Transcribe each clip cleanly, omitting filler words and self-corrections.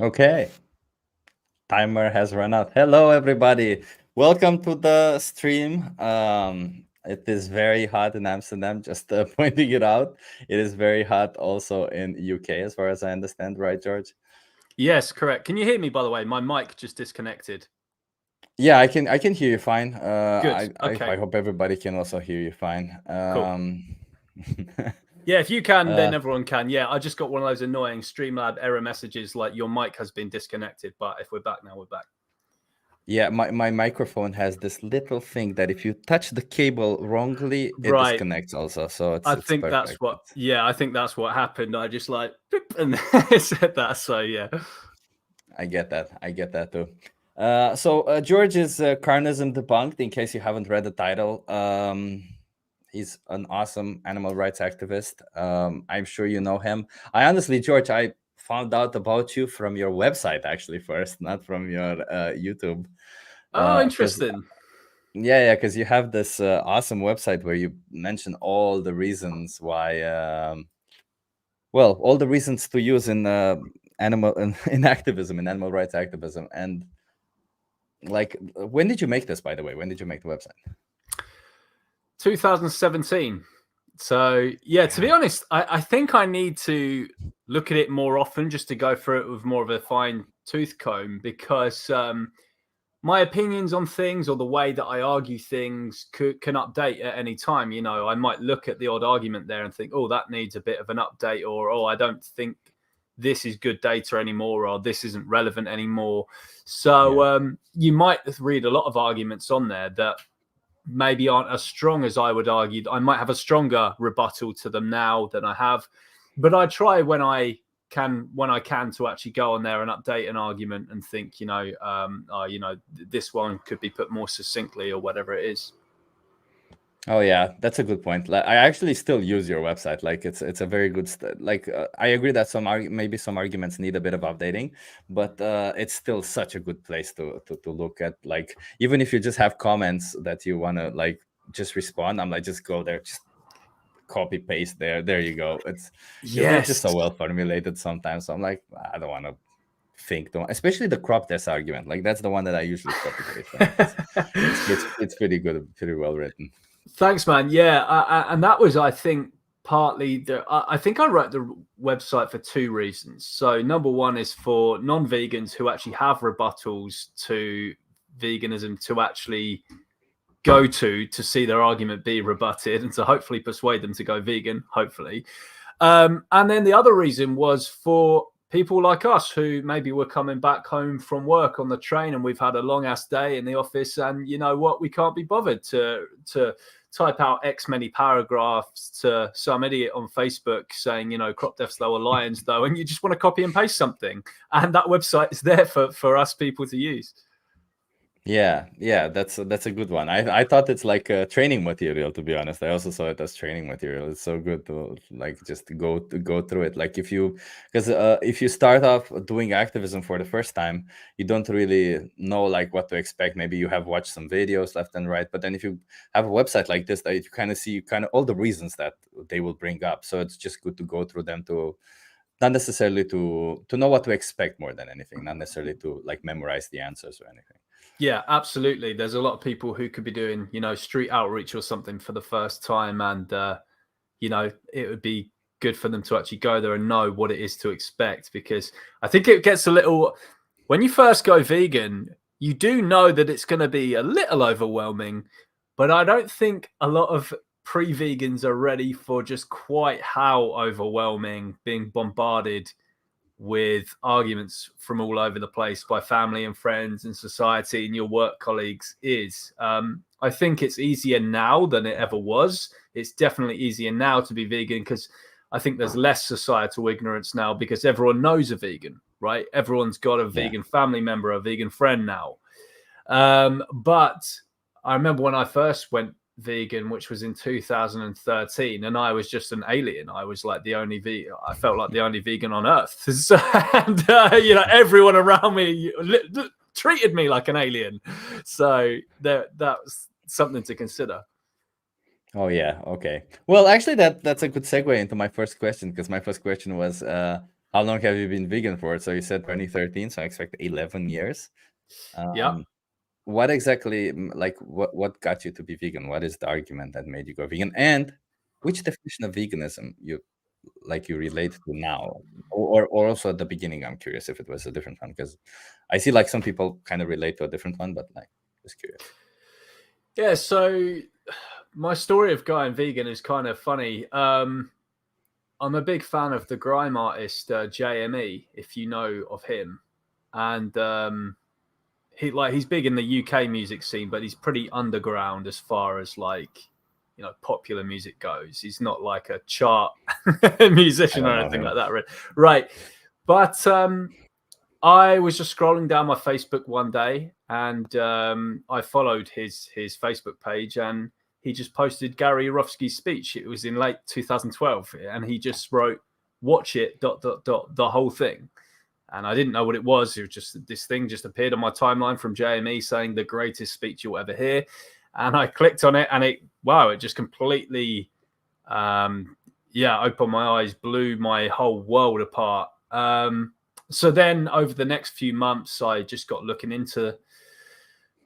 Okay, timer has run out. Hello, everybody. Welcome to the stream. It is very hot in Amsterdam, just pointing it out. It is very hot also in UK, as far as I understand, right, George? Yes, correct. Can you hear me, by the way? My mic just disconnected. Yeah, I can hear you fine. Good. I Okay. hope everybody can also hear you fine. Cool. Yeah, if you can, then uh, everyone can. Yeah, I just got one of those annoying Streamlab error messages like your mic has been disconnected. But if we're back now, we're back. yeah, my microphone has this little thing that if you touch the cable wrongly, it Right. disconnects also. So I it's think perfect. that's what. Yeah, I think that's what happened. I just like boop, and it said that. So yeah. I get that too. George is Carnism Debunked, in case you haven't read the title. He's an awesome animal rights activist. I'm sure you know him. George, I found out about you from your website, actually, first, not from your YouTube. Oh, interesting. Yeah, because you have this awesome website where you mention all the reasons why, all the reasons to use in in activism, in animal rights activism. And like, when did you make this, by the way? When did you make the website? 2017. So yeah, to be honest, I think I need to look at it more often just to go through it with more of a fine tooth comb, because my opinions on things or the way that I argue things can update at any time. You know, I might look at the odd argument there and think, oh, that needs a bit of an update, or oh, I don't think this is good data anymore, or this isn't relevant anymore. So you might read a lot of arguments on there that maybe aren't as strong as I would argue. I might have a stronger rebuttal to them now than I have, but I try when I can to actually go on there and update an argument and think, this one could be put more succinctly or whatever it is. Oh yeah, that's a good point. Like, I actually still use your website. Like, it's a very good. I agree that maybe some arguments need a bit of updating, but it's still such a good place to look at. Like, even if you just have comments that you want to like just respond, I'm like, just go there, just copy paste there. There you go. They're just so well formulated sometimes. So I'm like, I don't want to think, especially the crop test argument. Like, that's the one that I usually copy paste. It's pretty good, pretty well written. Thanks, man. Yeah, and that was, I think, partly I think I wrote the website for two reasons. So number one is for non-vegans who actually have rebuttals to veganism to actually go to see their argument be rebutted, and to hopefully persuade them to go vegan, hopefully. And then the other reason was for people like us who maybe were coming back home from work on the train and we've had a long ass day in the office, and you know what, we can't be bothered to type out X many paragraphs to some idiot on Facebook saying, you know, crop deaths lower lions though, and you just want to copy and paste something, and that website is there for us people to use. Yeah, that's a good one. I thought it's like a training material, to be honest. I also saw it as training material. It's so good to like just go through it. Like, if you start off doing activism for the first time, you don't really know like what to expect. Maybe you have watched some videos left and right, but then if you have a website like this, that you kind of see all the reasons that they will bring up. So it's just good to go through them, to not necessarily to know what to expect more than anything, not necessarily to like memorize the answers or anything. Yeah, absolutely. There's a lot of people who could be doing, you know, street outreach or something for the first time, and you know, it would be good for them to actually go there and know what it is to expect, because I think it gets a little, when you first go vegan, you do know that it's going to be a little overwhelming, but I don't think a lot of pre-vegans are ready for just quite how overwhelming being bombarded with arguments from all over the place by family and friends and society and your work colleagues is. I think it's easier now than it ever was. It's definitely easier now to be vegan because I think there's less societal ignorance now, because everyone knows a vegan, right? Everyone's got a vegan family member, a vegan friend now. But I remember when I first went vegan, which was in 2013, and I was just an alien. I was like the only vegan. I felt like the only vegan on earth. So, and you know, everyone around me treated me like an alien. So that was something to consider. Oh yeah, okay. Well, actually, that's a good segue into my first question, because my first question was, How long have you been vegan for? So you said 2013, so I expect 11 years. Yeah. What exactly, like, what got you to be vegan? What is the argument that made you go vegan? And which definition of veganism you relate to now, or also at the beginning? I'm curious if it was a different one, because I see like some people kind of relate to a different one, but like, just curious. Yeah. So my story of going vegan is kind of funny. I'm a big fan of the grime artist JME, if you know of him, and he's big in the UK music scene, but he's pretty underground as far as like popular music goes. He's not like a chart I musician don't or know anything him. like that, right? But I was just scrolling down my Facebook one day, and I followed his Facebook page, and he just posted Gary Yourofsky's speech. It was in late 2012, and he just wrote, "Watch it, ... the whole thing." And I didn't know what it was. It was just this thing just appeared on my timeline from JME saying the greatest speech you'll ever hear. And I clicked on it, and it just completely, opened my eyes, blew my whole world apart. So then over the next few months, I just got looking into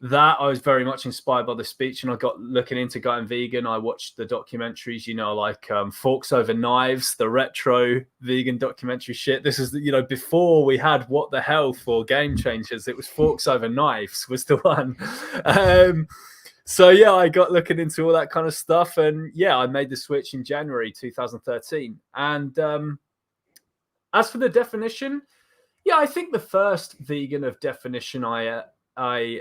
that. I was very much inspired by the speech, and I got looking into going vegan. I watched the documentaries, like Forks Over Knives, the retro vegan documentary shit. This is, before we had What the Hell for Game Changers. It was Forks Over Knives was the one. So yeah, I got looking into all that kind of stuff, and yeah, I made the switch in January 2013. And as for the definition, yeah, I think the first vegan of definition I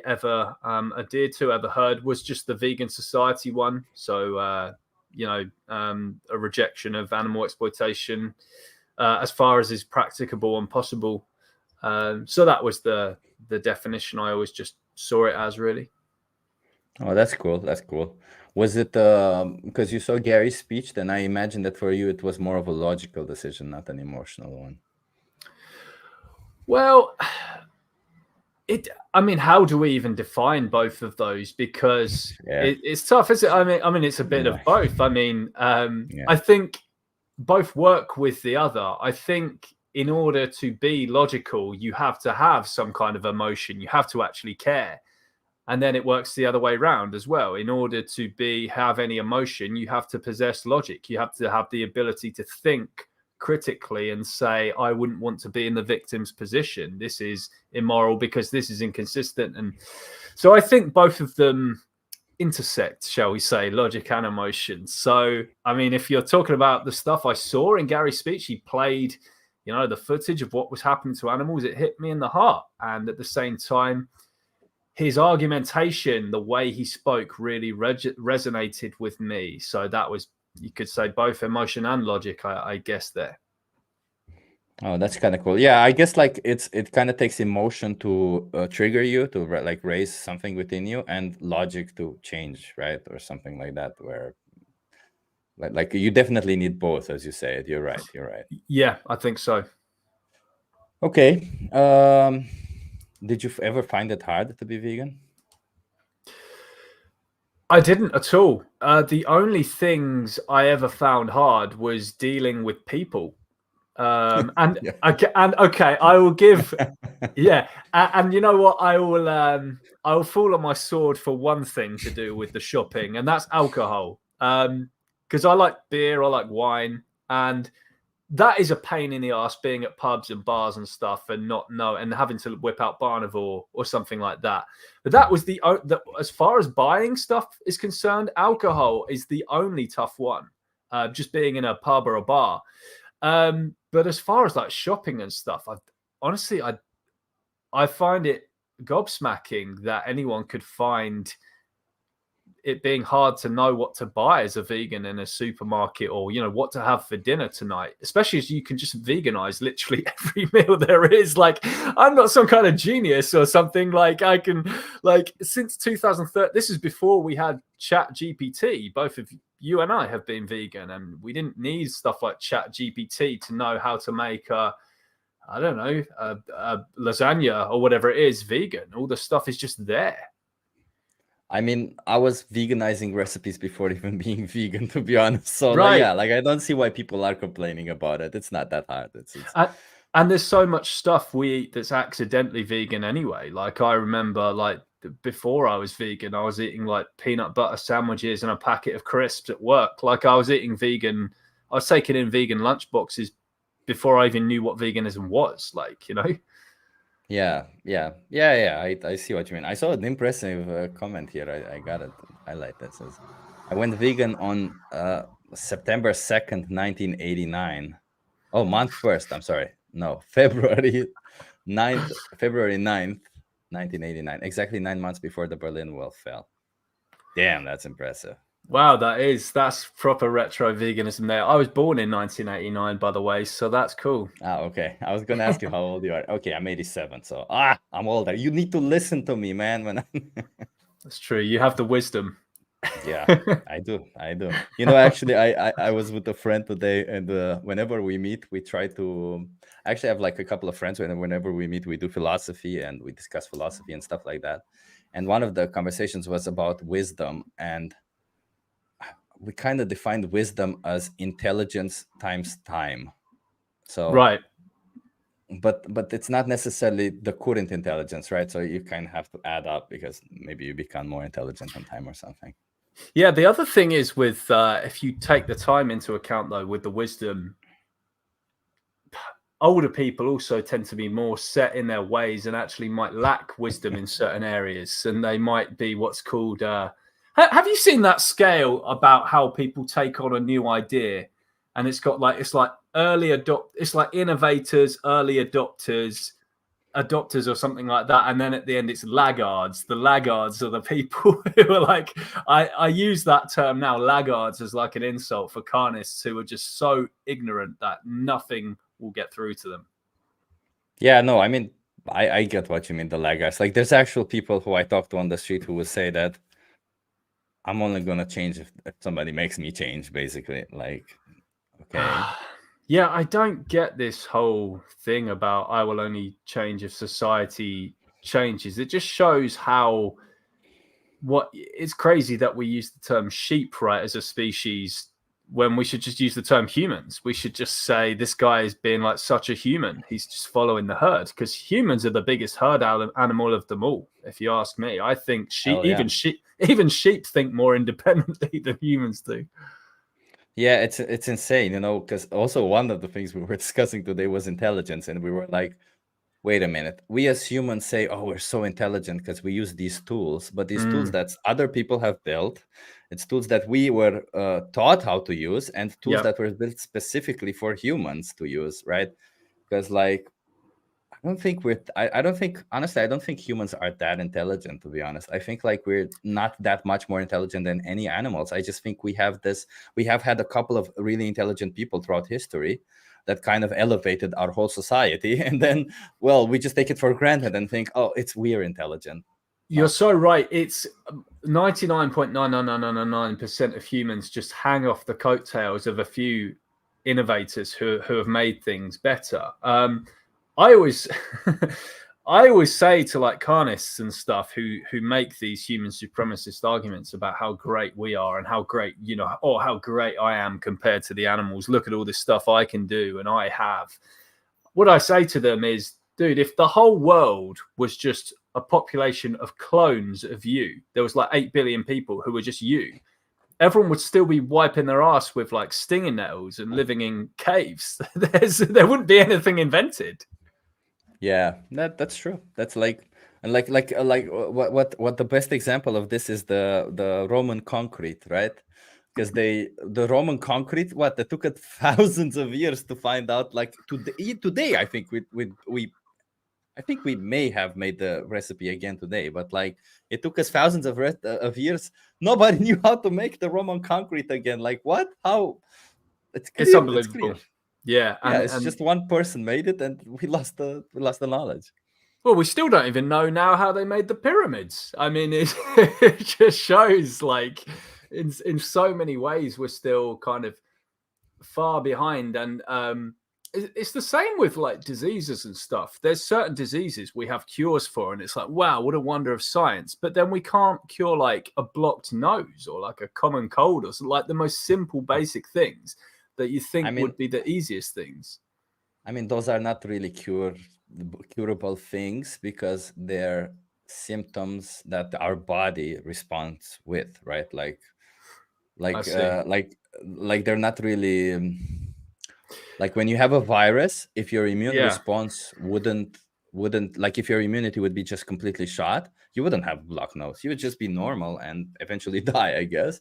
ever adhered to, ever heard, was just the Vegan Society one. So, a rejection of animal exploitation as far as is practicable and possible. So that was the definition I always just saw it as, really. Oh, that's cool. That's cool. Was it because you saw Gary's speech? Then I imagine that for you it was more of a logical decision, not an emotional one. Well, how do we even define both of those? Because Yeah. it's tough, isn't it? I mean, it's a bit Yeah. of both. I mean, Yeah. I think both work with the other. I think in order to be logical, you have to have some kind of emotion. You have to actually care. And then it works the other way around as well. In order to have any emotion, you have to possess logic. You have to have the ability to think critically and say, I wouldn't want to be in the victim's position. This is immoral because this is inconsistent. And so I think both of them intersect, shall we say, logic and emotion. So, I mean, if you're talking about the stuff I saw in Gary's speech, he played, the footage of what was happening to animals. It hit me in the heart. And at the same time, his argumentation, the way he spoke, really resonated with me. So that was, you could say, both emotion and logic, I guess, there. Oh, that's kind of cool. Yeah, I guess like it kind of takes emotion to trigger you to like raise something within you, and logic to change, right, or something like that. Where like you definitely need both, as you say it. You're right. You're right. Yeah, I think so. Okay. Did you ever find it hard to be vegan? I didn't at all. The only things I ever found hard was dealing with people. And Yeah. okay, I will give, yeah, and you know what, I will fall on my sword for one thing to do with the shopping, and that's alcohol. Because I like beer, I like wine, and that is a pain in the ass, being at pubs and bars and stuff and having to whip out Barnivore or something like that. But that was as far as buying stuff is concerned, alcohol is the only tough one. Just being in a pub or a bar. But as far as like shopping and stuff, honestly I find it gobsmacking that anyone could find it being hard to know what to buy as a vegan in a supermarket, or what to have for dinner tonight, especially as you can just veganize literally every meal there is. Like, I'm not some kind of genius or something. Like, I can, like, since 2013, this is before we had Chat GPT. Both of you and I have been vegan, and we didn't need stuff like Chat GPT to know how to make a lasagna or whatever it is vegan. All the stuff is just there. I mean, I was veganizing recipes before even being vegan, to be honest. So like, Right. yeah, like I don't see why people are complaining about it. It's not that hard. It's And there's so much stuff we eat that's accidentally vegan anyway. Like I remember, like before I was vegan, I was eating like peanut butter sandwiches and a packet of crisps at work. Like I was eating vegan. I was taking in vegan lunch boxes before I even knew what veganism was. Like, you know. yeah. I see what you mean. I saw an impressive comment here. I got it. Highlight that says, I went vegan on September 2nd, 1989. Oh, month first. I'm sorry. No, February 9th, 1989. Exactly 9 months before the Berlin Wall fell. Damn, that's impressive. Wow, that's proper retro veganism there. I was born in 1989, by the way, so that's cool. Okay. I was gonna ask you how old you are. Okay, I'm 87, so I'm older. You need to listen to me, man. When That's true. You have the wisdom. Yeah, I do. You know, actually, I was with a friend today, and whenever we meet, we try to. Actually, I have like a couple of friends. Whenever we meet, we do philosophy and we discuss philosophy and stuff like that. And one of the conversations was about wisdom, and we kind of defined wisdom as intelligence times time. So Right. but it's not necessarily the current intelligence, right? So you kind of have to add up, because maybe you become more intelligent on time or something. Yeah, the other thing is with if you take the time into account, though, with the wisdom, older people also tend to be more set in their ways and actually might lack wisdom in certain areas, and they might be what's called have you seen that scale about how people take on a new idea, and it's like it's like innovators, early adopters or something like that, and then at the end it's laggards. The laggards are the people who are like, I use that term now, laggards, as like an insult for carnists who are just so ignorant that nothing will get through to them. Yeah, no, I mean, I get what you mean, the laggards. Like, there's actual people who I talk to on the street who will say that I'm only gonna change if somebody makes me change, basically. Like, okay. Yeah, I don't get this whole thing about I will only change if society changes. It just shows how it's crazy that we use the term sheep, right, as a species, when we should just use the term humans. We should just say this guy is being like such a human. He's just following the herd, because humans are the biggest herd animal of them all. If you ask me, I think even sheep think more independently than humans do. Yeah, it's insane, you know, because also one of the things we were discussing today was intelligence, and we were like, wait a minute, we as humans say, oh, we're so intelligent because we use these tools, but these tools that other people have built, it's tools that we were taught how to use, and tools that were built specifically for humans to use, right? Because like, I don't think, honestly, I don't think humans are that intelligent, to be honest. I think like we're not that much more intelligent than any animals. I just think we have had a couple of really intelligent people throughout history that kind of elevated our whole society. And then, well, we just take it for granted and think, oh, we're intelligent. You're so right. It's 99.99999% of humans just hang off the coattails of a few innovators who have made things better. I always I always say to like carnists and stuff who make these human supremacist arguments about how great we are and how great, you know, or how great I am compared to the animals. Look at all this stuff I can do and I have. What I say to them is, dude, if the whole world was just a population of clones of you, there was like 8 billion people who were just you, everyone would still be wiping their ass with like stinging nettles and living in caves. There wouldn't be anything invented. Yeah, that's true. That's like, and like what the best example of this is the Roman concrete, right? Because the Roman concrete, what, it took it thousands of years to find out. Like today, I think I think we may have made the recipe again today, but like it took us thousands of years. Nobody knew how to make the Roman concrete again. Like what? How? It's clear. It's unbelievable. It's clear. Yeah, It's just one person made it, and we lost the knowledge. Well, we still don't even know now how they made the pyramids. I mean, it just shows like in so many ways we're still kind of far behind. And it's the same with like diseases and stuff. There's certain diseases we have cures for, and it's like, wow, what a wonder of science. But then we can't cure like a blocked nose or like a common cold or something, like the most simple, basic things that you think would be the easiest things. I mean, those are not really curable things because they're symptoms that our body responds with, right? Like they're not really like when you have a virus, if your immune response wouldn't like if your immunity would be just completely shot, you wouldn't have blocked nose. You would just be normal and eventually die, I guess.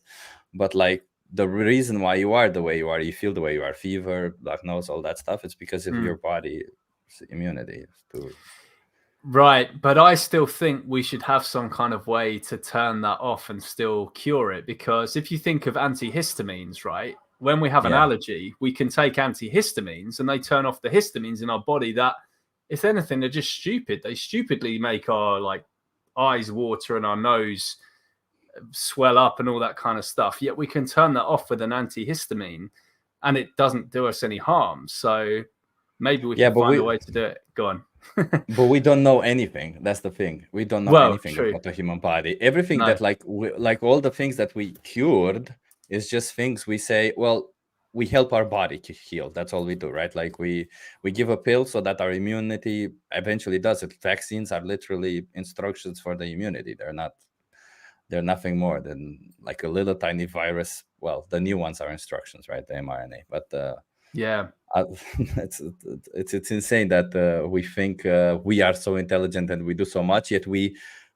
But like the reason why you are the way you are, you feel the way you are, fever, blocked nose, all that stuff, it's because of your body's immunity too. Right, but I still think we should have some kind of way to turn that off and still cure it, because if you think of antihistamines, right, when we have an allergy, we can take antihistamines and they turn off the histamines in our body that, if anything, they're just stupid. They stupidly make our like eyes water and our nose swell up and all that kind of stuff. Yet we can turn that off with an antihistamine and it doesn't do us any harm. So maybe we can find a way to do it. Go on. But we don't know anything. That's the thing. We don't know anything about the human body. Everything that like all the things that we cured is just things we say, well, we help our body to heal. That's all we do, right? Like we give a pill so that our immunity eventually does it. Vaccines are literally instructions for the immunity. They're nothing more than like a little tiny virus. Well, the new ones are instructions, right? The mRNA. But it's insane that we think we are so intelligent and we do so much, yet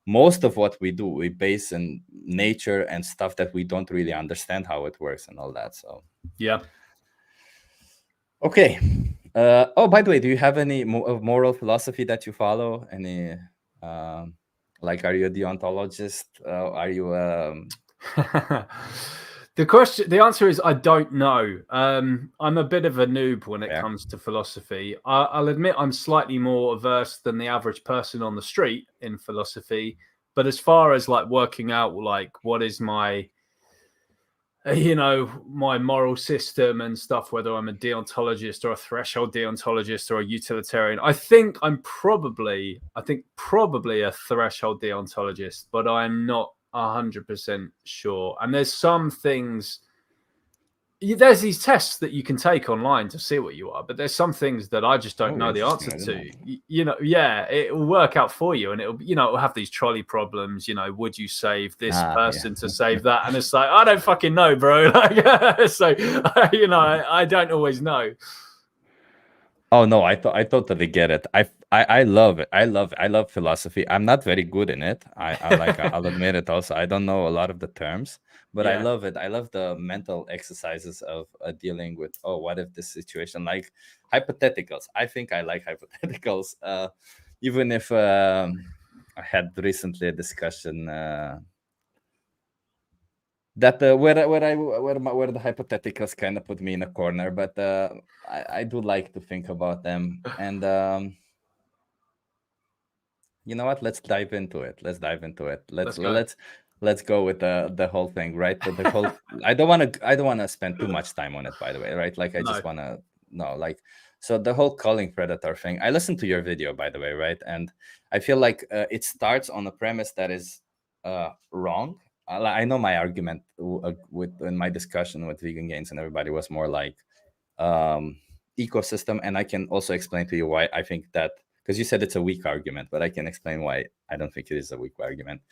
most of what we do we base in nature and stuff that we don't really understand how it works and all that. So okay. Oh, by the way, do you have any moral philosophy that you follow? Any like, are you a deontologist? Are you The answer is I don't know. I'm a bit of a noob when it comes to philosophy. I'll admit I'm slightly more averse than the average person on the street in philosophy. But as far as like working out, like what is my, my moral system and stuff, whether I'm a deontologist or a threshold deontologist or a utilitarian, I think probably a threshold deontologist, but I'm not 100% sure. And there's some things, there's these tests that you can take online to see what you are, but there's some things that I just don't know the answer to. It will work out for you, and it'll have these trolley problems. Would you save this person to save that? And it's like, I don't fucking know, bro. Like, so I don't always know. Oh no, I totally get it. I love it. I love philosophy. I'm not very good in it. I'll admit it also. I don't know a lot of the terms, but I love it. I love the mental exercises of dealing with, oh, what if this situation, like hypotheticals. I think I like hypotheticals. Even if I had recently a discussion that where the hypotheticals kind of put me in a corner, but I do like to think about them. And you know what? Let's dive into it. Let's go with the whole thing, right? The whole. I don't want to spend too much time on it, by the way, right? Like I just want to know, like, so the whole calling predator thing. I listened to your video, by the way, right? And I feel like it starts on a premise that is wrong. I know my argument in my discussion with Vegan Gains and everybody was more like ecosystem, and I can also explain to you why I think that, because you said it's a weak argument, but I can explain why I don't think it is a weak argument.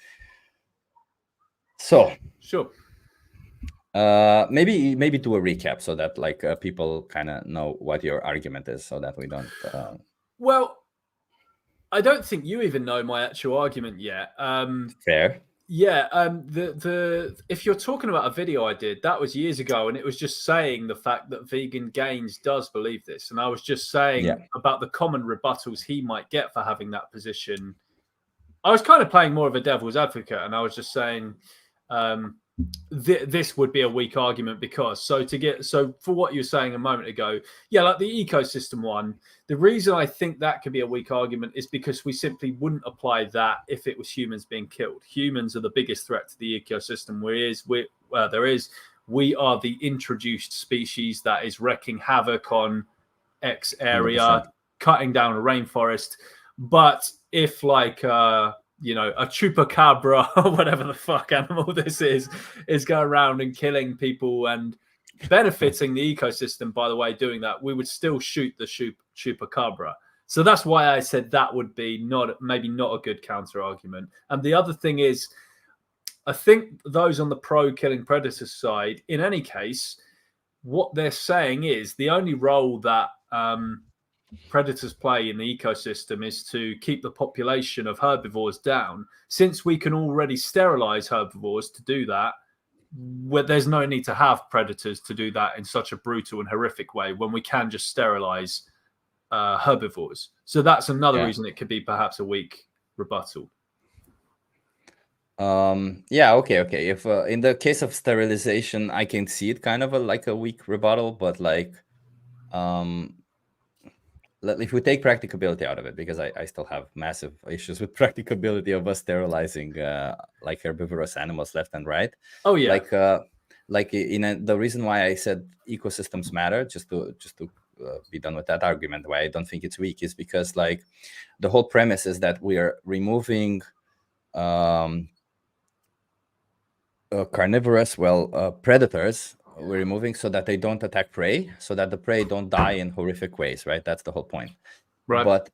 So sure, maybe do a recap so that like people kind of know what your argument is, so that we don't. Well, I don't think you even know my actual argument yet. Fair. Yeah, if you're talking about a video I did, that was years ago, and it was just saying the fact that Vegan Gains does believe this, and I was just saying about the common rebuttals he might get for having that position. I was kind of playing more of a devil's advocate, and I was just saying this would be a weak argument because for what you were saying a moment ago, like the ecosystem one, the reason I think that could be a weak argument is because we simply wouldn't apply that if it was humans being killed. Humans are the biggest threat to the ecosystem. We are the introduced species that is wreaking havoc on X 100%. area, cutting down a rainforest. But if like a chupacabra or whatever the fuck animal this is going around and killing people and benefiting the ecosystem, by the way, doing that, we would still shoot the chupacabra. So that's why I said that would be maybe not a good counter argument. And the other thing is, I think those on the pro-killing predators side, in any case, what they're saying is the only role that predators play in the ecosystem is to keep the population of herbivores down. Since we can already sterilize herbivores to do that, there's no need to have predators to do that in such a brutal and horrific way when we can just sterilize herbivores. So that's another reason it could be perhaps a weak rebuttal. Okay. If in the case of sterilization, I can see it kind of like a weak rebuttal, but like if we take practicability out of it, because I still have massive issues with practicability of us sterilizing like herbivorous animals left and right. Oh yeah. The reason why I said ecosystems matter, just to be done with that argument, why I don't think it's weak, is because like the whole premise is that we are removing carnivorous predators. We're removing so that they don't attack prey, so that the prey don't die in horrific ways, right? That's the whole point. Right. But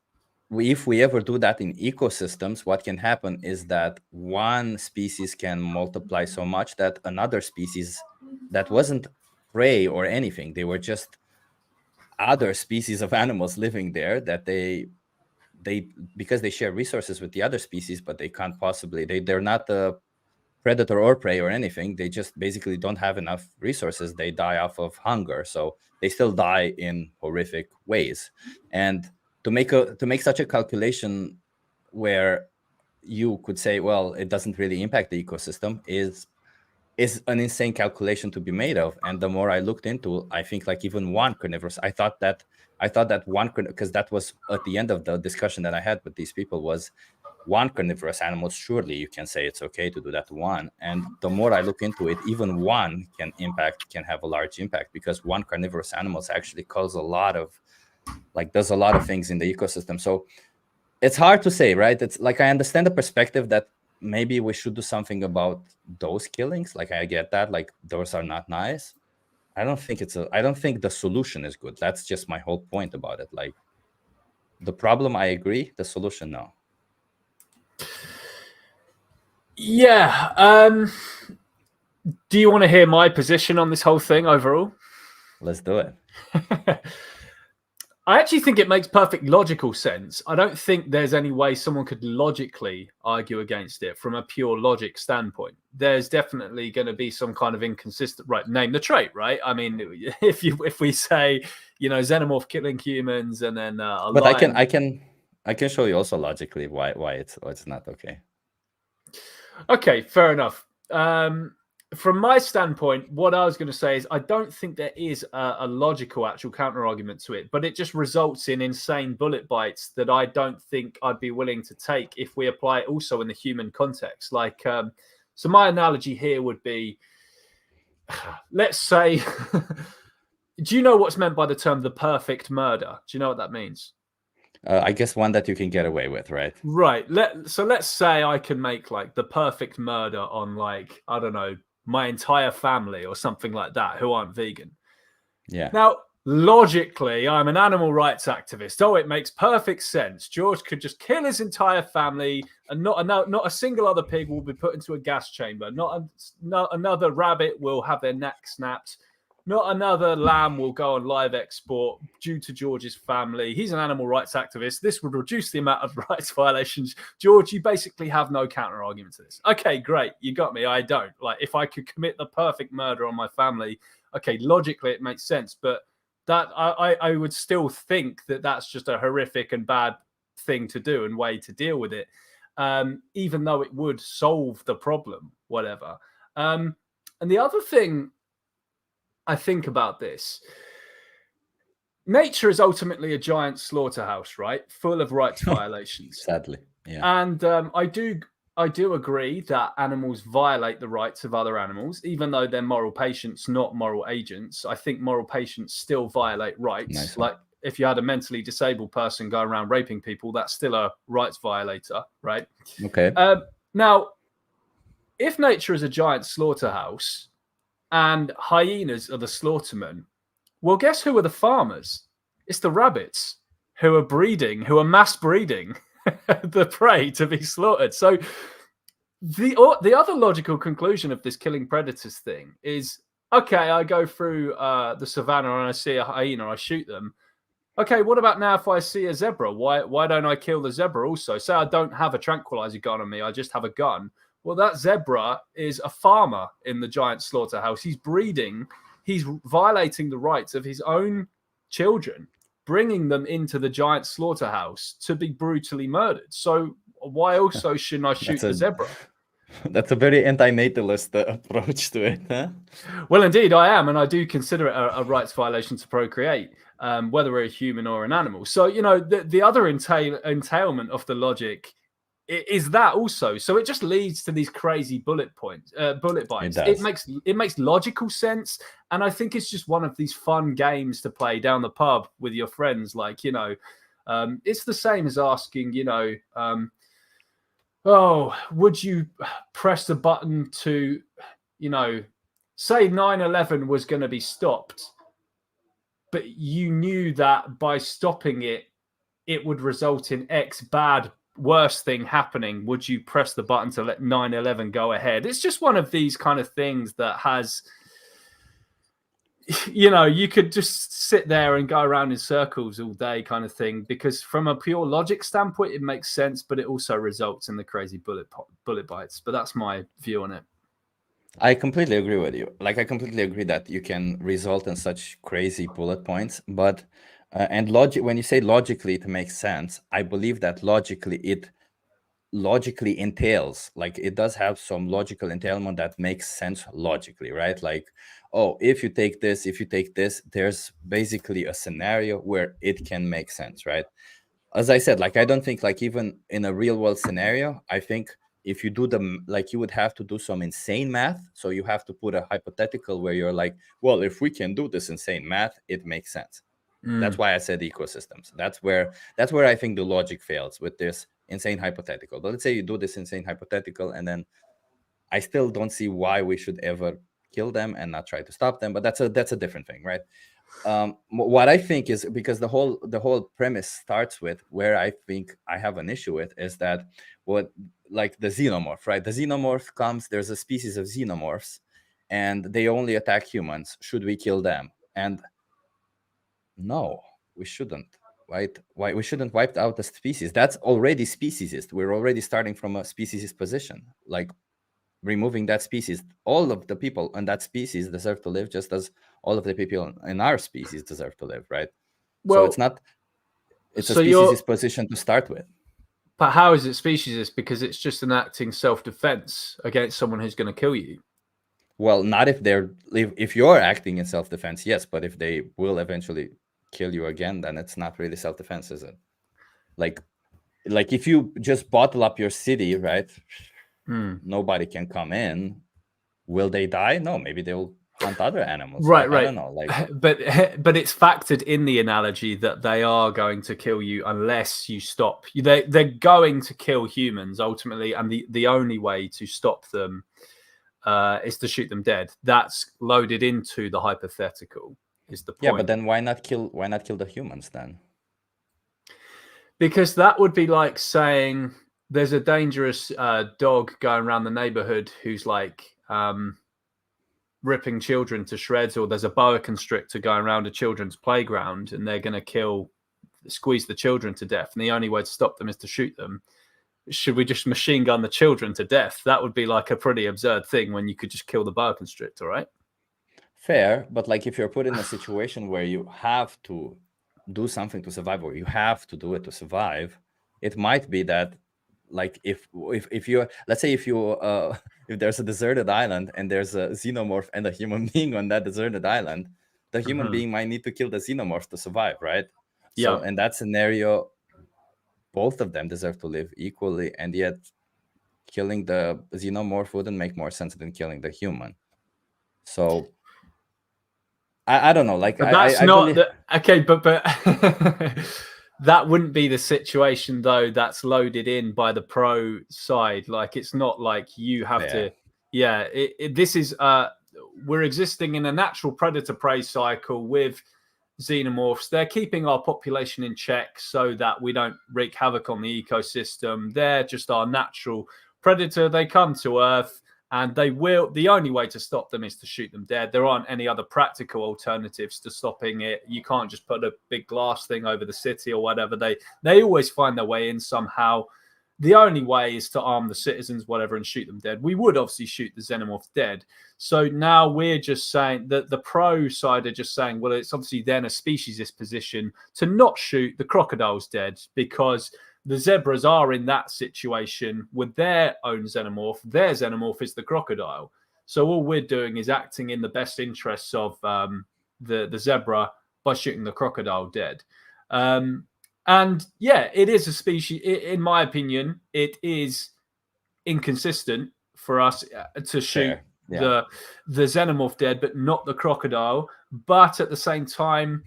if we ever do that in ecosystems, what can happen is that one species can multiply so much that another species that wasn't prey or anything, they were just other species of animals living there, that they because they share resources with the other species, but they can't possibly, they're not the predator or prey or anything, they just basically don't have enough resources, they die off of hunger, so they still die in horrific ways. And to make such a calculation where you could say, well, it doesn't really impact the ecosystem, is an insane calculation to be made of. And the more I looked into, I think like even one carnivorous, I thought that one, because that was at the end of the discussion that I had with these people, was one carnivorous animal, surely you can say it's okay to do that to one. And the more I look into it, even one can have a large impact, because one carnivorous animal actually does a lot of things in the ecosystem. So it's hard to say, right? It's like, I understand the perspective that maybe we should do something about those killings. Like, I get that, like, those are not nice. I don't think the solution is good. That's just my whole point about it. Like, the problem, I agree. The solution, no. Yeah. Do you want to hear my position on this whole thing overall? Let's do it. I actually think it makes perfect logical sense. I don't think there's any way someone could logically argue against it from a pure logic standpoint. There's definitely going to be some kind of inconsistent, right? Name the trait, right? I mean, if we say, xenomorph killing humans, and then but lion... I can show you also logically why it's not okay. Okay, fair enough. From my standpoint, what I was going to say is I don't think there is a logical actual counter argument to it, but it just results in insane bullet bites that I don't think I'd be willing to take if we apply it also in the human context. Like, so my analogy here would be, let's say, do you know what's meant by the term the perfect murder? Do you know what that means? I guess one that you can get away with, right? Right. So let's say I can make like the perfect murder on, like, I don't know, my entire family or something like that who aren't vegan. Yeah. Now, logically, I'm an animal rights activist. Oh, it makes perfect sense. George could just kill his entire family, and not a single other pig will be put into a gas chamber. Not another rabbit will have their neck snapped. Not another lamb will go on live export due to George's family. He's an animal rights activist. This would reduce the amount of rights violations. George, you basically have no counter argument to this. Okay, great. You got me. I don't. Like, if I could commit the perfect murder on my family, okay, logically it makes sense. But that I would still think that that's just a horrific and bad thing to do and way to deal with it, even though it would solve the problem, whatever. And the other thing I think about this, nature is ultimately a giant slaughterhouse, right? Full of rights violations. Sadly, yeah. And I do agree that animals violate the rights of other animals, even though they're moral patients, not moral agents. I think moral patients still violate rights. Nice. Like, if you had a mentally disabled person going around raping people, that's still a rights violator, right? Okay. Now, if nature is a giant slaughterhouse and hyenas are the slaughtermen, well, guess who are the farmers? It's the rabbits who are breeding, who are mass breeding the prey to be slaughtered. So the other logical conclusion of this killing predators thing is, okay, I go through the savannah and I see a hyena, I shoot them. Okay, what about now if I see a zebra? Why don't I kill the zebra also? Say I don't have a tranquilizer gun on me, I just have a gun. Well, that zebra is a farmer in the giant slaughterhouse. He's breeding, he's violating the rights of his own children, bringing them into the giant slaughterhouse to be brutally murdered. So why also shouldn't I shoot the zebra? That's a very anti-natalist approach to it, huh? Well, indeed, I am, and I do consider it a rights violation to procreate, whether we're a human or an animal. So, you know, the other entailment of the logic is that also. So it just leads to these crazy bullet bites. It makes logical sense, and I think it's just one of these fun games to play down the pub with your friends. Like, you know, it's the same as asking, you know. Oh, would you press the button to, you know, say 9/11 was going to be stopped, but you knew that by stopping it, it would result in X bad, worse thing happening. Would you press the button to let 9/11 go ahead? It's just one of these kind of things that has, you know, you could just sit there and go around in circles all day kind of thing, because from a pure logic standpoint, it makes sense, but it also results in the crazy bullet bites. But that's my view on it. I completely agree with you. Like, I completely agree that you can result in such crazy bullet points, but and logic, when you say logically it makes sense, I believe that it logically entails, like, it does have some logical entailment that makes sense logically, right? Like, oh, if you take this, there's basically a scenario where it can make sense, right? As I said, like, I don't think, like, even in a real world scenario, I think if you do like, you would have to do some insane math. So you have to put a hypothetical where you're like, well, if we can do this insane math, it makes sense. That's why I said ecosystems. That's where I think the logic fails with this insane hypothetical. But let's say you do this insane hypothetical, and then I still don't see why we should ever kill them and not try to stop them. But that's a different thing, right? What I think is, because the whole premise starts with, where I think I have an issue with, is that like the xenomorph, right? The xenomorph comes, there's a species of xenomorphs, and they only attack humans. Should we kill them? And no, we shouldn't, right? Why we shouldn't wipe out the species? That's already speciesist. We're already starting from a speciesist position. Like, removing that species, all of the people in that species deserve to live just as all of the people in our species deserve to live, right? Well, so it's a speciesist position to start with. But how is it speciesist? Because it's just enacting self-defense against someone who's going to kill you. Well, not if you're acting in self-defense, yes, but if they will eventually kill you again, then it's not really self-defense, is it? Like if you just bottle up your city, right? Nobody can come in. Will they die? No, maybe they'll hunt other animals. Right. I don't know. Like, but it's factored in the analogy that they are going to kill you unless you stop. They're going to kill humans ultimately, and the only way to stop them is to shoot them dead. That's loaded into the hypothetical. Is the point? Yeah, but then why not kill the humans then? Because that would be like saying there's a dangerous dog going around the neighborhood who's like ripping children to shreds, or there's a boa constrictor going around a children's playground and they're going to squeeze the children to death, and the only way to stop them is to shoot them. Should we just machine gun the children to death? That would be like a pretty absurd thing when you could just kill the boa constrictor, right? Fair, but like, if you're put in a situation where you have to do something to survive, or you have to do it to survive, it might be that, like, if you're, let's say, if there's a deserted island and there's a xenomorph and a human being on that deserted island, the human being might need to kill the xenomorph to survive, right? Yeah. So in that scenario, both of them deserve to live equally, and yet killing the xenomorph wouldn't make more sense than killing the human. So I don't know. Like But that's I not believe. the okay, but that wouldn't be the situation though. That's loaded in by the pro side. Like it's not like you have to. Fair. Yeah, this is we're existing in a natural predator prey cycle with xenomorphs. They're keeping our population in check so that we don't wreak havoc on the ecosystem. They're just our natural predator. They come to Earth and they will. The only way to stop them is to shoot them dead. There aren't any other practical alternatives to stopping it. You can't just put a big glass thing over the city or whatever. They always find their way in somehow. The only way is to arm the citizens, whatever, and shoot them dead. We would obviously shoot the xenomorph dead. So now we're just saying that the pro side are just saying, well, it's obviously then a speciesist position to not shoot the crocodiles dead because the zebras are in that situation with their own xenomorph. Their xenomorph is the crocodile. So all we're doing is acting in the best interests of the zebra by shooting the crocodile dead. And yeah, it is a species. In my opinion, it is inconsistent for us to shoot Yeah. the xenomorph dead, but not the crocodile. But at the same time,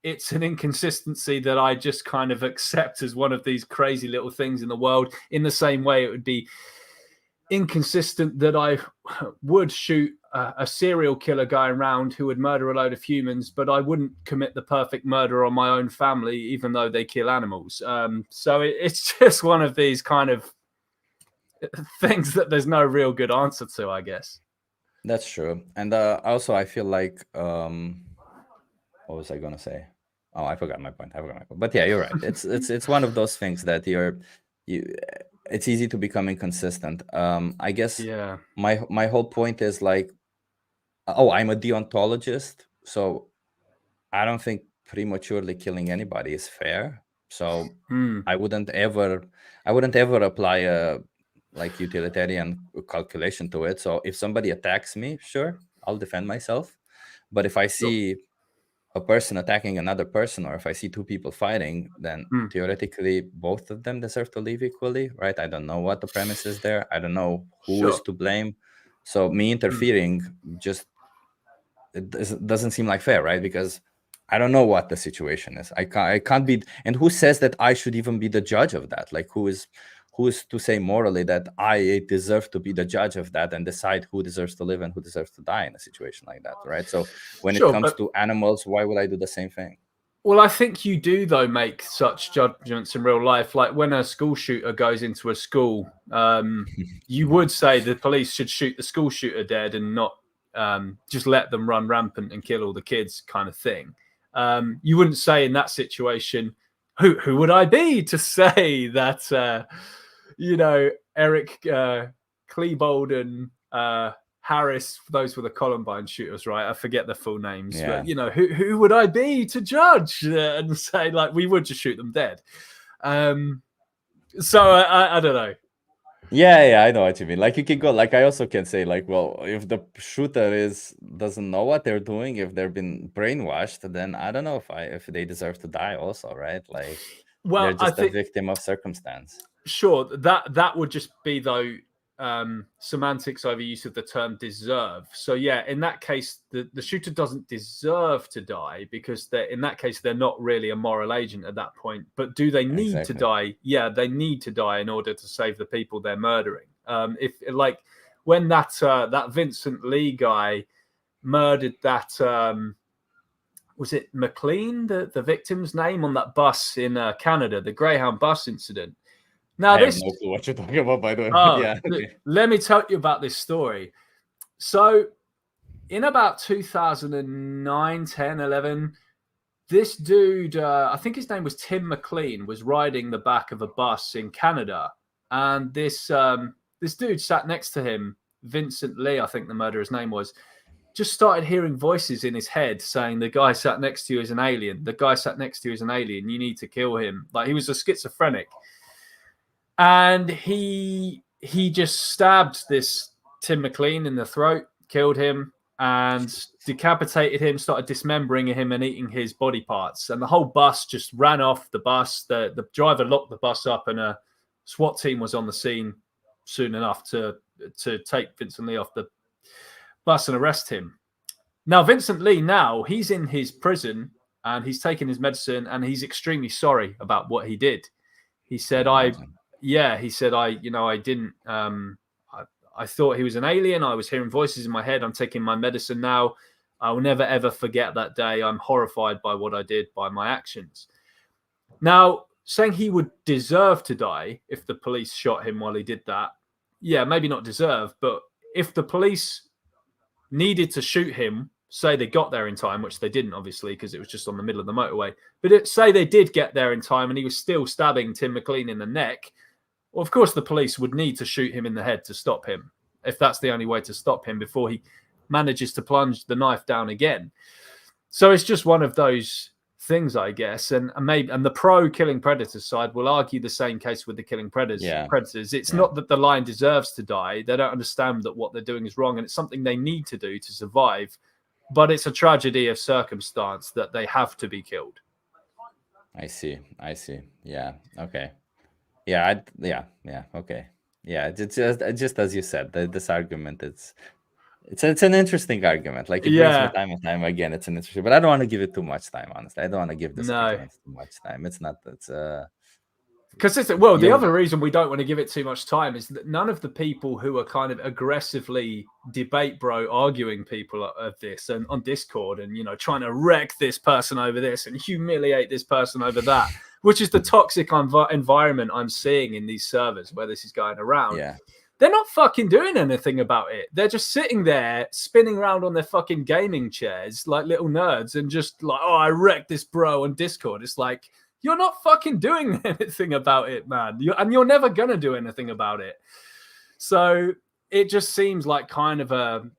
it's an inconsistency that I just kind of accept as one of these crazy little things in the world. In the same way, it would be inconsistent that I would shoot a serial killer going around who would murder a load of humans, but I wouldn't commit the perfect murder on my own family, even though they kill animals. So it's just one of these kind of things that there's no real good answer to, I guess. That's true. And also, I feel like, what was I gonna say? Oh, I forgot my point. But yeah, you're right. It's one of those things that it's easy to become inconsistent. I guess Yeah. my whole point is like, oh, I'm a deontologist, so I don't think prematurely killing anybody is fair. So I wouldn't ever apply a like utilitarian calculation to it. So if somebody attacks me, sure, I'll defend myself. But if I see a person attacking another person, or if I see two people fighting, then theoretically both of them deserve to live equally, right? I don't know what the premise is there. I don't know who is to blame. So me interfering just doesn't seem like fair, right? Because I don't know what the situation is. I can't be. And who says that I should even be the judge of that? Like who is to say morally that I deserve to be the judge of that and decide who deserves to live and who deserves to die in a situation like that, right? So when it comes to animals, why would I do the same thing? Well, I think you do, though, make such judgments in real life. Like when a school shooter goes into a school, you would say the police should shoot the school shooter dead and not just let them run rampant and kill all the kids, kind of thing. You wouldn't say in that situation, who would I be to say that, Eric Klebold and Harris, those were the Columbine shooters, right? I forget the full names, but who would I be to judge and say like we would just shoot them dead? So I don't know. Yeah, I know what you mean. Like you can go. Like I also can say, like, well, if the shooter doesn't know what they're doing, if they've been brainwashed, then I don't know if they deserve to die, also, right? Like, well, they're just a victim of circumstance. Sure, that would just be though semantics over use of the term deserve. So yeah, in that case, the shooter doesn't deserve to die because in that case they're not really a moral agent at that point. But do they need to die? Yeah, they need to die in order to save the people they're murdering. If like when that Vincent Lee guy murdered that was it McLean, the victim's name on that bus in Canada, the Greyhound bus incident. Now, I have no clue what you're talking about, by the way. Yeah. Okay. Let me tell you about this story. So, in about 2009, 10, 11, this dude, I think his name was Tim McLean, was riding the back of a bus in Canada. And this dude sat next to him, Vincent Lee, I think the murderer's name was, just started hearing voices in his head saying, the guy sat next to you is an alien. The guy sat next to you is an alien. You need to kill him. Like he was a schizophrenic. And he just stabbed this Tim McLean in the throat, killed him, and decapitated him, started dismembering him and eating his body parts. And the whole bus just ran off the bus. The driver locked the bus up, and a SWAT team was on the scene soon enough to take Vincent Lee off the bus and arrest him. Now, Vincent Lee, now he's in his prison and he's taken his medicine and he's extremely sorry about what he did. He said, he said, I didn't, I thought he was an alien. I was hearing voices in my head. I'm taking my medicine now. I will never, ever forget that day. I'm horrified by what I did, by my actions. Now, saying he would deserve to die if the police shot him while he did that. Yeah, maybe not deserve, but if the police needed to shoot him, say they got there in time, which they didn't, obviously, because it was just on the middle of the motorway. But say they did get there in time and he was still stabbing Tim McLean in the neck. Well, of course, the police would need to shoot him in the head to stop him, if that's the only way to stop him before he manages to plunge the knife down again. So it's just one of those things, I guess. And the pro killing predators side will argue the same case with the killing predators. It's not that the lion deserves to die. They don't understand that what they're doing is wrong, and it's something they need to do to survive. But it's a tragedy of circumstance that they have to be killed. I see. Yeah. Okay. Yeah. Okay. Yeah. It's just as you said, this argument, it's an interesting argument. Like, it brings me time and time again. It's an interesting, but I don't want to give it too much time. Honestly, I don't want to give this argument too much time. It's not. It's because the other reason we don't want to give it too much time is that none of the people who are kind of aggressively debate arguing people of this and on Discord and, trying to wreck this person over this and humiliate this person over that, which is the toxic environment I'm seeing in these servers where this is going around. Yeah. They're not fucking doing anything about it. They're just sitting there spinning around on their fucking gaming chairs like little nerds and just like, oh, I wrecked this bro on Discord. It's like, you're not fucking doing anything about it, man. You're never going to do anything about it. So it just seems like kind of a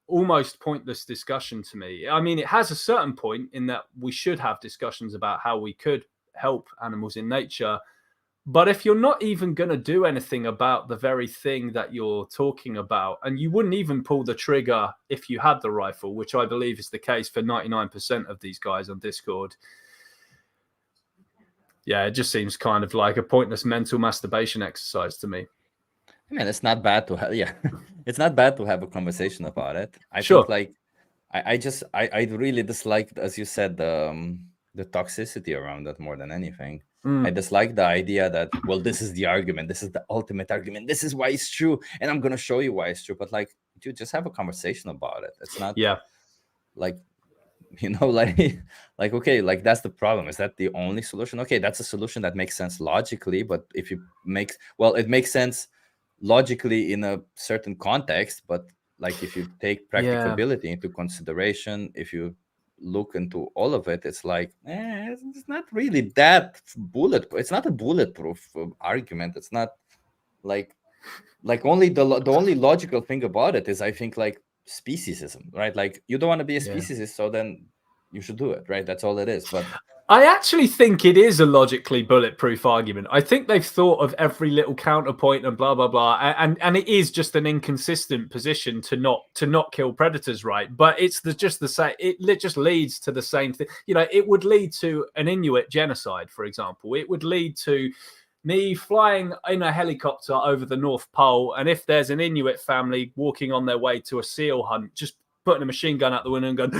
almost pointless discussion to me. I mean, it has a certain point in that we should have discussions about how we could help animals in nature. But if you're not even going to do anything about the very thing that you're talking about, and you wouldn't even pull the trigger if you had the rifle, which I believe is the case for 99% of these guys on Discord. Yeah, it just seems kind of like a pointless mental masturbation exercise to me. I mean, it's not bad to have, it's not bad to have a conversation about it. I Sure. think, like, I really dislike, as you said, the toxicity around it more than anything. I dislike the idea that, well, this is the argument, this is the ultimate argument, this is why it's true, and I'm gonna show you why it's true. But, like, dude, just have a conversation about it. It's not like, like, okay, like, that's the problem. Is that the only solution? Okay, that's a solution that makes sense logically, but if it makes sense logically in a certain context, but, like, if you take practicability into consideration, if you look into all of it, it's like, it's not really that bulletproof. It's not a bulletproof argument. It's not like only the only logical thing about it is, I think, like, speciesism, right? Like, you don't want to be a speciesist, so then you should do it, right? That's all it is. But I actually think it is a logically bulletproof argument. I think they've thought of every little counterpoint and blah blah blah, and it is just an inconsistent position to not kill predators, right? But it's just the same. It just leads to the same thing. It would lead to an Inuit genocide, for example. It would lead to me flying in a helicopter over the North Pole, and if there's an Inuit family walking on their way to a seal hunt, just putting a machine gun out the window and going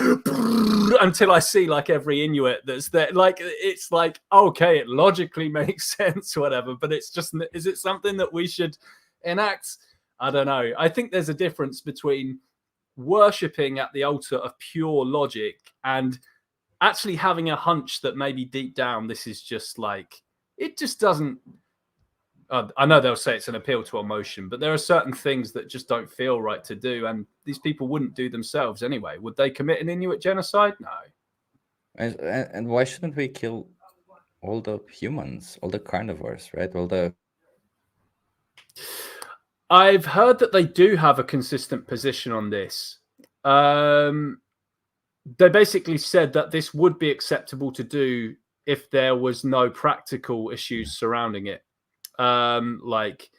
until I see, like, every Inuit that's there. Like, it's like, okay, it logically makes sense, whatever, but it's just, is it something that we should enact? I don't know. I think there's a difference between worshipping at the altar of pure logic and actually having a hunch that maybe deep down this is just like, it just doesn't. I know they'll say it's an appeal to emotion, but there are certain things that just don't feel right to do, and these people wouldn't do themselves anyway. Would they commit an Inuit genocide? No. And why shouldn't we kill all the humans, all the carnivores, right? I've heard that they do have a consistent position on this. They basically said that this would be acceptable to do if there was no practical issues surrounding it. Like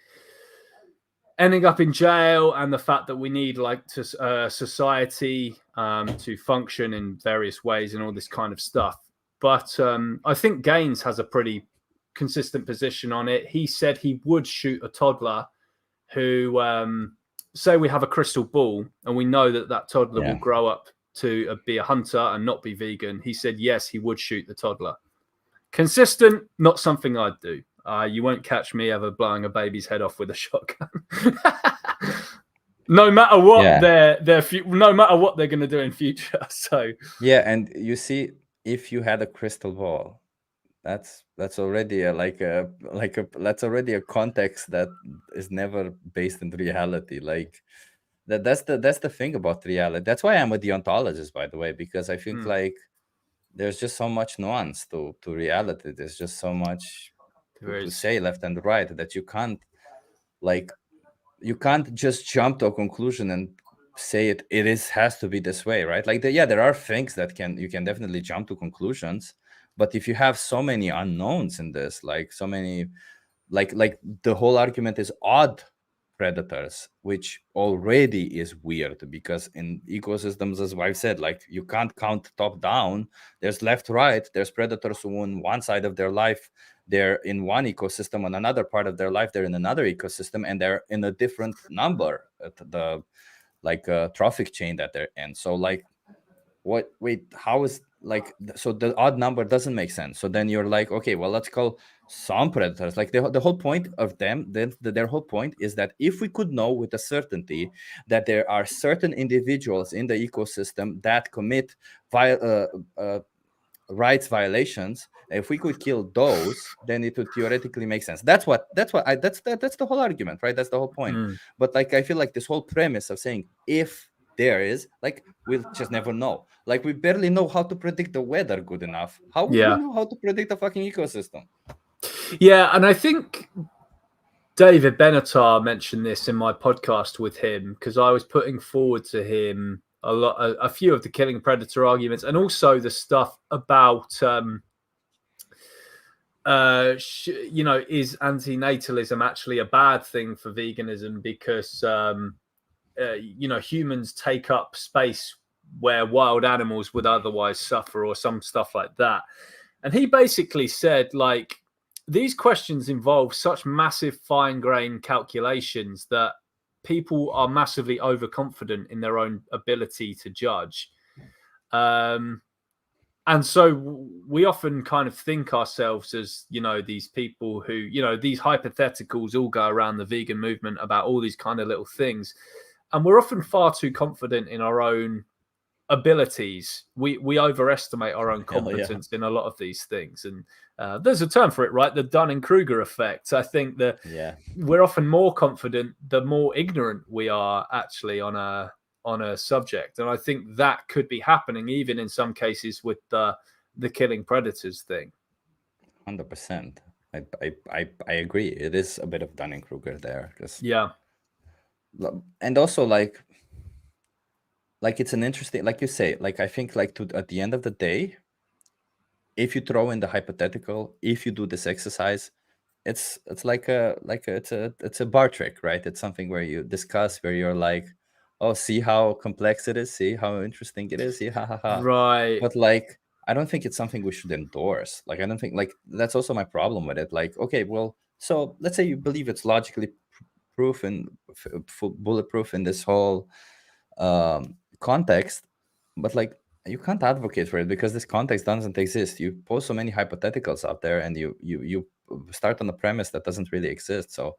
ending up in jail and the fact that we need, like, to society to function in various ways and all this kind of stuff. But I think Gaines has a pretty consistent position on it. He said he would shoot a toddler who, say we have a crystal ball and we know that toddler will grow up to be a hunter and not be vegan, he said yes, he would shoot the toddler. Consistent, not something I'd do. You won't catch me ever blowing a baby's head off with a shotgun. No matter what no matter what they're going to do in future. So yeah, and you see, if you had a crystal ball, that's already that's already a context that is never based in reality. Like that's the thing about reality. That's why I'm a deontologist, by the way, because I think like there's just so much nuance to reality. There's just so much to say left and right that you can't just jump to a conclusion and say it has to be this way, right? Like there are things that you can definitely jump to conclusions, but if you have so many unknowns in this, like so many, like the whole argument is odd predators, which already is weird, because in ecosystems, as I've said, like you can't count top down. There's left, right. There's predators who on one side of their life they're in one ecosystem, on another part of their life they're in another ecosystem, and they're in a different number at the trophic chain that they're in. So like how is so the odd number doesn't make sense. So then you're like, okay, well, let's call some predators, like the whole point of them, their whole point is that if we could know with a certainty that there are certain individuals in the ecosystem that commit rights violations, if we could kill those, then it would theoretically make sense. That's the whole argument, right? That's the whole point. But like I feel like this whole premise of saying if there is, like, we'll just never know. Like we barely know how to predict the weather good enough. How would we know how to predict a fucking ecosystem? Yeah, and I think David Benatar mentioned this in my podcast with him, because I was putting forward to him a few of the killing predator arguments, and also the stuff about is antinatalism actually a bad thing for veganism, because humans take up space where wild animals would otherwise suffer, or some stuff like that. And he basically said, like, these questions involve such massive fine-grained calculations that people are massively overconfident in their own ability to judge. And so we often kind of think ourselves as, these people who, these hypotheticals all go around the vegan movement about all these kind of little things. And we're often far too confident in our own abilities. We overestimate our own competence in a lot of these things. And there's a term for it, right? The Dunning-Kruger effect. I think that we're often more confident the more ignorant we are actually on a subject. And I think that could be happening even in some cases with the killing predators thing. 100%. I agree. It is a bit of Dunning-Kruger there. And also like it's an interesting, like you say, like I think like at the end of the day, if you throw in the hypothetical, if you do this exercise, it's a bar trick, right? It's something where you discuss, where you're like, oh, see how complex it is, see how interesting it is, see, ha ha ha. Right. But like, I don't think it's something we should endorse. Like, I don't think, like, that's also my problem with it. Like, okay, well, so let's say you believe it's logically proof and bulletproof in this whole context, but like you can't advocate for it because this context doesn't exist. You post so many hypotheticals out there, and you start on a premise that doesn't really exist. So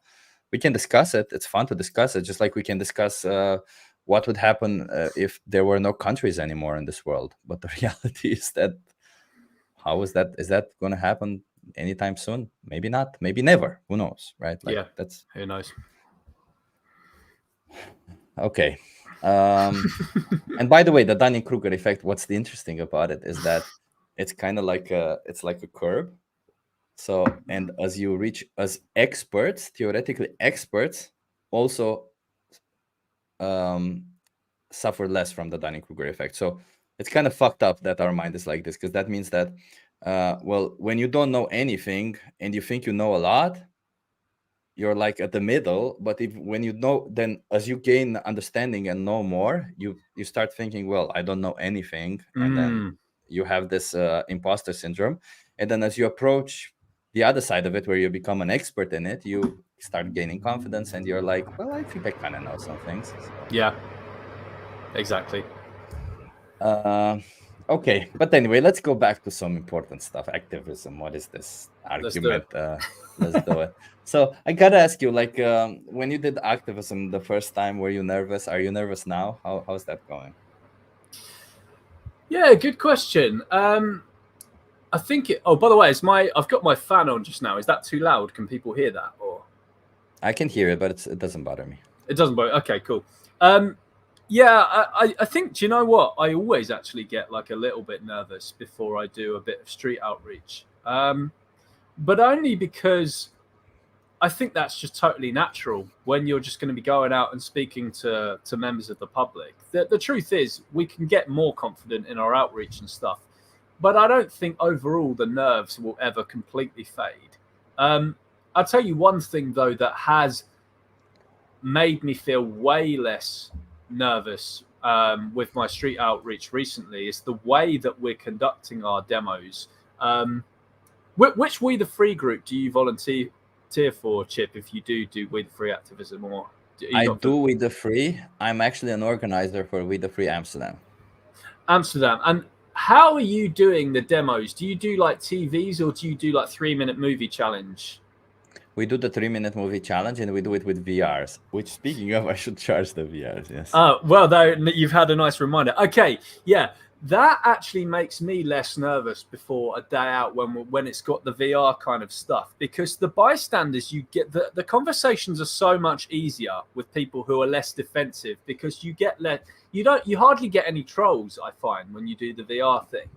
we can discuss it. It's fun to discuss it, just like we can discuss what would happen if there were no countries anymore in this world. But the reality is that is that going to happen anytime soon? Maybe not. Maybe never. Who knows, right? Like, that's who knows. Okay. And by the way, the Dunning-Kruger effect, what's the interesting about it is that it's kind of like it's like a curve. So, and as you reach, as experts, theoretically experts also suffer less from the Dunning-Kruger effect. So it's kind of fucked up that our mind is like this, because that means that, well, when you don't know anything and you think you know a lot, you're like at the middle. But when you know, then as you gain understanding and know more, you start thinking, well, I don't know anything. And then you have this imposter syndrome. And then as you approach the other side of it, where you become an expert in it, you start gaining confidence, and you're like, well, I think I kind of know some things. So. Yeah, exactly. Uh, okay, but anyway, let's go back to some important stuff. Activism. What is this Let's do it. argument? Let's do it. So I gotta ask you, like, when you did activism the first time, were you nervous? Are you nervous now? How's that going? Yeah, good question. I think it. Oh, by the way, I've got my fan on just now. Is that too loud? Can people hear that? Or I can hear it, but it doesn't bother me. it doesn't bother. Okay, cool. Yeah, I think. Do you know what? I always actually get like a little bit nervous before I do a bit of street outreach. But only because I think that's just totally natural when you're just going to be going out and speaking to members of the public. The truth is, we can get more confident in our outreach and stuff, but I don't think overall the nerves will ever completely fade. I'll tell you one thing though that has made me feel way less nervous with my street outreach recently is the way that we're conducting our demos. Which We the Free group do you volunteer for, Chip, if you do We the Free activism? Or I do We the Free. I'm actually an organizer for We the Free Amsterdam. Amsterdam. And how are you doing the demos? Do you do like TVs or do you do like 3-minute movie challenge? We do the 3-minute movie challenge, and we do it with VRs. Which, speaking of, I should charge the VRs. Yes. Oh well, though you've had a nice reminder. Okay, yeah, that actually makes me less nervous before a day out when it's got the VR kind of stuff, because the bystanders, you get the conversations are so much easier with people who are less defensive, because you hardly get any trolls, I find, when you do the VR thing.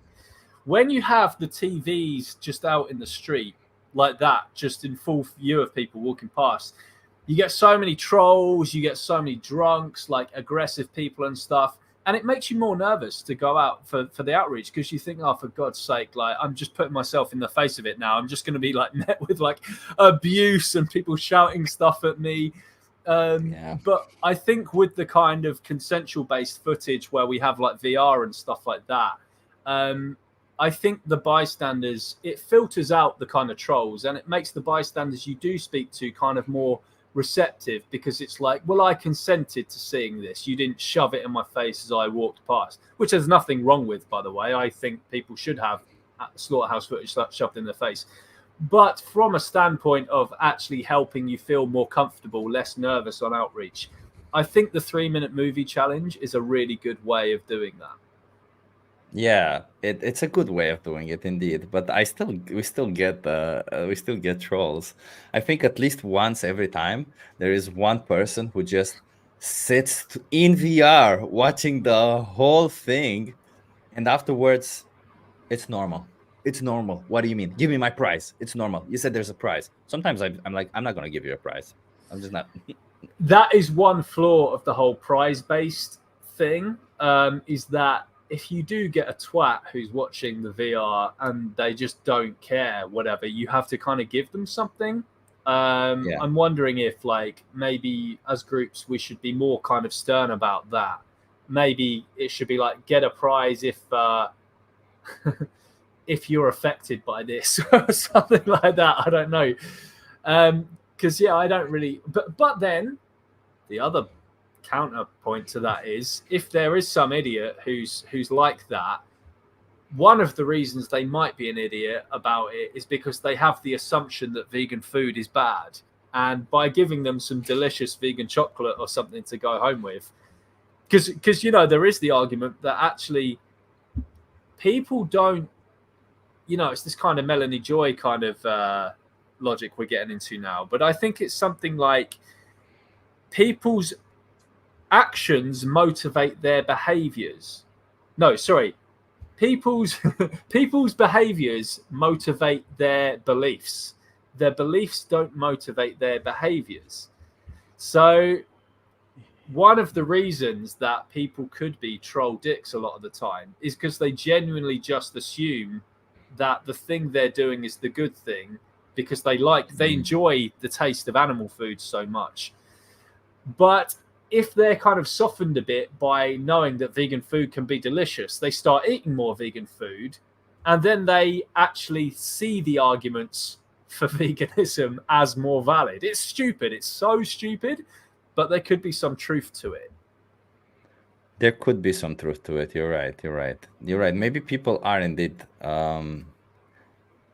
When you have the TVs just out in the street like that, just in full view of people walking past, you get so many trolls, you get so many drunks, like aggressive people and stuff. And it makes you more nervous to go out for the outreach, because you think, oh, for God's sake, like, I'm just putting myself in the face of it now. I'm just going to be like met with like abuse and people shouting stuff at me. But I think with the kind of consensual based footage where we have like VR and stuff like that, I think the bystanders, it filters out the kind of trolls, and it makes the bystanders you do speak to kind of more receptive, because it's like, well, I consented to seeing this. You didn't shove it in my face as I walked past, which there's nothing wrong with, by the way. I think people should have slaughterhouse footage shoved in their face. But from a standpoint of actually helping you feel more comfortable, less nervous on outreach, I think the 3-minute movie challenge is a really good way of doing that. Yeah, it's a good way of doing it indeed, but we still get trolls. I think at least once every time there is one person who just sits in VR watching the whole thing, and afterwards, it's normal. It's normal. What do you mean? Give me my prize. It's normal. You said there's a prize. Sometimes I'm like, I'm not gonna give you a prize. I'm just not. That is one flaw of the whole prize-based thing, is that if you do get a twat who's watching the VR and they just don't care, whatever, you have to kind of give them something. Yeah. I'm wondering if, like, maybe as groups we should be more kind of stern about that. Maybe it should be like, get a prize if if you're affected by this or something like that. I don't know. Because yeah, I don't really. But then the other counterpoint to that is, if there is some idiot who's like that, one of the reasons they might be an idiot about it is because they have the assumption that vegan food is bad, and by giving them some delicious vegan chocolate or something to go home with, because you know, there is the argument that actually people don't, you know, it's this kind of Melanie Joy kind of logic we're getting into now, but I think it's something like people's actions motivate their behaviors. No, sorry. People's behaviors motivate their beliefs. Their beliefs don't motivate their behaviors. So one of the reasons that people could be troll dicks a lot of the time is because they genuinely just assume that the thing they're doing is the good thing, because they enjoy the taste of animal food so much. But if they're kind of softened a bit by knowing that vegan food can be delicious, they start eating more vegan food, and then they actually see the arguments for veganism as more valid. It's stupid. It's so stupid, but there could be some truth to it. There could be some truth to it. You're right. You're right. You're right. Maybe people are indeed.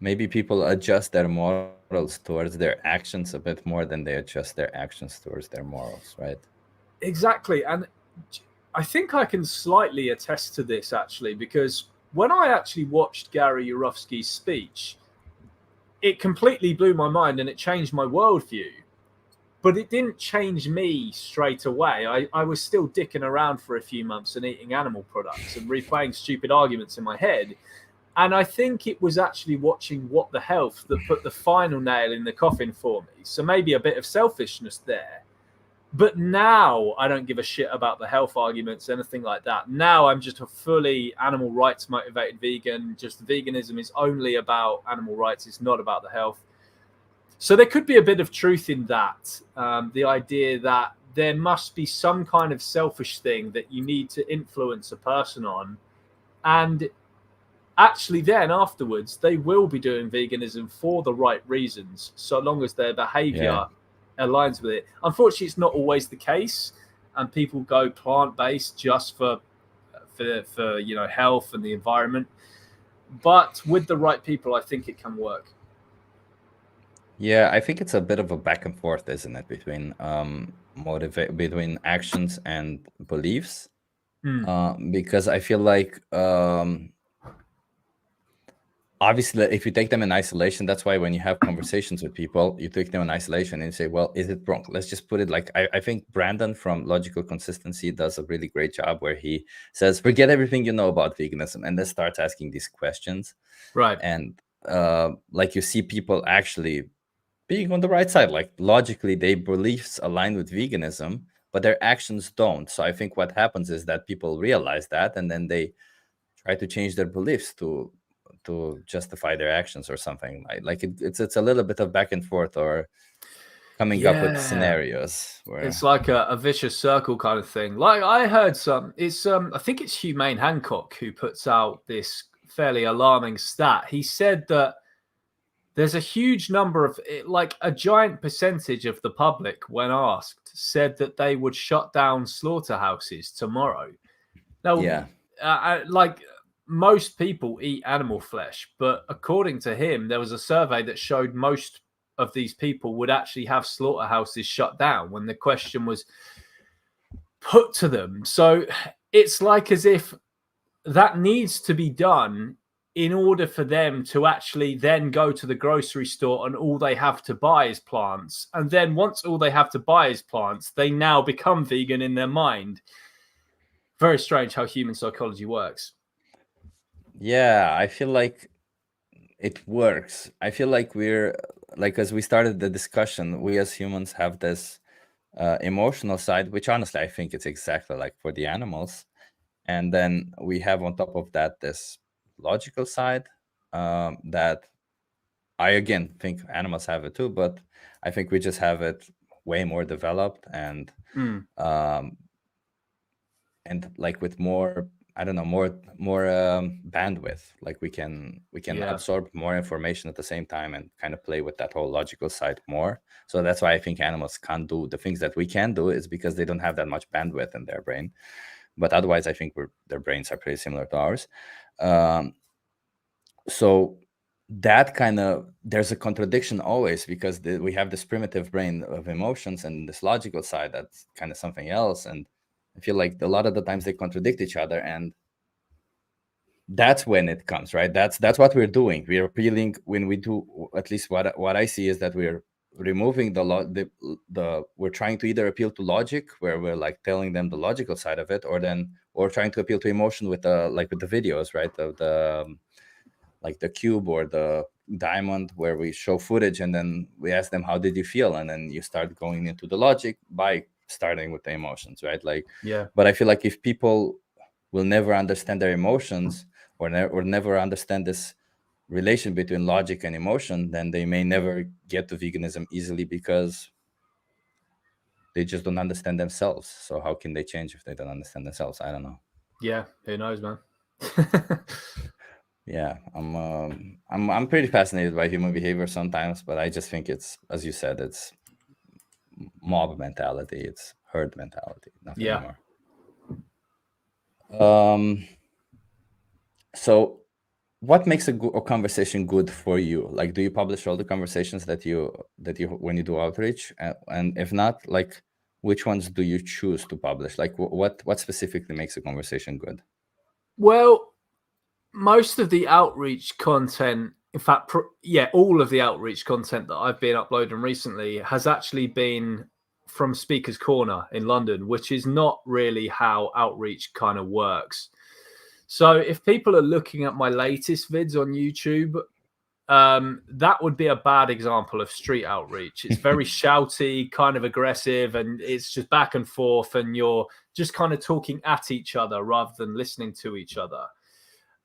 Maybe people adjust their morals towards their actions a bit more than they adjust their actions towards their morals, right? Exactly. And I think I can slightly attest to this actually, because when I actually watched Gary Yourofsky's speech, it completely blew my mind and it changed my worldview. But it didn't change me straight away. I was still dicking around for a few months and eating animal products and replaying stupid arguments in my head. And I think it was actually watching What the Health that put the final nail in the coffin for me. So maybe a bit of selfishness there. But now I don't give a shit about the health arguments, anything like that. Now I'm just a fully animal rights motivated vegan. Just veganism is only about animal rights. It's not about the health. So there could be a bit of truth in that. The idea that there must be some kind of selfish thing that you need to influence a person on. And actually then afterwards, they will be doing veganism for the right reasons, so long as their behavior aligns with it. Unfortunately, it's not always the case. And people go plant-based just for health and the environment. But with the right people, I think it can work. Yeah, I think it's a bit of a back and forth, isn't it, between between actions and beliefs? Mm. Because I feel like obviously if you take them in isolation, that's why when you have conversations with people, you take them in isolation and you say, well, is it wrong? Let's just put it like I think Brandon from Logical Consistency does a really great job where he says, forget everything you know about veganism and then starts asking these questions. Right. And like you see people actually being on the right side, like logically their beliefs align with veganism, but their actions don't. So I think what happens is that people realize that and then they try to change their beliefs to justify their actions or something. Like it's a little bit of back and forth or coming up with Yeah. scenarios It's where like a vicious circle kind of thing. Like I heard it's I think it's Humane Hancock who puts out this fairly alarming stat. He said that there's a huge number of, like a giant percentage of the public, when asked, said that they would shut down slaughterhouses tomorrow. Now, yeah. like most people eat animal flesh, but according to him, there was a survey that showed most of these people would actually have slaughterhouses shut down when the question was put to them. So it's like as if that needs to be done in order for them to actually then go to the grocery store and all they have to buy is plants. And then once all they have to buy is plants, they now become vegan in their mind. Very strange how human psychology works. Yeah, I feel like it works. I feel like we're like as we started the discussion, we as humans have this emotional side, which honestly I think it's exactly like for the animals. And then we have on top of that this logical side that I again think animals have it too, but I think we just have it way more developed Mm, um, and like with more, I don't know, more bandwidth. Like we can yeah. absorb more information at the same time and kind of play with that whole logical side more. So that's why I think animals can't do the things that we can do, is because they don't have that much bandwidth in their brain. But otherwise, I think their brains are pretty similar to ours. Um, so that kind of, there's a contradiction always, because we have this primitive brain of emotions and this logical side that's kind of something else. And I feel like a lot of the times they contradict each other, and that's when it comes, right? That's what we're doing. We're appealing when we do, at least what I see is that we're removing the we're trying to either appeal to logic, where we're like telling them the logical side of it, or trying to appeal to emotion with the, like with the videos, right? Of the like the cube or the diamond, where we show footage and then we ask them, how did you feel? And then you start going into the logic by starting with the emotions, right? Like, Yeah. but I feel like if people will never understand their emotions, or never understand this relation between logic and emotion, then they may never get to veganism easily, because they just don't understand themselves. So how can they change if they don't understand themselves? I don't know. Yeah. Who knows, man? Yeah, I'm pretty fascinated by human behavior sometimes, but I just think it's, as you said, it's mob mentality, it's herd mentality, nothing Yeah. more. So what makes a conversation good for you? Like, do you publish all the conversations that you when you do outreach? And if not, like, which ones do you choose to publish? Like, what specifically makes a conversation good? Well, most of the outreach content, in fact, all of the outreach content that I've been uploading recently has actually been from Speaker's Corner in London, which is not really how outreach kind of works. So if people are looking at my latest vids on YouTube, that would be a bad example of street outreach. It's very shouty, kind of aggressive, and it's just back and forth, and you're just kind of talking at each other rather than listening to each other.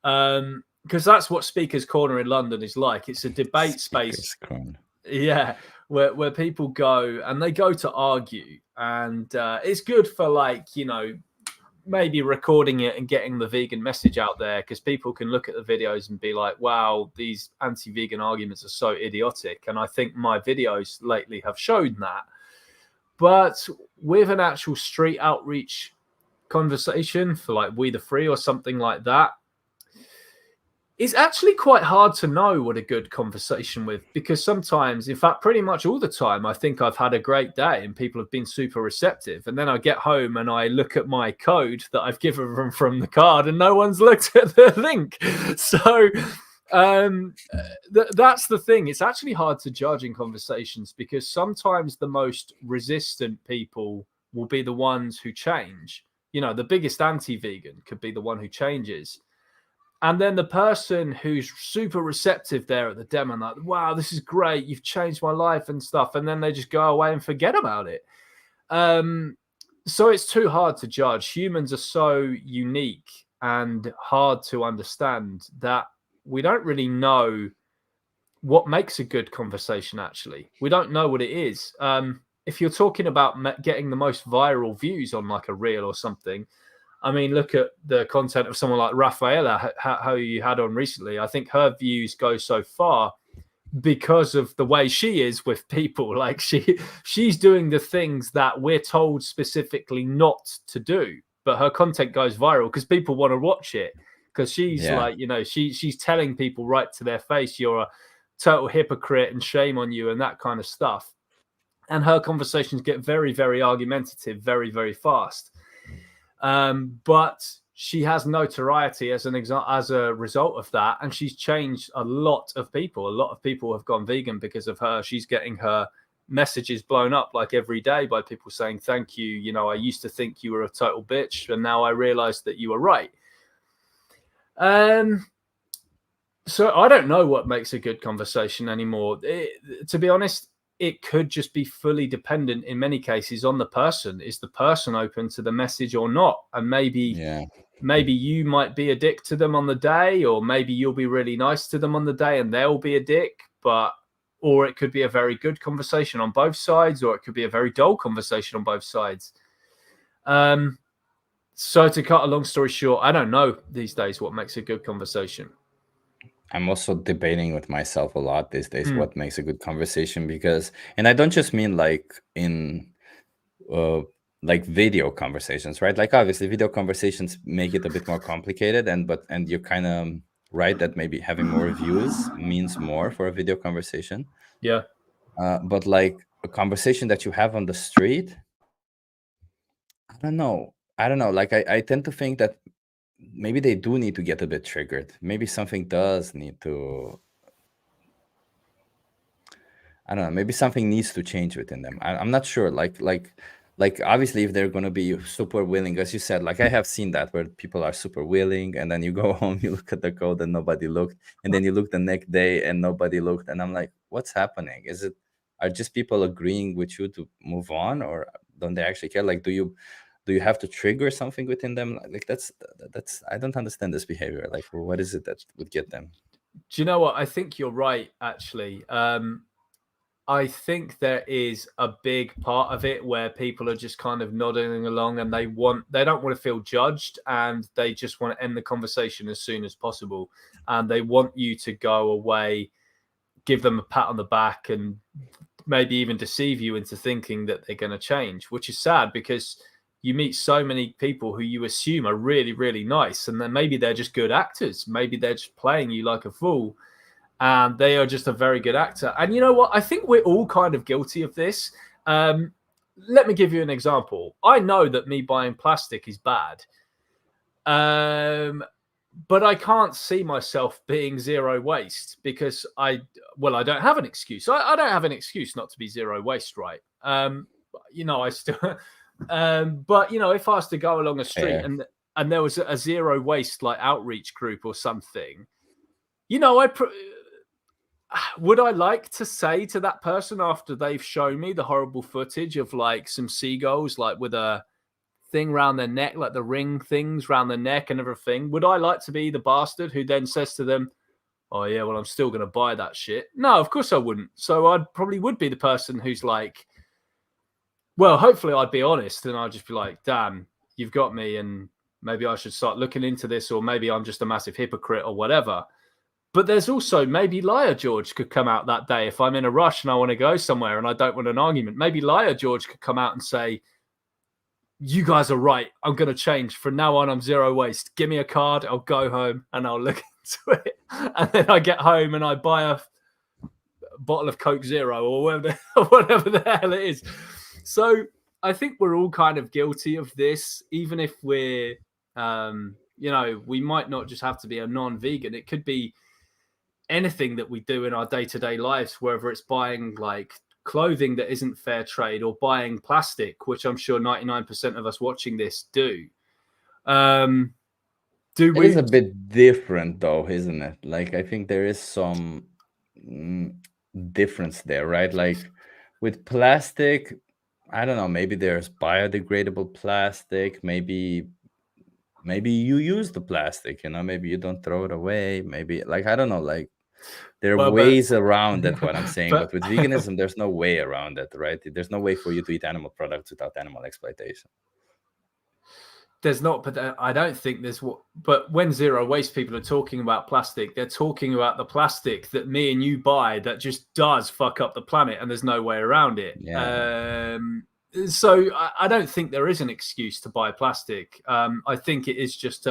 Because that's what Speaker's Corner in London is like. It's a debate space. Yeah, where people go and they go to argue, and it's good for, like, maybe recording it and getting the vegan message out there, because people can look at the videos and be like, wow, these anti-vegan arguments are so idiotic. And I think my videos lately have shown that. But with an actual street outreach conversation for, like, We the Free or something like that, it's actually quite hard to know what a good conversation with, because sometimes, in fact, pretty much all the time, I think I've had a great day and people have been super receptive. And then I get home and I look at my code that I've given them from the card and no one's looked at the link. So that's the thing. It's actually hard to judge in conversations, because sometimes the most resistant people will be the ones who change. The biggest anti-vegan could be the one who changes. And then the person who's super receptive there at the demo, and like, wow, this is great, you've changed my life and stuff. And then they just go away and forget about it. So it's too hard to judge. Humans are so unique and hard to understand that we don't really know what makes a good conversation, actually. We don't know what it is. If you're talking about getting the most viral views on, like, a reel or something, I mean, look at the content of someone like Rafaela, how you had on recently. I think her views go so far because of the way she is with people. Like, she's doing the things that we're told specifically not to do, but her content goes viral because people want to watch it. Because she's like, she's telling people right to their face, you're a total hypocrite and shame on you and that kind of stuff. And her conversations get very, very argumentative, very, very fast. But she has notoriety as a result of that, and she's changed a lot of people. A lot of people have gone vegan because of her. She's getting her messages blown up like every day by people saying, thank you, I used to think you were a total bitch, and now I realized that you were right. So I don't know what makes a good conversation anymore. To be honest, it could just be fully dependent in many cases on the person. Is the person open to the message or not? And maybe you might be a dick to them on the day, or maybe you'll be really nice to them on the day and they'll be a dick. Or it could be a very good conversation on both sides, or it could be a very dull conversation on both sides. So to cut a long story short, I don't know these days what makes a good conversation. I'm also debating with myself a lot these days what makes a good conversation, because, and I don't just mean like in like video conversations, right? Like, obviously video conversations make it a bit more complicated, and you're kind of right that maybe having more views means more for a video conversation. Yeah. But like a conversation that you have on the street, I don't know. Like, I tend to think that maybe they do need to get a bit triggered. Maybe something does need to, I don't know, maybe something needs to change within them. I'm not sure. Like obviously, if they're going to be super willing, as you said, like I have seen that where people are super willing, and then you go home, you look at the code and nobody looked, and then you look the next day and nobody looked, and I'm like, what's happening? Are just people agreeing with you to move on, or don't they actually care? Like, do you have to trigger something within them? Like that's I don't understand this behavior. Like, what is it that would get them? Do you know what? I think you're right, actually. I think there is a big part of it where people are just kind of nodding along, and they don't want to feel judged, and they just want to end the conversation as soon as possible. And they want you to go away, give them a pat on the back, and maybe even deceive you into thinking that they're going to change, which is sad, because you meet so many people who you assume are really, really nice, and then maybe they're just good actors. Maybe they're just playing you like a fool, and they are just a very good actor. And you know what? I think we're all kind of guilty of this. Let me give you an example. I know that me buying plastic is bad, but I can't see myself being zero waste because I don't have an excuse. I don't have an excuse not to be zero waste, right? I still, but if I was to go along a street and there was a zero waste like outreach group or something, would I like to say to that person after they've shown me the horrible footage of like some seagulls, like with a thing around their neck, like the ring things around their neck and everything, would I like to be the bastard who then says to them, oh yeah, well, I'm still going to buy that shit? No, of course I wouldn't. So I'd probably would be the person who's like, well, hopefully I'd be honest and I'd just be like, damn, you've got me, and maybe I should start looking into this, or maybe I'm just a massive hypocrite or whatever. But there's also maybe Liar George could come out that day if I'm in a rush and I want to go somewhere and I don't want an argument. Maybe Liar George could come out and say, you guys are right. I'm going to change. From now on, I'm zero waste. Give me a card. I'll go home and I'll look into it. And then I get home and I buy a bottle of Coke Zero or whatever the hell it is. So I think we're all kind of guilty of this, even if we're, we might not just have to be a non-vegan. It could be anything that we do in our day-to-day lives, whether it's buying like clothing that isn't fair trade or buying plastic, which I'm sure 99% of us watching this do. It is a bit different though, isn't it? Like, I think there is some difference there, right? Like with plastic, I don't know, maybe there's biodegradable plastic, maybe you use the plastic, maybe you don't throw it away, maybe, like, I don't know, like there are ways around it, what I'm saying. But with veganism, there's no way around it, right? There's no way for you to eat animal products without animal exploitation. There's not, but I don't think there's what. But when zero waste people are talking about plastic, they're talking about the plastic that me and you buy that just does fuck up the planet, and there's no way around it. Yeah. So I don't think there is an excuse to buy plastic. I think it is just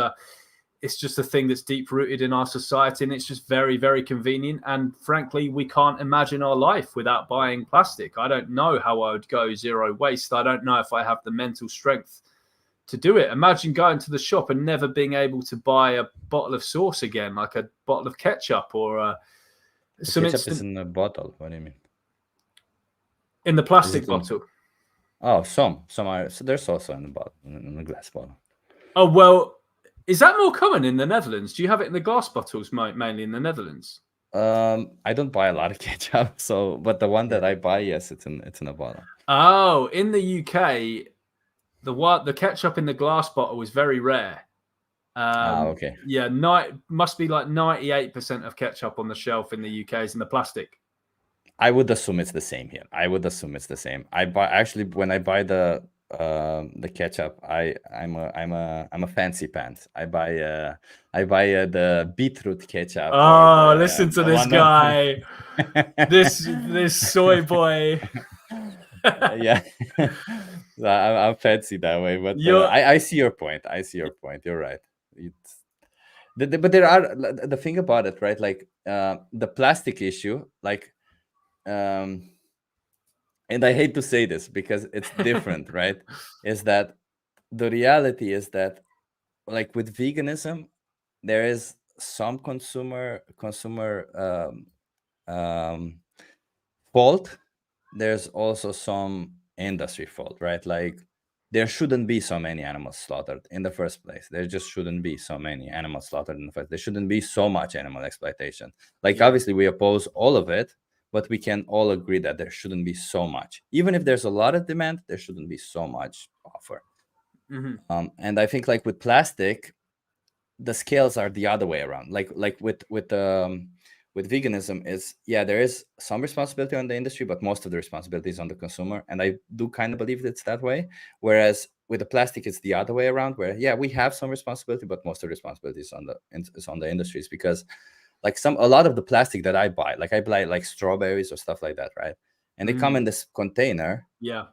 it's just a thing that's deep rooted in our society, and it's just very, very convenient. And frankly, we can't imagine our life without buying plastic. I don't know how I would go zero waste. I don't know if I have the mental strength to do it. Imagine going to the shop and never being able to buy a bottle of sauce again, like a bottle of ketchup or some ketchup is in a bottle. What do you mean? In the plastic bottle. Oh, some are. So there's also in the bottle, in the glass bottle. Oh, well, is that more common in the Netherlands? Do you have it in the glass bottles mainly in the Netherlands? I don't buy a lot of ketchup, but the one that I buy, yes, it's in a bottle. Oh, in the UK, the ketchup in the glass bottle is very rare. Okay. Yeah, must be like 98% of ketchup on the shelf in the UK is in the plastic. I would assume it's the same here. When I buy the ketchup, I'm a fancy pants. I buy the beetroot ketchup. Oh, listen to this guy, this soy boy. Yeah, I'm fancy that way, but I see your point. You're right. But there are the thing about it, right? Like the plastic issue, like, and I hate to say this because it's different, right? Is that the reality is that, like with veganism, there is some consumer fault. There's also some industry fault, right? Like there shouldn't be so many animals slaughtered in the first place. There just shouldn't be so many animals slaughtered in the first. There shouldn't be so much animal exploitation. Like obviously we oppose all of it, but we can all agree that there shouldn't be so much. Even if there's a lot of demand, there shouldn't be so much offer. Mm-hmm. And I think like with plastic, the scales are the other way around. Like with veganism is, there is some responsibility on the industry, but most of the responsibility is on the consumer. And I do kind of believe it's that way. Whereas with the plastic, it's the other way around, where we have some responsibility, but most of the responsibility is on the industries, because like a lot of the plastic that I buy like strawberries or stuff like that, right? And they come in this container. Yeah.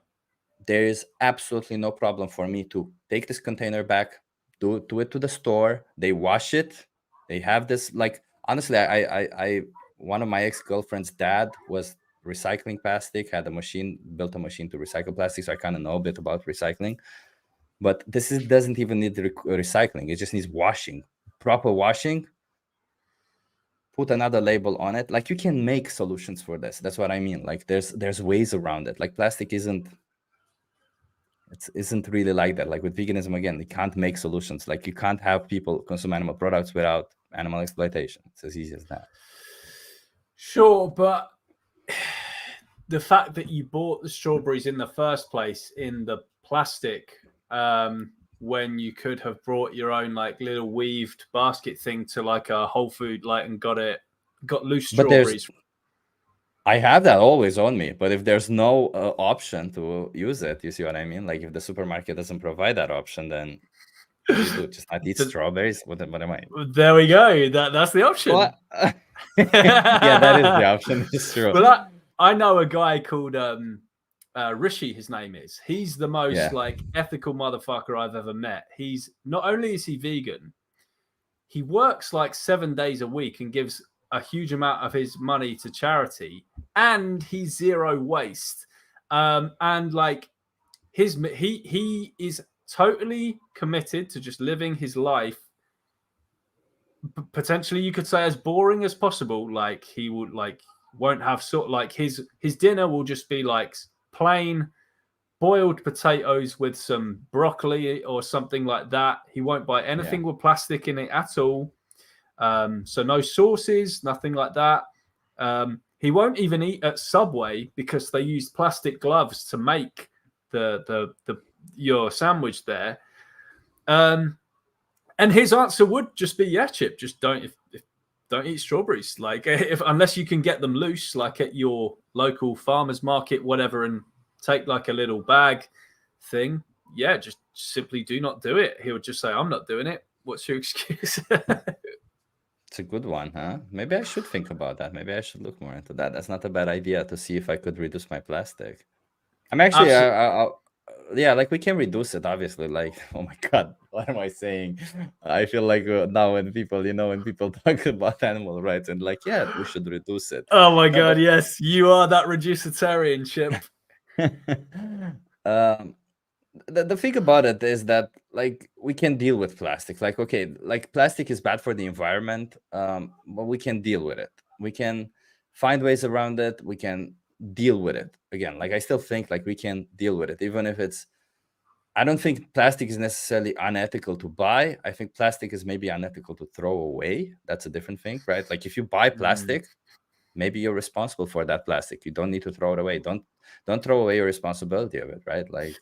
there is absolutely no problem for me to take this container back, do it to the store. They wash it. They have this, like, honestly, I one of my ex-girlfriend's dad was recycling plastic, had a machine, built a machine to recycle plastic, so I kind of know a bit about recycling. But doesn't even need recycling. It just needs washing, proper washing. Put another label on it. Like, you can make solutions for this. That's what I mean. Like, there's ways around it. Like, plastic isn't really like that. Like with veganism, again, you can't make solutions. Like, you can't have people consume animal products without animal exploitation. It's as easy as that. Sure, but the fact that you bought the strawberries in the first place in the plastic, when you could have brought your own like little weaved basket thing to like a Whole Food, like, and got loose strawberries. I have that always on me, but if there's no option to use it, you see what I mean? Like, if the supermarket doesn't provide that option, then what do you do? Just not eat strawberries? What am I? There we go. That's the option. Yeah, that is the option. It's true. Well, I know a guy called Rishi, his name is. He's the most like ethical motherfucker I've ever met. He's not only is he vegan, he works like 7 days a week and gives a huge amount of his money to charity, and he's zero waste. And like he is totally committed to just living his life, potentially you could say as boring as possible. Like, he would like won't have sort of like his dinner will just be like plain boiled potatoes with some broccoli or something like that. He won't buy anything with plastic in it at all. So no sauces, nothing like that. He won't even eat at Subway because they use plastic gloves to make your sandwich there. And his answer would just be, yeah, Chip, just don't eat strawberries. Like, unless you can get them loose, like at your local farmer's market, whatever, and take like a little bag thing. Yeah, just simply do not do it. He would just say, I'm not doing it. What's your excuse? It's a good one, huh? Maybe I should think about that. Maybe I should look more into that. That's not a bad idea, to see if I could reduce my plastic. I'm actually, yeah, like, we can reduce it, obviously. Like, oh my God, what am I saying? I feel like now when people talk about animal rights and like, yeah, we should reduce it. Oh my God, yes, you are that reducitarian, Chip. The thing about it is that, like, we can deal with plastic. Like, okay, like, plastic is bad for the environment, but we can deal with it. We can find ways around it. We can deal with it. Again, like, I still think like we can deal with it, even if it's, I don't think plastic is necessarily unethical to buy. I think plastic is maybe unethical to throw away. That's a different thing, right? Like, if you buy plastic, maybe you're responsible for that plastic. You don't need to throw it away. Don't throw away your responsibility of it, right? Like,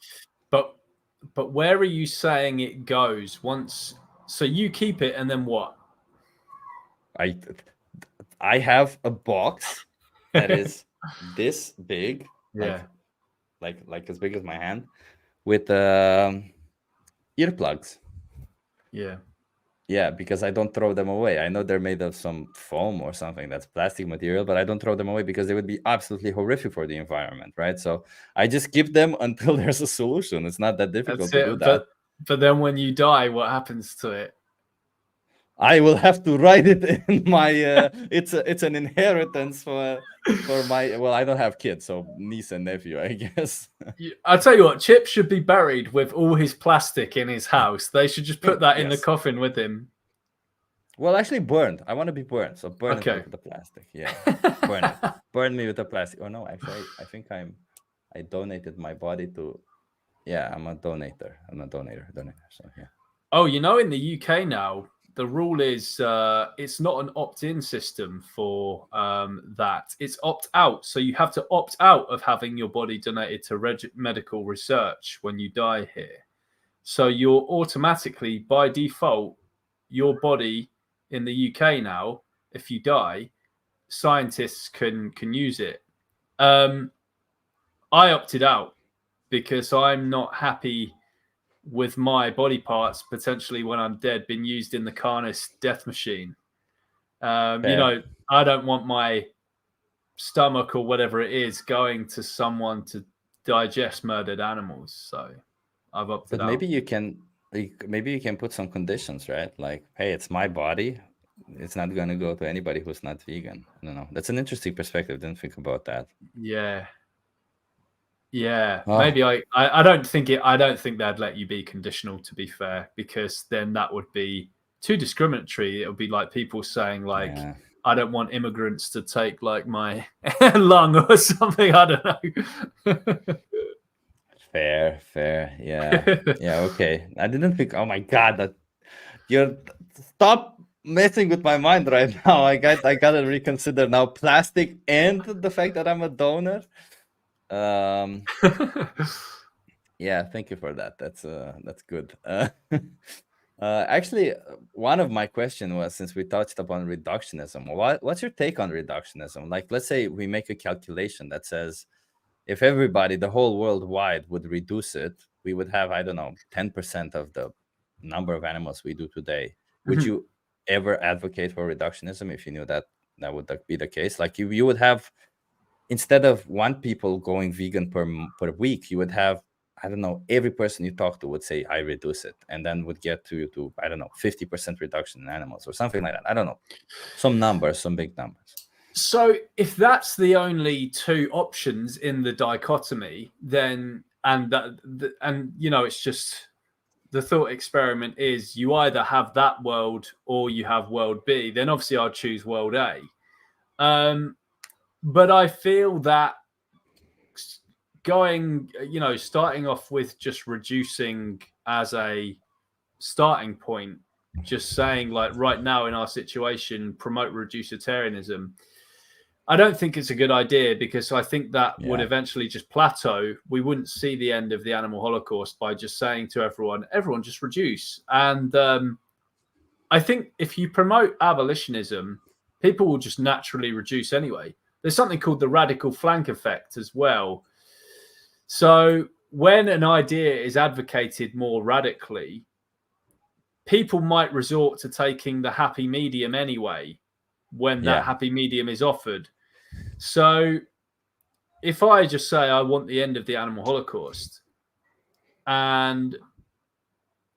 but where are you saying it goes once? So you keep it, and then what? I have a box that is this big, like as big as my hand, with earplugs. Yeah, because I don't throw them away. I know they're made of some foam or something that's plastic material, but I don't throw them away because they would be absolutely horrific for the environment, right? So I just keep them until there's a solution. It's not that difficult to do that. But then when you die, what happens to it? I will have to write it in my it's an inheritance for my, well, I don't have kids, so niece and nephew, I guess. I'll tell you what, Chip should be buried with all his plastic in his house. They should just put that in the coffin with him. Well, actually burned. I want to be burned, so burn it with the plastic. Yeah, burn it. Burn me with the plastic. Oh no, actually, I think I donated my body to. Yeah, I'm a donator. So yeah. Oh, you know, in the UK now, the rule is it's not an opt-in system for that. It's opt-out. So you have to opt out of having your body donated to medical research when you die here. So you're automatically, by default, your body in the UK now, if you die, scientists can use it. I opted out because I'm not happy with my body parts potentially when I'm dead being used in the Carnist death machine. You know, I don't want my stomach or whatever it is going to someone to digest murdered animals. So I've opted But out. maybe you can put some conditions, right? Like, hey, it's my body. It's not going to go to anybody who's not vegan. I don't know. That's an interesting perspective. Didn't think about that. Yeah. Yeah, Oh, maybe I don't think they'd let you be conditional, to be fair, because then that would be too discriminatory. It would be like people saying like, yeah. I don't want immigrants to take like my lung or something. I don't know. Fair. Yeah. Yeah, okay. I didn't think, oh my God, that you're stop messing with my mind right now. I gotta reconsider now plastic and the fact that I'm a donor. Yeah, thank you for that. That's good. Actually, one of my question was, since we touched upon reductionism, what's your take on reductionism? Like, let's say we make a calculation that says if everybody, the whole worldwide, would reduce it, we would have, I don't know, 10% of the number of animals we do today. Would you ever advocate for reductionism if you knew that would be the case? Like, you would have, instead of one people going vegan per week, you would have, I don't know, every person you talk to would say, I reduce it, and then would get to I don't know, 50% reduction in animals or something like that. I don't know, some numbers, some big numbers. So if that's the only two options in the dichotomy, then and you know, it's just the thought experiment is you either have that world or you have world B. Then obviously I'll choose world A. But I feel that starting off with just reducing as a starting point, just saying like right now in our situation, promote reducitarianism. I don't think it's a good idea because I think that would eventually just plateau. We wouldn't see the end of the animal holocaust by just saying to everyone just reduce. And I think if you promote abolitionism, people will just naturally reduce anyway. There's something called the radical flank effect as well. So when an idea is advocated more radically, people might resort to taking the happy medium anyway when that happy medium is offered. So if I just say I want the end of the animal holocaust, and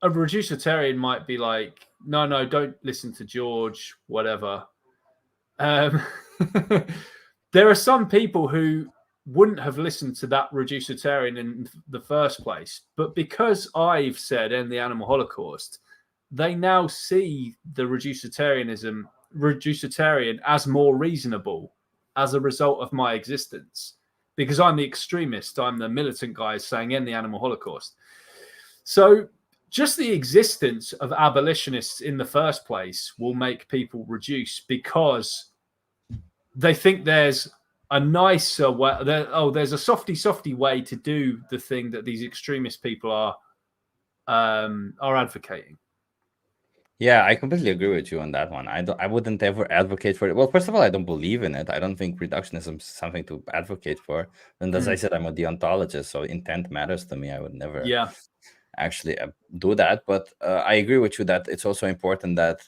a reducitarian might be like, no, don't listen to George, whatever. There are some people who wouldn't have listened to that reducitarian in the first place, but because I've said end the animal holocaust, they now see the reducitarian as more reasonable as a result of my existence, because I'm the extremist, I'm the militant guy saying end the animal holocaust. So just the existence of abolitionists in the first place will make people reduce because they think there's a nicer way. There's a softy way to do the thing that these extremist people are advocating. Yeah, I completely agree with you on that one. I wouldn't ever advocate for it. Well, first of all, I don't believe in it. I don't think reductionism is something to advocate for. And as I said, I'm a deontologist, so intent matters to me. I would never actually do that. But I agree with you that it's also important that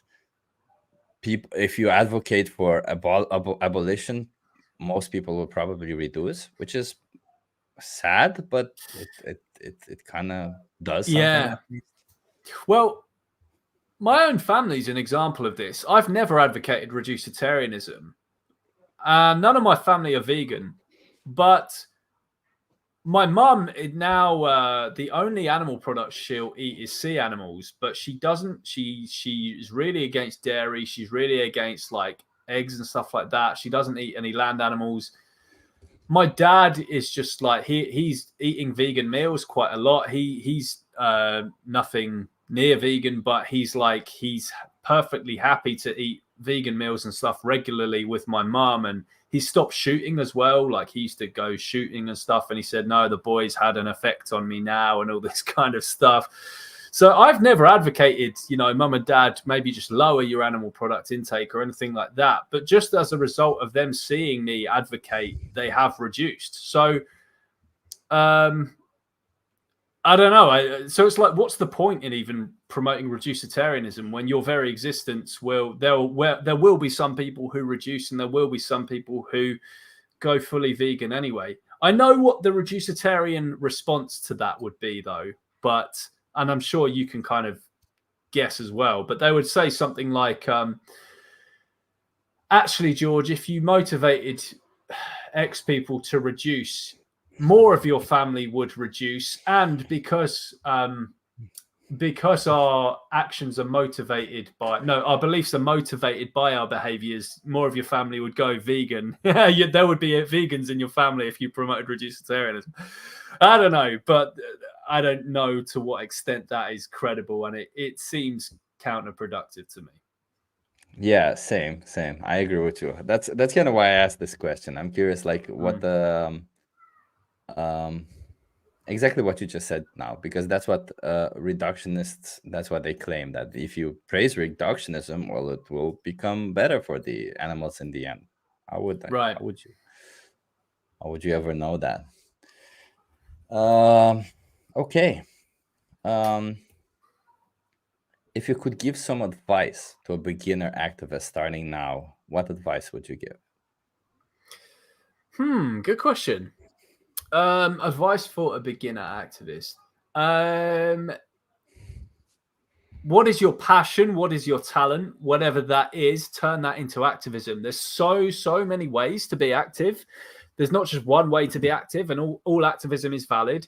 people, if you advocate for abolition, most people will probably reduce, which is sad, but it kind of does something. Yeah. Well, my own family's an example of this. I've never advocated reducitarianism. None of my family are vegan, but my mum is now the only animal product she'll eat is sea animals, but she doesn't. She is really against dairy. She's really against like eggs and stuff like that. She doesn't eat any land animals. My dad is just like he's eating vegan meals quite a lot. He's nothing near vegan, but he's perfectly happy to eat vegan meals and stuff regularly with my mum, and he stopped shooting as well. Like he used to go shooting and stuff, and he said, no, the boys had an effect on me now and all this kind of stuff. So I've never advocated, mum and dad, maybe just lower your animal product intake or anything like that. But just as a result of them seeing me advocate, they have reduced. So I don't know. So it's like, what's the point in even promoting reducitarianism when your very existence there will be some people who reduce and there will be some people who go fully vegan anyway. I know what the reducitarian response to that would be, though, and I'm sure you can kind of guess as well, but they would say something like, actually, George, if you motivated X people to reduce, more of your family would reduce, and because our actions are motivated by our beliefs are motivated by our behaviors, more of your family would go vegan. There would be vegans in your family if you promoted reducitarianism. I don't know, but I don't know to what extent that is credible, and it seems counterproductive to me. Yeah, same. I agree with you. That's kind of why I asked this question. I'm curious, like, what the exactly what you just said now, because that's what reductionists, that's what they claim, that if you praise reductionism, well, it will become better for the animals in the end. How would you ever know that? Okay. If you could give some advice to a beginner activist starting now, what advice would you give? Good question. Advice for a beginner activist. What is your passion? What is your talent? Whatever that is, turn that into activism. There's so many ways to be active. There's not just one way to be active, and all activism is valid.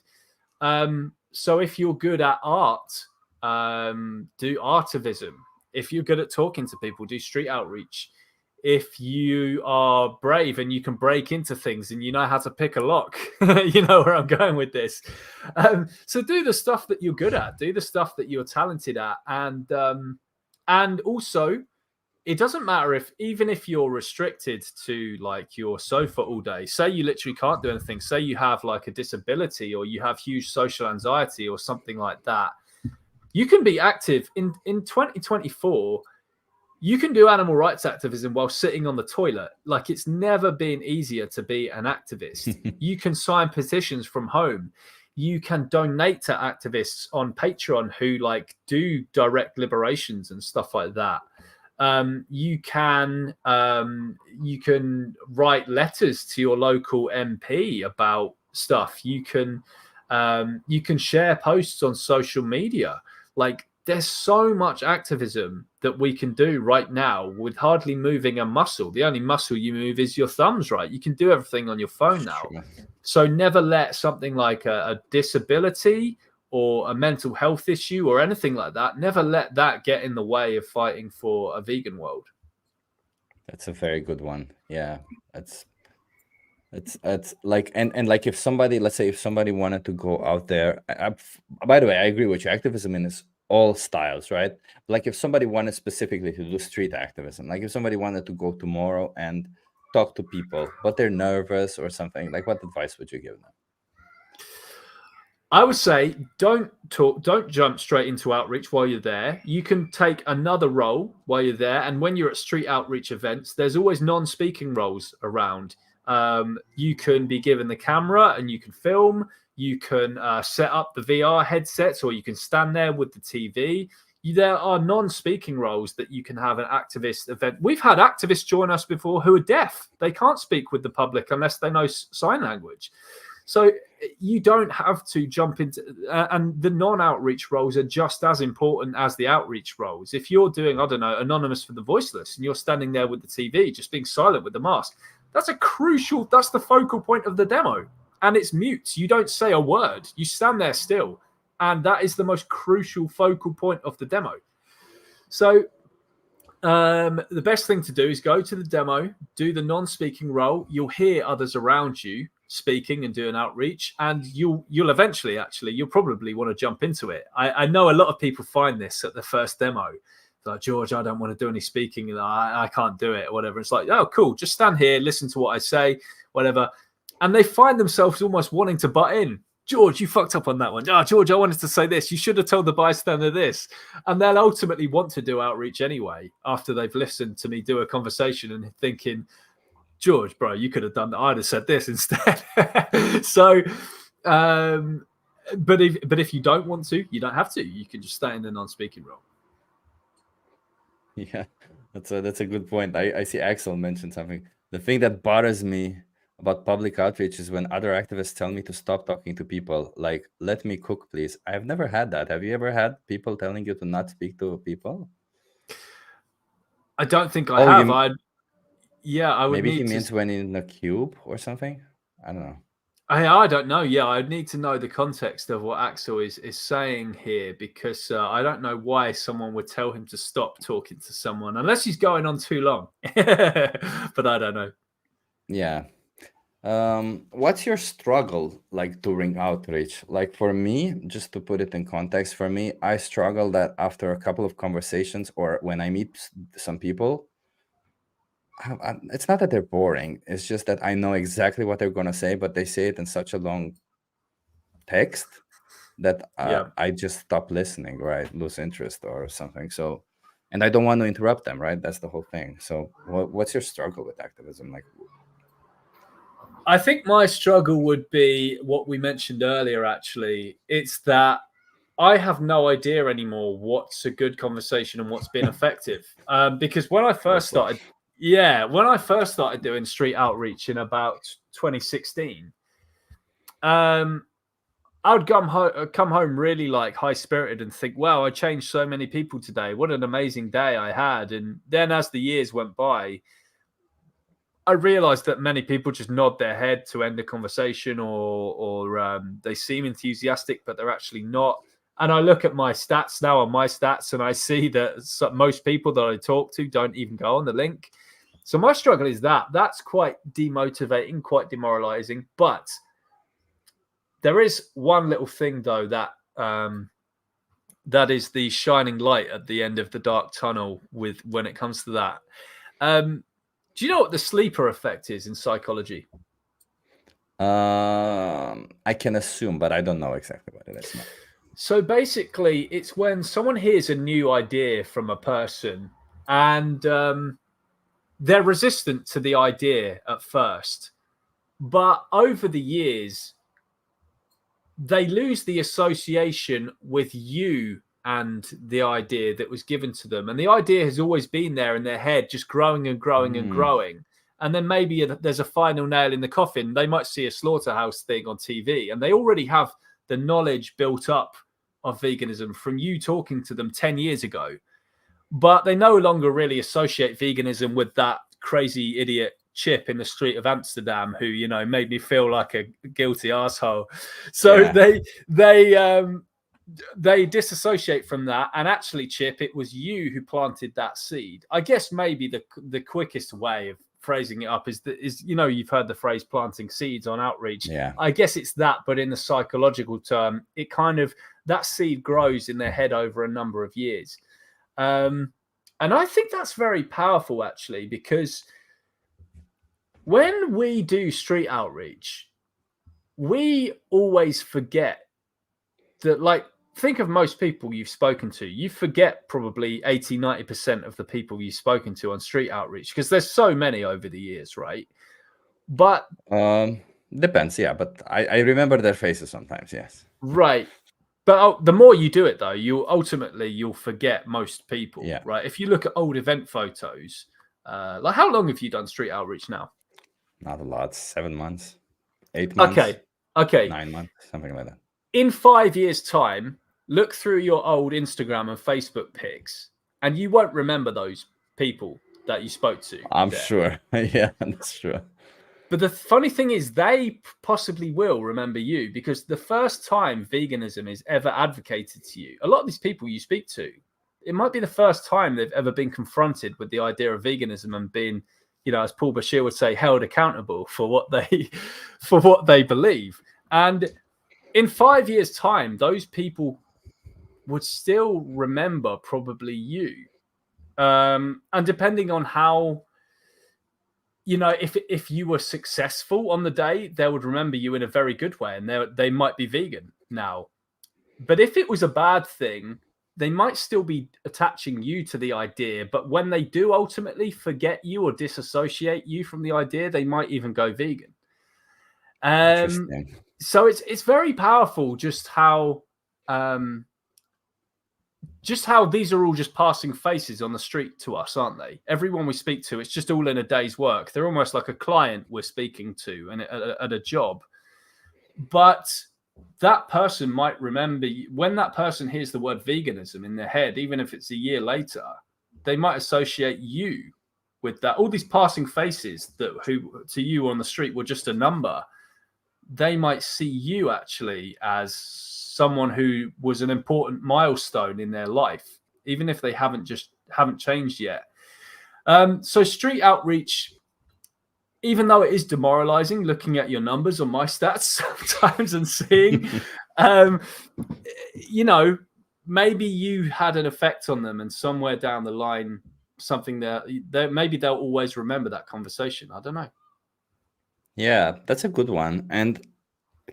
So if you're good at art, do artivism. If you're good at talking to people, do street outreach. If you are brave and you can break into things and you know how to pick a lock, you know where I'm going with this. So do the stuff that you're good at, do the stuff that you're talented at. And also, it doesn't matter even if you're restricted to like your sofa all day, say you literally can't do anything, say you have like a disability or you have huge social anxiety or something like that, you can be active in 2024. You can do animal rights activism while sitting on the toilet. Like, it's never been easier to be an activist. You can sign petitions from home. You can donate to activists on Patreon who like do direct liberations and stuff like that. You can write letters to your local MP about stuff. You can share posts on social media. Like, there's so much activism that we can do right now with hardly moving a muscle. The only muscle you move is your thumbs, right? You can do everything on your phone now. True. So never let something like a disability or a mental health issue or anything like that, never let that get in the way of fighting for a vegan world. That's a very good one. Yeah, it's like, and like, if somebody, let's say if somebody wanted to go out there, by the way, I agree with you, activism is all styles, right? Like, if somebody wanted specifically to do street activism, like if somebody wanted to go tomorrow and talk to people, but they're nervous or something, like, what advice would you give them? I would say don't jump straight into outreach while you're there. You can take another role while you're there. And when you're at street outreach events, there's always non-speaking roles around. You can be given the camera and you can film. You can set up the VR headsets, or you can stand there with the TV. There are non-speaking roles that you can have an activist event. We've had activists join us before who are deaf. They can't speak with the public unless they know sign language. So you don't have to jump into, and the non-outreach roles are just as important as the outreach roles. If you're doing, I don't know, Anonymous for the Voiceless, and you're standing there with the TV, just being silent with the mask, that's the focal point of the demo. And it's mute. You don't say a word. You stand there still. And that is the most crucial focal point of the demo. So the best thing to do is go to the demo, do the non-speaking role. You'll hear others around you speaking and doing outreach, and you'll eventually, actually, you'll probably want to jump into it. I know a lot of people find this at the first demo. They're like, George, I don't want to do any speaking, and I can't do it or whatever. It's like, oh, cool, just stand here, listen to what I say, whatever. And they find themselves almost wanting to butt in. George, you fucked up on that one. Oh, George, I wanted to say this. You should have told the bystander this. And they'll ultimately want to do outreach anyway after they've listened to me do a conversation and thinking, George, bro, you could have done that. I'd have said this instead. So, but if you don't want to, you don't have to. You can just stay in the non-speaking role. Yeah, that's a good point. I see Axel mention something. The thing that bothers me about public outreach is when other activists tell me to stop talking to people, like, let me cook, please. I've never had that. Have you ever had people telling you to not speak to people? I don't think I Oh, have. you I would maybe he need to. means when in a cube or something. I don't know. I don't know. Yeah, I'd need to know the context of what Axel is saying here, because I don't know why someone would tell him to stop talking to someone unless he's going on too long. But I don't know. Yeah. What's your struggle like during outreach? Like for me, just to put it in context, for me, I struggle that after a couple of conversations or when I meet some people, it's not that they're boring. It's just that I know exactly what they're gonna say, but they say it in such a long text that Yeah. I just stop listening, right? Lose interest or something. So, and I don't want to interrupt them, right? That's the whole thing. So, what's your struggle with activism? Like, I think my struggle would be what we mentioned earlier, actually. It's that I have no idea anymore what's a good conversation and what's been effective. Because when I first also, started, doing street outreach in about 2016, I would come home really like high spirited and think, wow, I changed so many people today. What an amazing day I had. And then as the years went by, I realized that many people just nod their head to end the conversation, or they seem enthusiastic, but they're actually not. And I look at my stats now on my stats, and I see that most people that I talk to don't even go on the link. So my struggle is that's quite demotivating, quite demoralizing. But there is one little thing though that is the shining light at the end of the dark tunnel when it comes to that. Do you know what the sleeper effect is in psychology? I can assume, but I don't know exactly what it is. No. So basically, it's when someone hears a new idea from a person and they're resistant to the idea at first, but over the years, they lose the association with you and the idea that was given to them. And the idea has always been there in their head, just growing and growing and growing. And then maybe there's a final nail in the coffin. They might see a slaughterhouse thing on TV, and they already have the knowledge built up of veganism from you talking to them 10 years ago. But they no longer really associate veganism with that crazy idiot Chip in the street of Amsterdam who, made me feel like a guilty asshole. So Yeah. they disassociate from that. And actually, Chip, it was you who planted that seed. I guess maybe the quickest way of phrasing it up is you've heard the phrase planting seeds on outreach. Yeah. I guess it's that, but in the psychological term, it kind of, that seed grows in their head over a number of years. And I think that's very powerful, actually, because when we do street outreach, we always forget that, like, think of most people you've spoken to. You forget probably 80, 90% of the people you've spoken to on street outreach because there's so many over the years, right? But depends, yeah, but I remember their faces sometimes, yes. right. But the more you do it, though, you'll forget most people, Yeah. right? If you look at old event photos, like, how long have you done street outreach now? Not a lot. 7 months, 8 months, Okay. 9 months, something like that. In 5 years' time, look through your old Instagram and Facebook pics, and you won't remember those people that you spoke to. I'm sure. Yeah, that's true. But the funny thing is, they possibly will remember you, because the first time veganism is ever advocated to you, a lot of these people you speak to, it might be the first time they've ever been confronted with the idea of veganism and been, as Paul Bashir would say, held accountable for what they believe. And in 5 years' time, those people would still remember probably you. And depending on how, if you were successful on the day, they would remember you in a very good way, and they might be vegan now. But if it was a bad thing, they might still be attaching you to the idea. But when they do ultimately forget you or disassociate you from the idea, they might even go vegan. Interesting. So it's very powerful just how just how these are all just passing faces on the street to us, aren't they? Everyone we speak to, it's just all in a day's work. They're almost like a client we're speaking to and at a job. But that person might remember, when that person hears the word veganism in their head, even if it's a year later, they might associate you with that. All these passing faces that who to you on the street were just a number, they might see you actually as someone who was an important milestone in their life, even if they haven't changed yet. So street outreach, even though it is demoralizing looking at your numbers on my stats sometimes and seeing, you know, maybe you had an effect on them, and somewhere down the line, something that maybe they'll always remember that conversation. I don't know. Yeah, that's a good one. And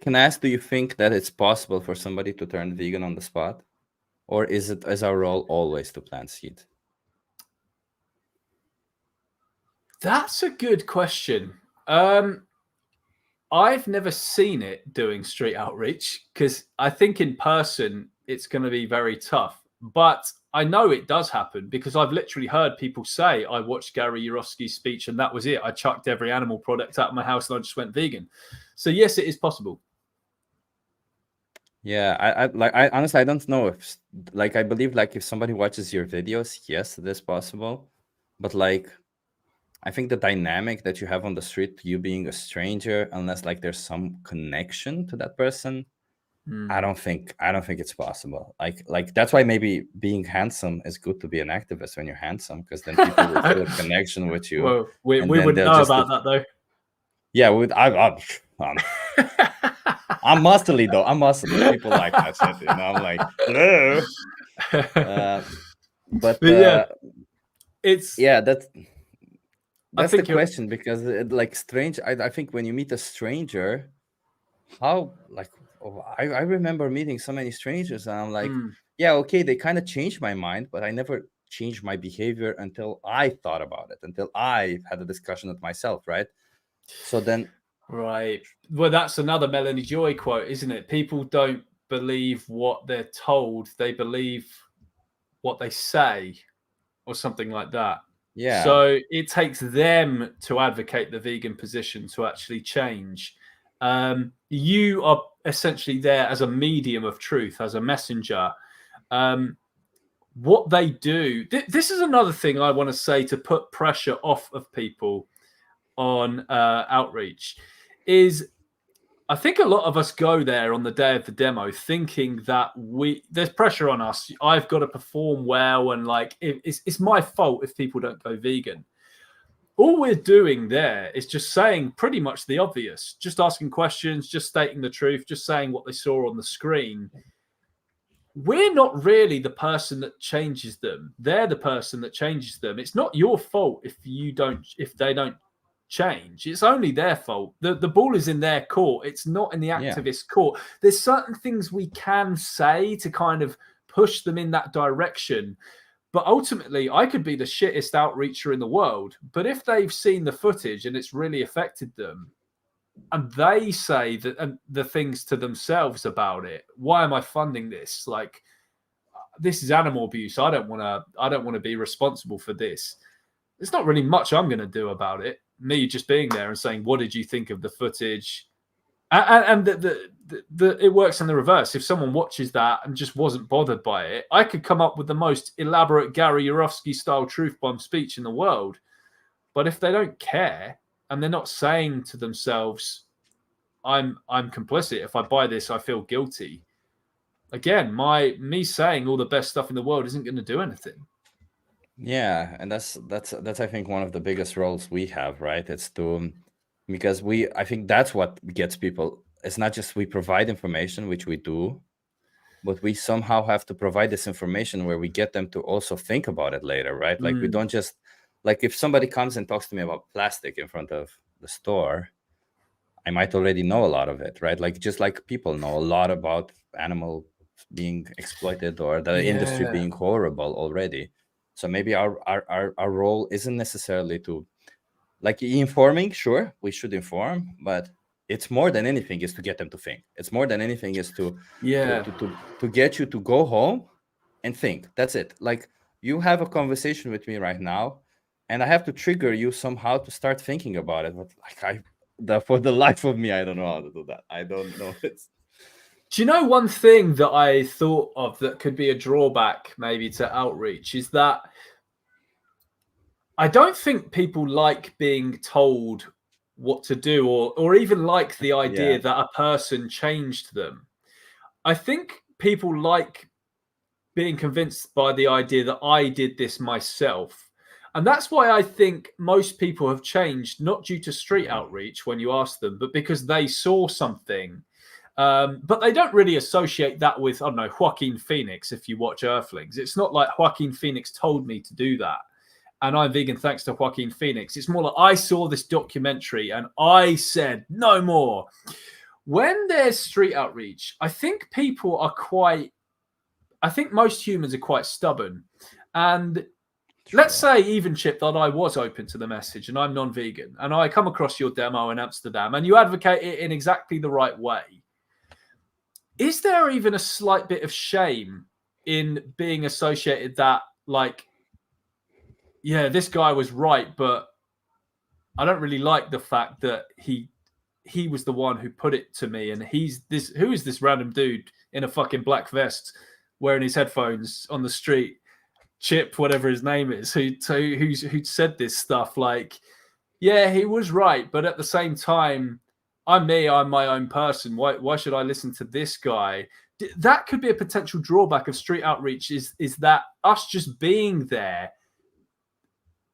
can I ask, do you think that it's possible for somebody to turn vegan on the spot? Or is our role always to plant seed? That's a good question. I've never seen it doing street outreach, because I think in person it's going to be very tough. But I know it does happen, because I've literally heard people say, I watched Gary Yourofsky's speech and that was it. I chucked every animal product out of my house and I just went vegan. So yes, it is possible. Yeah, I honestly, I don't know if, like, I believe, like, if somebody watches your videos, yes, it is possible. But like, I think the dynamic that you have on the street, you being a stranger, unless like there's some connection to that person, I don't think it's possible. Like that's why maybe being handsome is good to be an activist when you're handsome, because then people will feel a connection with you. Well, we and wouldn't know about that though. Yeah, I'm muscly though. I'm muscly. People like that shit. You know, I'm like, hello. But yeah, it's that's the question, because like strange. I think when you meet a stranger, how like I remember meeting so many strangers, and I'm like, yeah, okay, they kind of changed my mind, but I never changed my behavior until I thought about it, until I had a discussion with myself, right? So then, right. Well, that's another Melanie Joy quote, isn't it? People don't believe what they're told; they believe what they say, or something like that. yeah. So it takes them to advocate the vegan position to actually change. You are essentially there as a medium of truth, as a messenger. What they do, this is another thing I want to say to put pressure off of people on outreach, is I think a lot of us go there on the day of the demo thinking that there's pressure on us. I've got to perform well, and like it's my fault if people don't go vegan. All we're doing there is just saying pretty much the obvious, just asking questions, just stating the truth, just saying what they saw on the screen. We're not really the person that changes them. They're the person that changes them. It's not your fault if they don't change. It's only their fault. The ball is in their court. It's not in the activist court. There's certain things we can say to kind of push them in that direction. But ultimately, I could be the shittest outreacher in the world. But if they've seen the footage and it's really affected them, and they say that the things to themselves about it, why am I funding this? Like, this is animal abuse. I don't want to be responsible for this. There's not really much I'm going to do about it. Me just being there and saying, what did you think of the footage? And it works in the reverse. If someone watches that and just wasn't bothered by it, I could come up with the most elaborate Gary Yourofsky style truth bomb speech in the world. But if they don't care and they're not saying to themselves, I'm complicit. If I buy this, I feel guilty. Again, me saying all the best stuff in the world isn't going to do anything. Yeah, and that's I think one of the biggest roles we have, right? It's to, because I think that's what gets people. It's not just we provide information, which we do, but we somehow have to provide this information where we get them to also think about it later, right? Like we don't just, like if somebody comes and talks to me about plastic in front of the store, I might already know a lot of it, right? Like just like people know a lot about animal being exploited or the industry being horrible already. So maybe our role isn't necessarily to, like, informing. Sure, we should inform, but it's more than anything is to get them to think. It's more than anything is to get you to go home and think. That's it. Like, you have a conversation with me right now, and I have to trigger you somehow to start thinking about it. But like, for the life of me, I don't know how to do that. I don't know. Do you know one thing that I thought of that could be a drawback maybe to outreach is that I don't think people like being told what to do, or even like the idea Yeah. that a person changed them. I think people like being convinced by the idea that I did this myself. And that's why I think most people have changed, not due to street outreach when you ask them, but because they saw something. But they don't really associate that with, I don't know, Joaquin Phoenix. If you watch Earthlings, it's not like Joaquin Phoenix told me to do that and I'm vegan thanks to Joaquin Phoenix. It's more like I saw this documentary and I said no more. When there's street outreach, I think most humans are quite stubborn. And let's say even, Chip, that I was open to the message and I'm non-vegan and I come across your demo in Amsterdam and you advocate it in exactly the right way. Is there even a slight bit of shame in being associated that, like, yeah, this guy was right, but I don't really like the fact that he was the one who put it to me, and who is this random dude in a fucking black vest wearing his headphones on the street, Chip, whatever his name is, who said this stuff? Like, yeah, he was right, but at the same time, I'm my own person. Why should I listen to this guy? That could be a potential drawback of street outreach, is that us just being there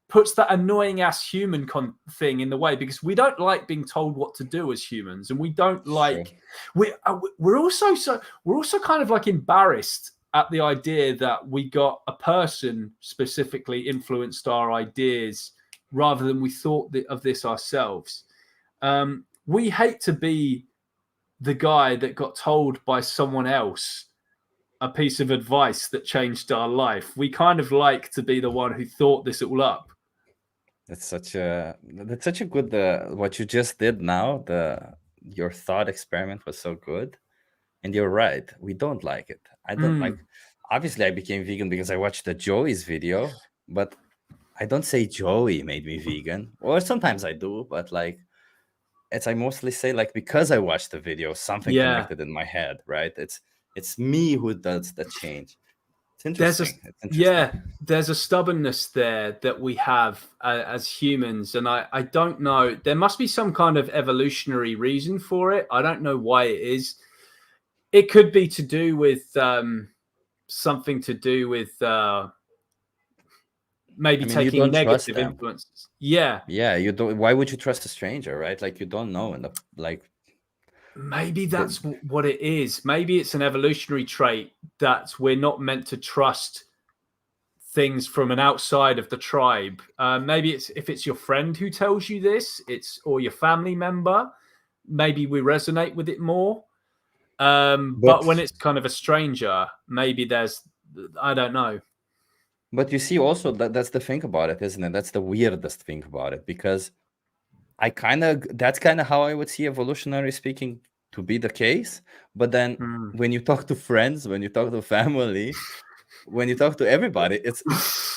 puts that annoying ass human thing in the way, because we don't like being told what to do as humans, and we don't like we're also kind of like embarrassed at the idea that we got a person specifically influenced our ideas rather than we thought of this ourselves. We hate to be the guy that got told by someone else a piece of advice that changed our life. We kind of like to be the one who thought this all up. That's such a good what you just did now. Your thought experiment was so good, and you're right. We don't like it. I don't like. Obviously, I became vegan because I watched the Joey's video, but I don't say Joey made me vegan. Or sometimes I do, but like, I mostly say like because I watched the video, something connected in my head. Right? It's me who does the change. It's interesting. There's a stubbornness there that we have as humans, and I don't know. There must be some kind of evolutionary reason for it. I don't know why it is. It could be to do with something to do with maybe taking negative influences. Yeah. You don't. Why would you trust a stranger, right? Like, you don't know, and maybe that's what it is. Maybe it's an evolutionary trait that we're not meant to trust things from an outside of the tribe. Maybe if it's your friend who tells you this, or your family member, maybe we resonate with it more. But when it's kind of a stranger, maybe I don't know. But you see, also that's the thing about it, isn't it? That's the weirdest thing about it, because that's kind of how I would see, evolutionary speaking, to be the case. But then when you talk to friends, when you talk to family, when you talk to everybody, it's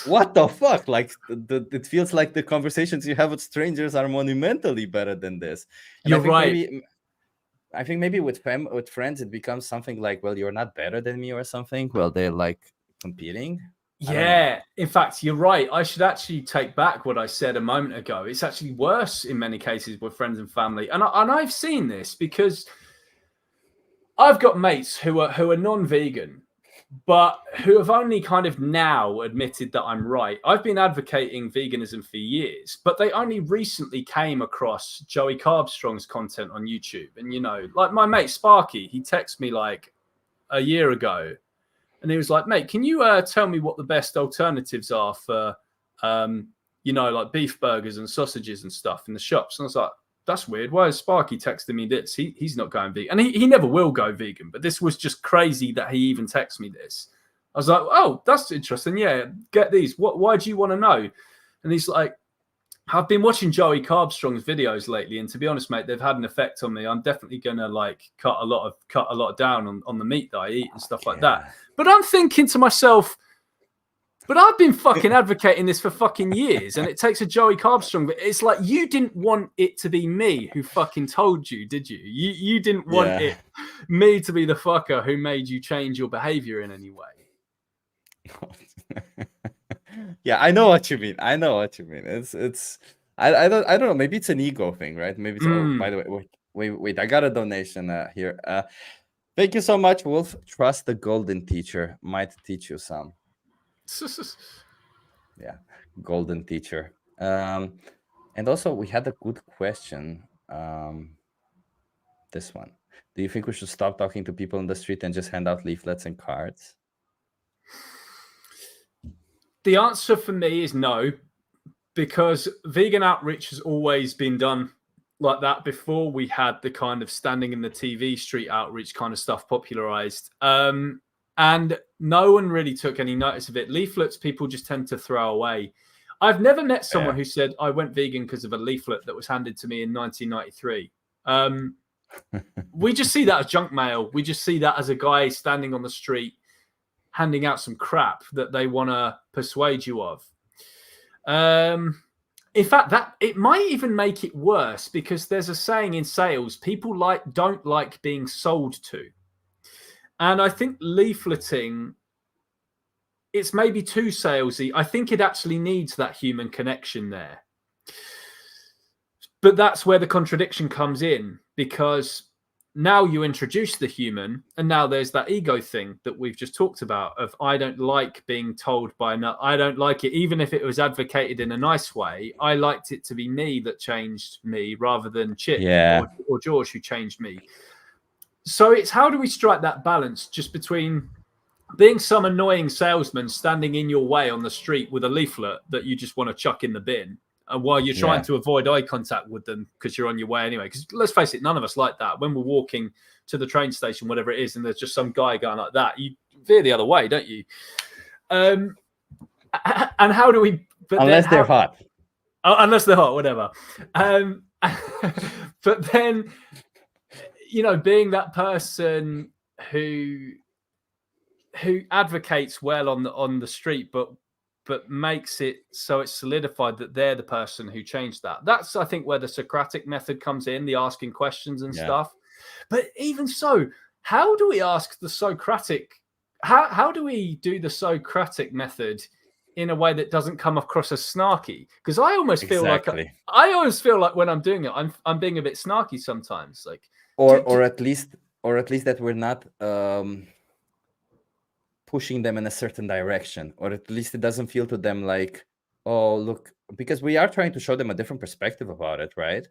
what the fuck? Like, it feels like the conversations you have with strangers are monumentally better than this. And You're right. I think maybe with friends, it becomes something like, well, you're not better than me or something. Well, they're like competing. Yeah, in fact, you're right. I should actually take back what I said a moment ago. It's actually worse in many cases with friends and family. And I've seen this because I've got mates who are non-vegan, but who have only kind of now admitted that I'm right. I've been advocating veganism for years, but they only recently came across Joey Carbstrong's content on YouTube. And, like my mate Sparky, he texted me like a year ago, and he was like, mate, can you tell me what the best alternatives are for, like beef burgers and sausages and stuff in the shops? And I was like, that's weird. Why is Sparky texting me this? He's not going vegan. And he never will go vegan. But this was just crazy that he even texted me this. I was like, oh, that's interesting. Yeah, get these. Why do you want to know? And he's like, I've been watching Joey Carbstrong's videos lately, and to be honest, mate, they've had an effect on me. I'm definitely gonna like cut a lot down on the meat that I eat and stuff like that. But I'm thinking to myself, but I've been fucking advocating this for fucking years, and it takes a Joey Carbstrong. But it's like, you didn't want it to be me who fucking told you, did you? You didn't want me to be the fucker who made you change your behavior in any way. Yeah, I know what you mean. It's I don't know. Maybe it's an ego thing, right? Maybe it's. Oh, by the way, wait. I got a donation here. Thank you so much, Wolf. Trust the golden teacher might teach you some. Yeah, golden teacher. And also we had a good question. This one. Do you think we should stop talking to people in the street and just hand out leaflets and cards? The answer for me is no, because vegan outreach has always been done like that before we had the kind of standing in the TV street outreach kind of stuff popularized. And no one really took any notice of it. Leaflets people just tend to throw away. I've never met someone who said, I went vegan because of a leaflet that was handed to me in 1993. We just see that as junk mail. We just see that as a guy standing on the street handing out some crap that they want to persuade you of. In fact, that it might even make it worse, because there's a saying in sales, people don't like being sold to. And I think leafleting, it's maybe too salesy. I think it actually needs that human connection there. But that's where the contradiction comes in, because now you introduce the human, and now there's that ego thing that we've just talked about of, I don't like being told by I don't like it, even if it was advocated in a nice way. I liked it to be me that changed me rather than Chip or George who changed me. So it's, how do we strike that balance just between being some annoying salesman standing in your way on the street with a leaflet that you just want to chuck in the bin, and while you're trying to avoid eye contact with them because you're on your way anyway. Because let's face it, none of us like that. When we're walking to the train station, whatever it is, and there's just some guy going like that, you veer the other way, don't you? And how do we... Unless they're hot. Oh, unless they're hot, whatever. But then, you know, being that person who advocates well on the street, but makes it so it's solidified that they're the person who changed that. That's, I think, where the Socratic method comes in, the asking questions and stuff. But even so, how do we ask the Socratic? How do we do the Socratic method in a way that doesn't come across as snarky? Because I almost feel like when I'm doing it, I'm being a bit snarky sometimes. Like, or at least that we're not pushing them in a certain direction, or at least it doesn't feel to them like, oh, look, because we are trying to show them a different perspective about it, right?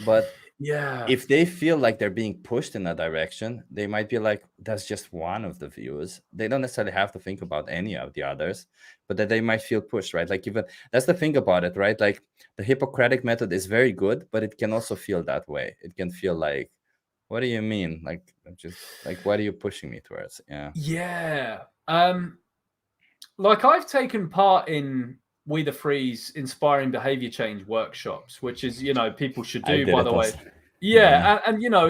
But if they feel like they're being pushed in a direction, they might be like, that's just one of the views. They don't necessarily have to think about any of the others, but that they might feel pushed, right? Like, even that's the thing about it, right? Like, the Hippocratic method is very good, but it can also feel that way. It can feel like, what do you mean? Like, I'm just like, what are you pushing me towards? Like, I've taken part in We the Free's inspiring behavior change workshops, which is, you know, people should do, by the way. And you know,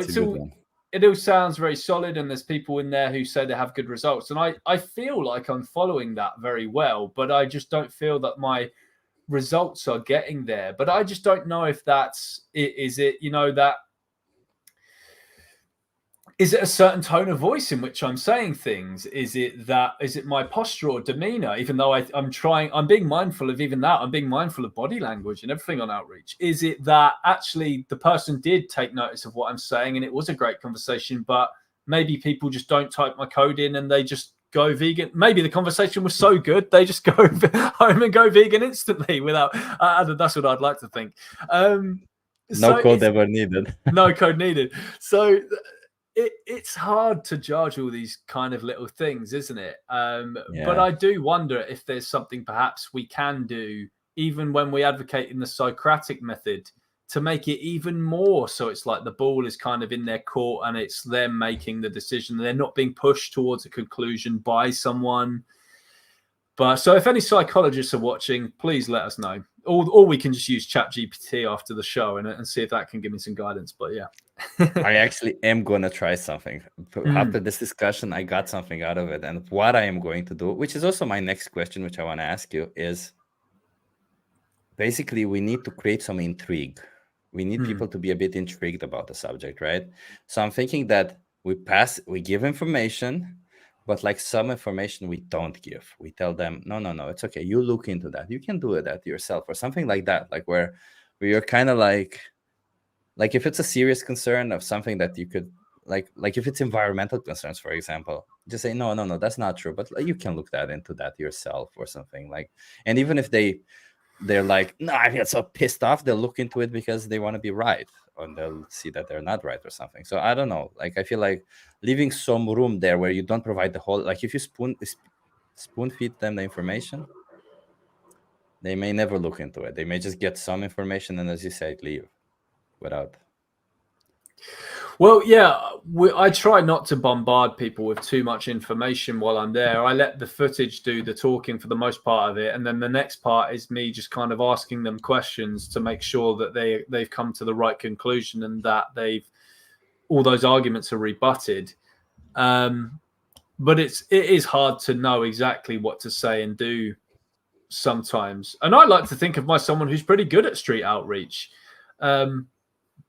it all sounds very solid, and there's people in there who say they have good results, and I feel like I'm following that very well, but I just don't feel that my results are getting there. But I just don't know if that's it. Is it, you know, that is it a certain tone of voice in which I'm saying things? Is it my posture or demeanor? Even though I'm being mindful of even that. I'm being mindful of body language and everything on outreach. Is it that actually the person did take notice of what I'm saying and it was a great conversation, but maybe people just don't type my code in and they just go vegan? Maybe the conversation was so good they just go home and go vegan instantly without. That's what I'd like to think. No code ever needed. No code needed. So it's hard to judge all these kind of little things, isn't it? But I do wonder if there's something perhaps we can do, even when we advocate in the Socratic method, to make it even more so it's like the ball is kind of in their court and it's them making the decision. They're not being pushed towards a conclusion by someone. But so if any psychologists are watching, please let us know. or we can just use ChatGPT after the show and see if that can give me some guidance. But yeah. I actually am going to try something. After this discussion, I got something out of it. And what I am going to do, which is also my next question, which I want to ask you, is basically we need to create some intrigue. We need people to be a bit intrigued about the subject, right? So I'm thinking that we give information, but like some information we don't give. We tell them, no, it's okay. You look into that. You can do that yourself or something like that. Like where you're kind of like if it's a serious concern of something that you could like if it's environmental concerns, for example, just say, no, that's not true. But you can look into that yourself or something like, and even if they're like, no, I get so pissed off, they'll look into it because they want to be right, and they'll see that they're not right or something. So I don't know. Like, I feel like leaving some room there where you don't provide the whole, like if you spoon feed them the information, they may never look into it. They may just get some information and, as you said, leave without. Well, yeah, I try not to bombard people with too much information while I'm there. I let the footage do the talking for the most part of it, and then the next part is me just kind of asking them questions to make sure that they've come to the right conclusion and that all those arguments are rebutted. But it is hard to know exactly what to say and do sometimes. And I like to think of myself someone who's pretty good at street outreach.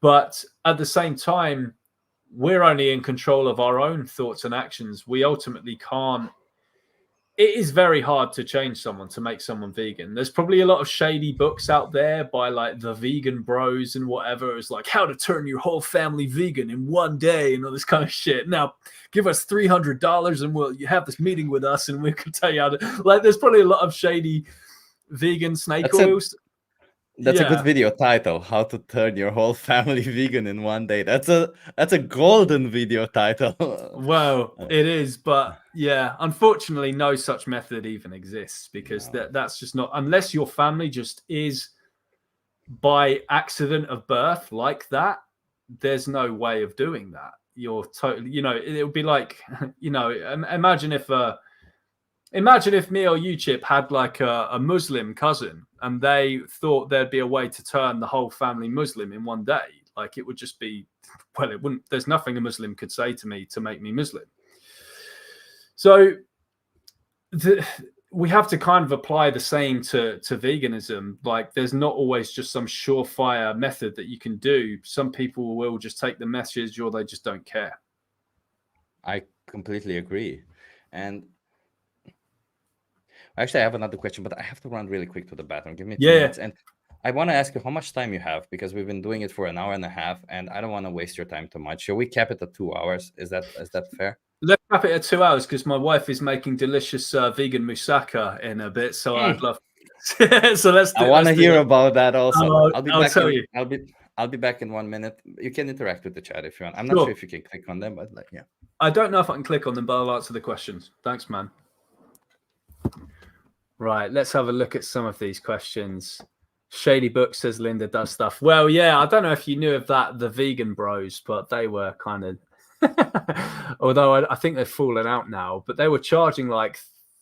But at the same time, we're only in control of our own thoughts and actions. We ultimately can't. It is very hard to change someone, to make someone vegan. There's probably a lot of shady books out there by like the vegan bros and whatever. It's like how to turn your whole family vegan in one day and all this kind of shit. Now, give us $300 and you have this meeting with us and we can tell you how to. Like, there's probably a lot of shady vegan snake oils. That's a good video title. How to turn your whole family vegan in one day. That's a golden video title. Well, it is, but yeah, unfortunately, no such method even exists because that's just not, unless your family just is by accident of birth like that, there's no way of doing that. You're totally, it would be like, imagine if me or you, Chip, had like a Muslim cousin and they thought there'd be a way to turn the whole family Muslim in one day. Like, it would just be, well, it wouldn't, there's nothing a Muslim could say to me to make me Muslim. So we have to kind of apply the same to veganism. Like, there's not always just some surefire method that you can do. Some people will just take the message or they just don't care. I completely agree. And actually, I have another question, but I have to run really quick to the bathroom. Give me 2 minutes. And I want to ask you how much time you have, because we've been doing it for an hour and a half, and I don't want to waste your time too much. Shall we cap it at 2 hours? Is that fair? Let's cap it at 2 hours because my wife is making delicious vegan moussaka in a bit, so I'd love. So I want to hear about that also. I'll be back. I'll be back in 1 minute. You can interact with the chat if you want. I'm not sure if you can click on them, but like, yeah. I don't know if I can click on them, but I'll answer the questions. Thanks, man. Right, let's have a look at some of these questions. Shady Book says Linda does stuff. Well, yeah, I don't know if you knew of that, the vegan bros, but they were kind of, although I think they've fallen out now, but they were charging like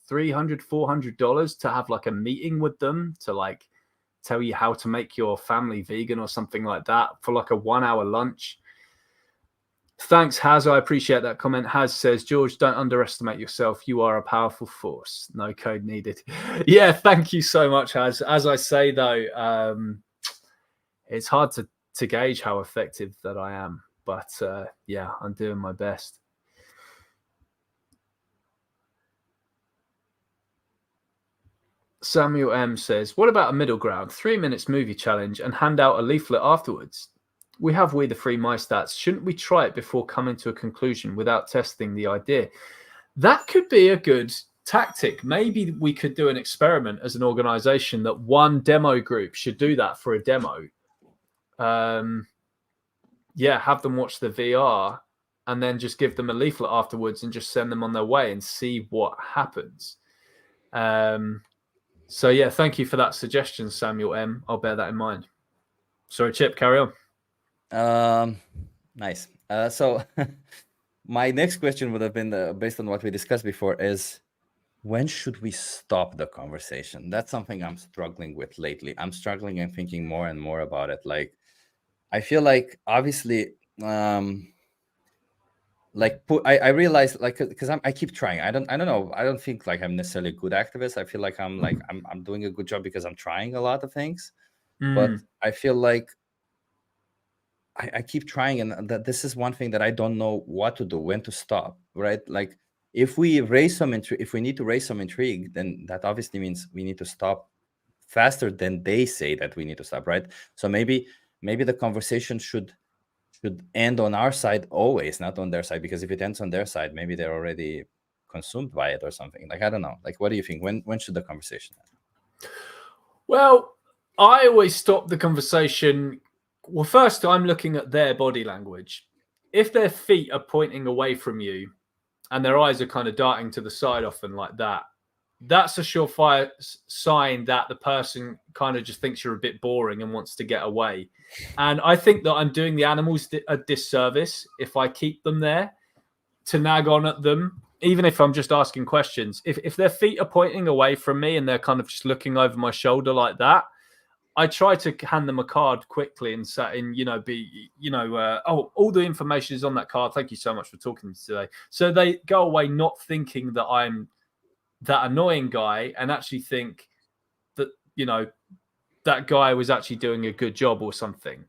$300, $400 to have like a meeting with them to like tell you how to make your family vegan or something like that for like a 1 hour lunch. Thanks, Haz. I appreciate that comment. Haz says, George, don't underestimate yourself. You are a powerful force. No code needed. Yeah, thank you so much, Haz. As I say, though, it's hard to gauge how effective that I am. But yeah, I'm doing my best. Samuel M says, what about a middle ground? 3 minutes movie challenge and hand out a leaflet afterwards. We have We the Free My Stats. Shouldn't we try it before coming to a conclusion without testing the idea? That could be a good tactic. Maybe we could do an experiment as an organization that one demo group should do that for a demo. Yeah, have them watch the VR and then just give them a leaflet afterwards and just send them on their way and see what happens. So yeah, thank you for that suggestion, Samuel M. I'll bear that in mind. Sorry, Chip, carry on. Nice. So my next question would have been based on what we discussed before is, when should we stop the conversation? That's something I'm struggling with lately. I'm struggling and thinking more and more about it. Like, I feel like obviously, I realize, like, because I keep trying. I don't know. I don't think like I'm necessarily a good activist. I feel like I'm doing a good job because I'm trying a lot of things. But I feel like I keep trying, and that this is one thing that I don't know what to do, when to stop, right? Like, if we if we need to raise some intrigue, then that obviously means we need to stop faster than they say that we need to stop, right? So maybe the conversation should end on our side always, not on their side, because if it ends on their side, maybe they're already consumed by it or something. Like, I don't know. Like, what do you think? When should the conversation end? Well, I always stop the conversation. Well, first, I'm looking at their body language. If their feet are pointing away from you and their eyes are kind of darting to the side often like that, that's a surefire sign that the person kind of just thinks you're a bit boring and wants to get away. And I think that I'm doing the animals a disservice if I keep them there to nag on at them, even if I'm just asking questions. If their feet are pointing away from me and they're kind of just looking over my shoulder like that, I try to hand them a card quickly and say, all the information is on that card. Thank you so much for talking to me today. So they go away not thinking that I'm that annoying guy and actually think that, that guy was actually doing a good job or something.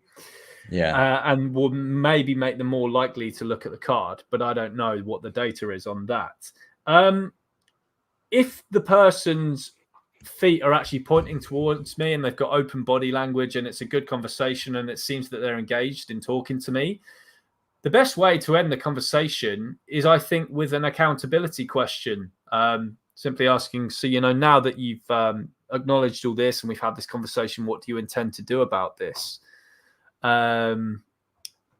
Yeah. And will maybe make them more likely to look at the card, but I don't know what the data is on that. If the person's feet are actually pointing towards me and they've got open body language and it's a good conversation and it seems that they're engaged in talking to me, the best way to end the conversation is, I think, with an accountability question. Simply asking, so, now that you've acknowledged all this and we've had this conversation, what do you intend to do about this? And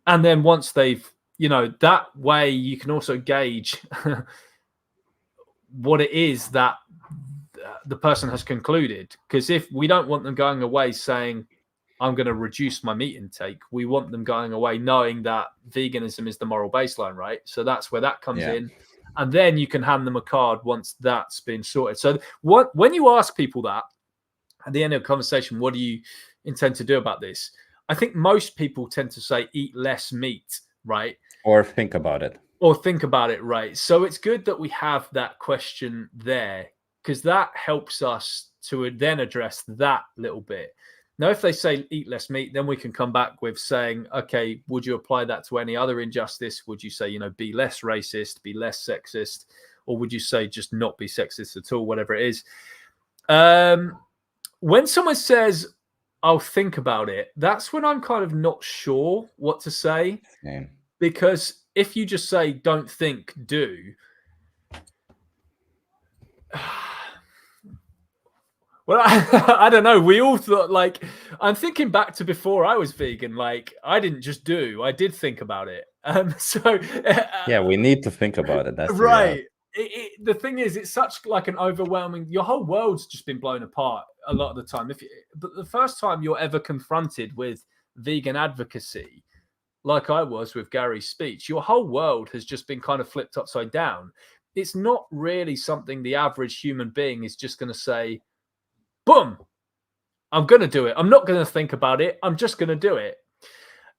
then once they've, that way you can also gauge what it is that the person has concluded. Because if we don't want them going away saying, I'm going to reduce my meat intake, we want them going away knowing that veganism is the moral baseline, right? So that's where that comes in. And then you can hand them a card once that's been sorted. So when you ask people that at the end of the conversation, what do you intend to do about this? I think most people tend to say eat less meat, right? Or think about it. Right? So it's good that we have that question there, because that helps us to then address that little bit. Now, if they say eat less meat, then we can come back with saying, okay, would you apply that to any other injustice? Would you say, be less racist, be less sexist, or would you say just not be sexist at all, whatever it is? When someone says, I'll think about it, that's when I'm kind of not sure what to say. Same. Because if you just say, don't think, do, well, I don't know. We all thought, like, I'm thinking back to before I was vegan. Like, I didn't just do, I did think about it. Yeah, we need to think about it. That's right. The thing is, it's such like an overwhelming, your whole world's just been blown apart a lot of the time. But the first time you're ever confronted with vegan advocacy, like I was with Gary's speech, your whole world has just been kind of flipped upside down. It's not really something the average human being is just going to say, boom, I'm going to do it. I'm not going to think about it. I'm just going to do it.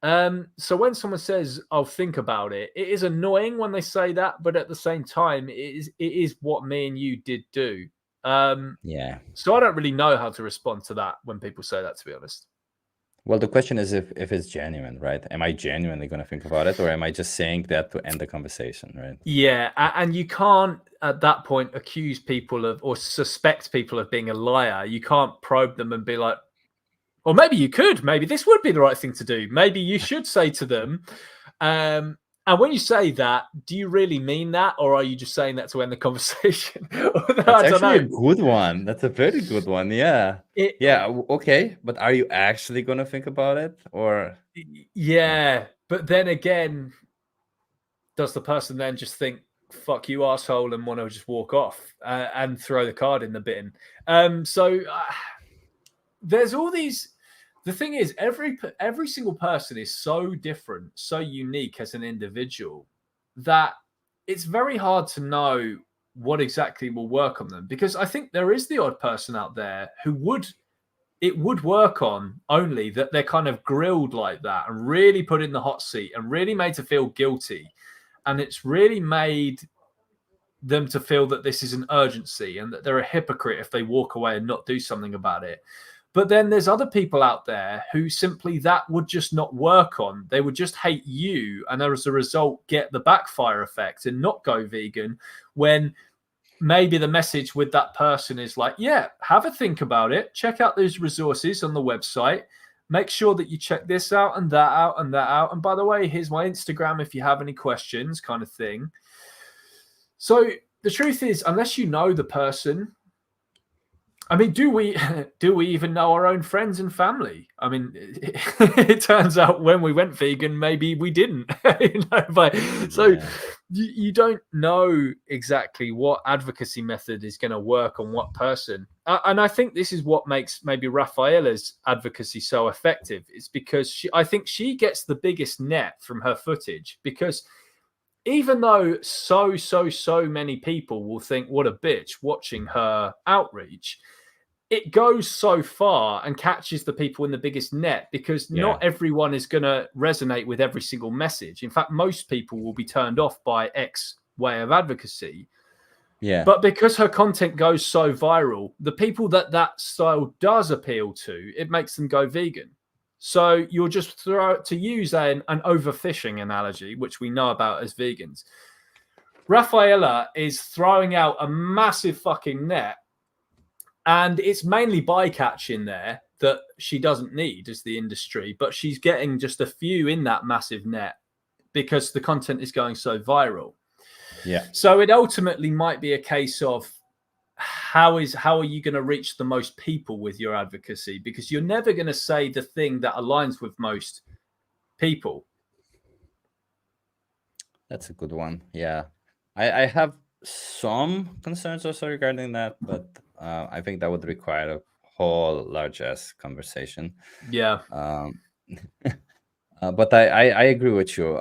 So when someone says, I'll think about it, it is annoying when they say that, but at the same time, it is what me and you did do. Yeah. So I don't really know how to respond to that when people say that, to be honest. Well, the question is if it's genuine, right? Am I genuinely going to think about it, or am I just saying that to end the conversation, right? Yeah, and you can't at that point accuse people of or suspect people of being a liar. You can't probe them and be like, or maybe you could. Maybe this would be the right thing to do. Maybe you should say to them, and when you say that, do you really mean that, or are you just saying that to end the conversation? That's actually a good one. That's a very good one. Yeah. Okay. But are you actually going to think about it, or? Yeah. But then again, does the person then just think, fuck you, asshole, and want to just walk off and throw the card in the bin? There's all these. The thing is, every single person is so different, so unique as an individual, that it's very hard to know what exactly will work on them, because I think there is the odd person out there who would work on, only that they're kind of grilled like that and really put in the hot seat and really made to feel guilty, and it's really made them to feel that this is an urgency and that they're a hypocrite if they walk away and not do something about it. But then there's other people out there who simply that would just not work on. They would just hate you, and as a result get the backfire effect and not go vegan, when maybe the message with that person is like, yeah, have a think about it. Check out those resources on the website. Make sure that you check this out and that out and that out. And by the way, here's my Instagram if you have any questions, kind of thing. So the truth is, unless you know the person, I mean, do we even know our own friends and family? I mean, it turns out when we went vegan, maybe we didn't. So you don't know exactly what advocacy method is going to work on what person. And I think this is what makes maybe Rafaela's advocacy so effective. It's because I think she gets the biggest net from her footage, because even though so many people will think, what a bitch, watching her outreach, it goes so far and catches the people in the biggest net, because not everyone is going to resonate with every single message. In fact, most people will be turned off by X way of advocacy. Yeah. But because her content goes so viral, the people that style does appeal to, it makes them go vegan. So you'll just to use an overfishing analogy, which we know about as vegans. Rafaela is throwing out a massive fucking net, and it's mainly bycatch in there that she doesn't need as the industry, but she's getting just a few in that massive net because the content is going so viral. Yeah. So it ultimately might be a case of how are you going to reach the most people with your advocacy? Because you're never going to say the thing that aligns with most people. That's a good one. Yeah. I have some concerns also regarding that, but I think that would require a whole large ass conversation. Yeah. But I agree with you.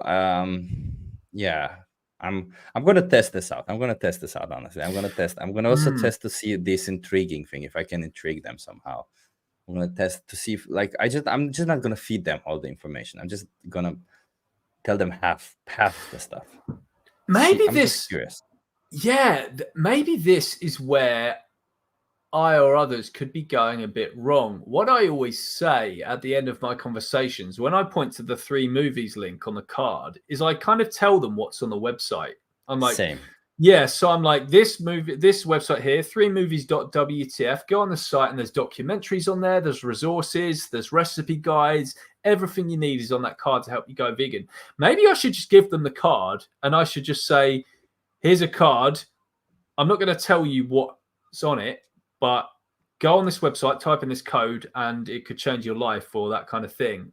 Yeah. I'm going to test this out. Honestly. I'm going to also test to see this intriguing thing, if I can intrigue them somehow. I'm going to test to see if, like, I'm just not going to feed them all the information. I'm just going to tell them half the stuff. Maybe I'm just curious. Yeah, maybe this is where I or others could be going a bit wrong. What I always say at the end of my conversations, when I point to the 3 movies link on the card, is I kind of tell them what's on the website. I'm like, same. Yeah, so I'm like, this website here, 3movies.wtf, go on the site and there's documentaries on there, there's resources, there's recipe guides, everything you need is on that card to help you go vegan. Maybe I should just give them the card and I should just say, here's a card. I'm not going to tell you what's on it, but go on this website, type in this code, and it could change your life, or that kind of thing.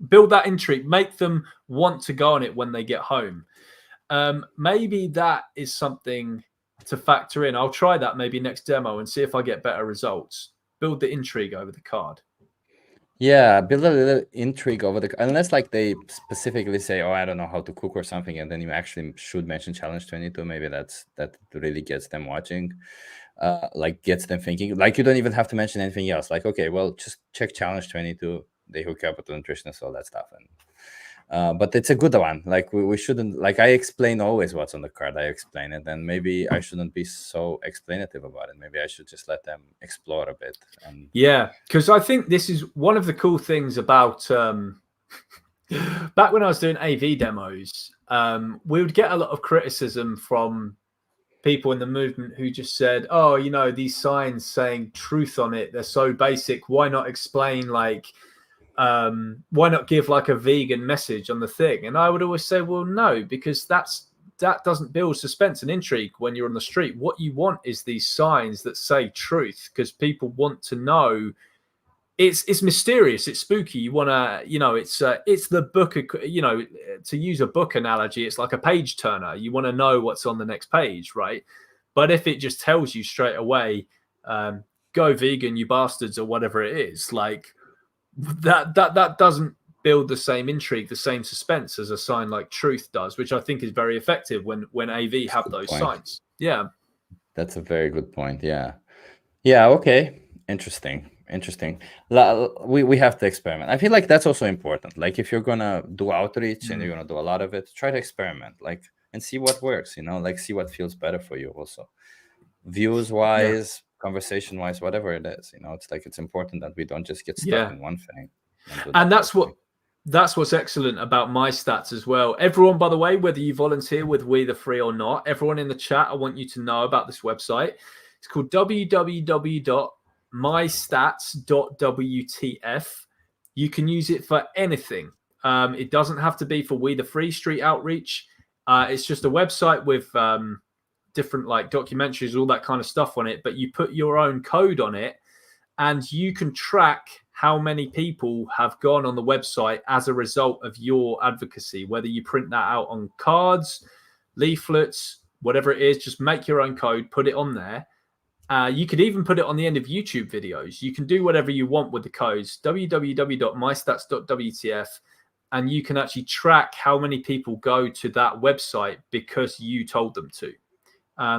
Build that intrigue, make them want to go on it when they get home. Maybe that is something to factor in. I'll try that maybe next demo and see if I get better results. Build the intrigue over the card. Yeah, build a little intrigue over unless like they specifically say, oh, I don't know how to cook or something, and then you actually should mention Challenge 22. Maybe that really gets them watching, like gets them thinking. Like you don't even have to mention anything else. Like, okay, well, just check Challenge 22. They hook you up with the nutritionist, all that stuff, and but it's a good one. Like we shouldn't, like I explain always what's on the card. I explain it, and maybe I shouldn't be so explanative about it. Maybe I should just let them explore a bit. And yeah, because I think this is one of the cool things about back when I was doing AV demos, we would get a lot of criticism from people in the movement who just said, oh, you know, these signs saying truth on it, they're so basic. Why not explain, like, why not give like a vegan message on the thing? And I would always say, well, no, because that doesn't build suspense and intrigue when you're on the street. What you want is these signs that say truth, because people want to know. It's mysterious, it's spooky. You want to, you know, it's the book, you know, to use a book analogy, it's like a page turner. You want to know what's on the next page, right? But if it just tells you straight away, go vegan, you bastards, or whatever it is, like, that doesn't build the same intrigue, the same suspense as a sign like truth does, which I think is very effective when AV have those signs. Yeah. That's a very good point. Yeah. Yeah. Okay. Interesting. We have to experiment. I feel like that's also important. Like if you're gonna do outreach and you're gonna do a lot of it, try to experiment, like, and see what works. Like see what feels better for you. Also, views wise, conversation wise, whatever it is. It's like it's important that we don't just get stuck in one thing and do that. And that's what's excellent about my stats as well. Everyone, by the way, whether you volunteer with We the Free or not, everyone in the chat, I want you to know about this website. It's called www.mystats.wtf. You can use it for anything. It doesn't have to be for We the Free street outreach. It's just a website with different like documentaries, all that kind of stuff on it. But you put your own code on it, and you can track how many people have gone on the website as a result of your advocacy, whether you print that out on cards, leaflets, whatever it is. Just make your own code, put it on there. You could even put it on the end of YouTube videos. You can do whatever you want with the codes, www.mystats.wtf, and you can actually track how many people go to that website because you told them to.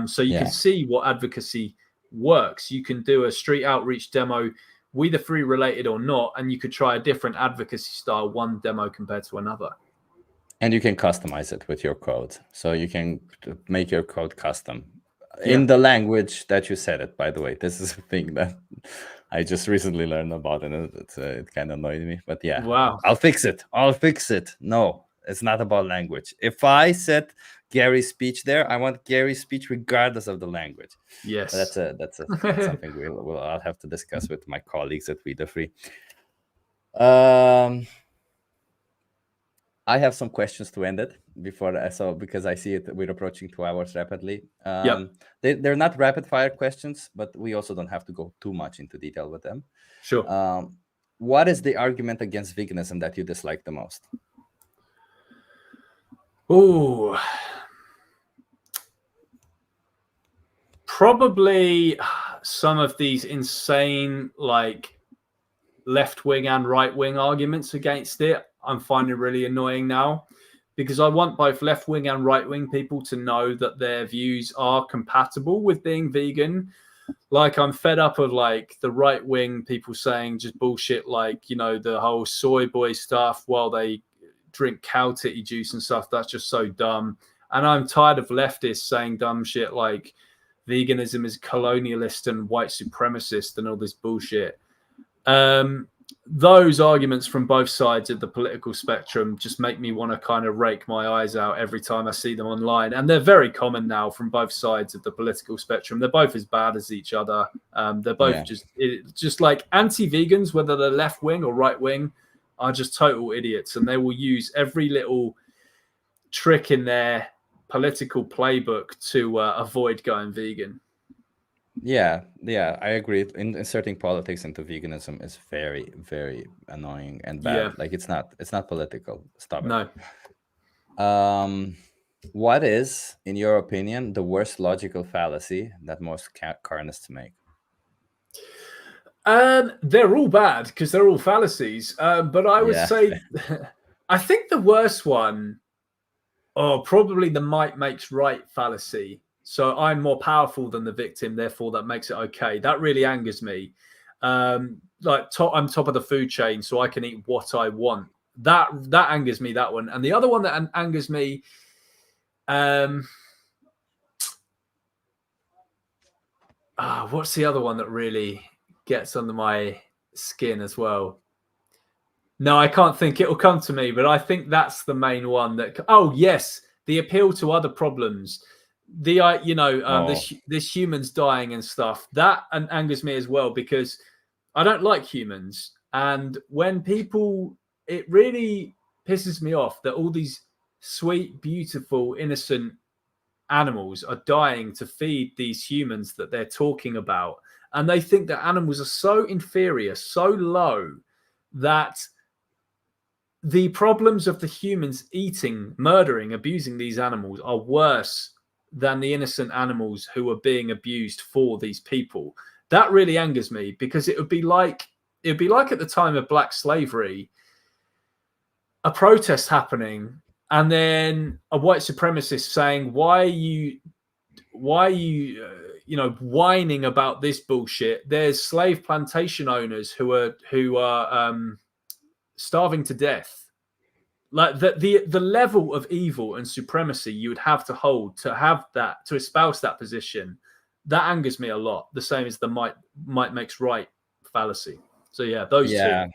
So you can see what advocacy works. You can do a street outreach demo, We the Free related or not, and you could try a different advocacy style, one demo compared to another. And you can customize it with your code. So you can make your code custom in the language that you said it, by the way. This is a thing that I just recently learned about, and it kind of annoyed me. But yeah, wow. I'll fix it. No, it's not about language. If I said Gary's speech there, I want Gary's speech regardless of the language. Yes. But that's something I'll have to discuss with my colleagues at We the Free. I have some questions to end it before because I see it, we're approaching 2 hours rapidly. They're not rapid fire questions, but we also don't have to go too much into detail with them. Sure. What is the argument against veganism that you dislike the most? Oh, probably some of these insane like left-wing and right-wing arguments against it. I'm finding really annoying now, because I want both left-wing and right-wing people to know that their views are compatible with being vegan. Like, I'm fed up of like the right-wing people saying just bullshit, like, the whole soy boy stuff while they drink cow titty juice and stuff. That's just so dumb. And I'm tired of leftists saying dumb shit like veganism is colonialist and white supremacist and all this bullshit. Those arguments from both sides of the political spectrum just make me want to kind of rake my eyes out every time I see them online. And they're very common now from both sides of the political spectrum. They're both as bad as each other. They're both just like anti-vegans, whether they're left wing or right wing, are just total idiots. And they will use every little trick in their political playbook to avoid going vegan. Yeah, I agree. Inserting politics into veganism is very, very annoying and bad. Yeah. Like, it's not political. Stop it. No. What is, in your opinion, the worst logical fallacy that most carnists make? They're all bad because they're all fallacies. But I would say, I think the worst one, probably the might makes right fallacy. So I'm more powerful than the victim, therefore that makes it okay. That really angers me. I'm top of the food chain, so I can eat what I want. That angers me, that one. And the other one that angers me, what's the other one that really gets under my skin as well? No, I can't think. It will come to me, but I think that's the main one. The appeal to other problems. This humans dying and stuff, that angers me as well, because I don't like humans. And when people, it really pisses me off that all these sweet, beautiful, innocent animals are dying to feed these humans that they're talking about. And they think that animals are so inferior, so low, that the problems of the humans eating, murdering, abusing these animals are worse than the innocent animals who are being abused for these people. That really angers me, because it would be like at the time of black slavery, a protest happening, and then a white supremacist saying, why are you why are you, whining about this bullshit? There's slave plantation owners who are starving to death. Like the level of evil and supremacy you would have to hold to espouse that position, that angers me a lot. The same as the might makes right fallacy. So yeah, those two.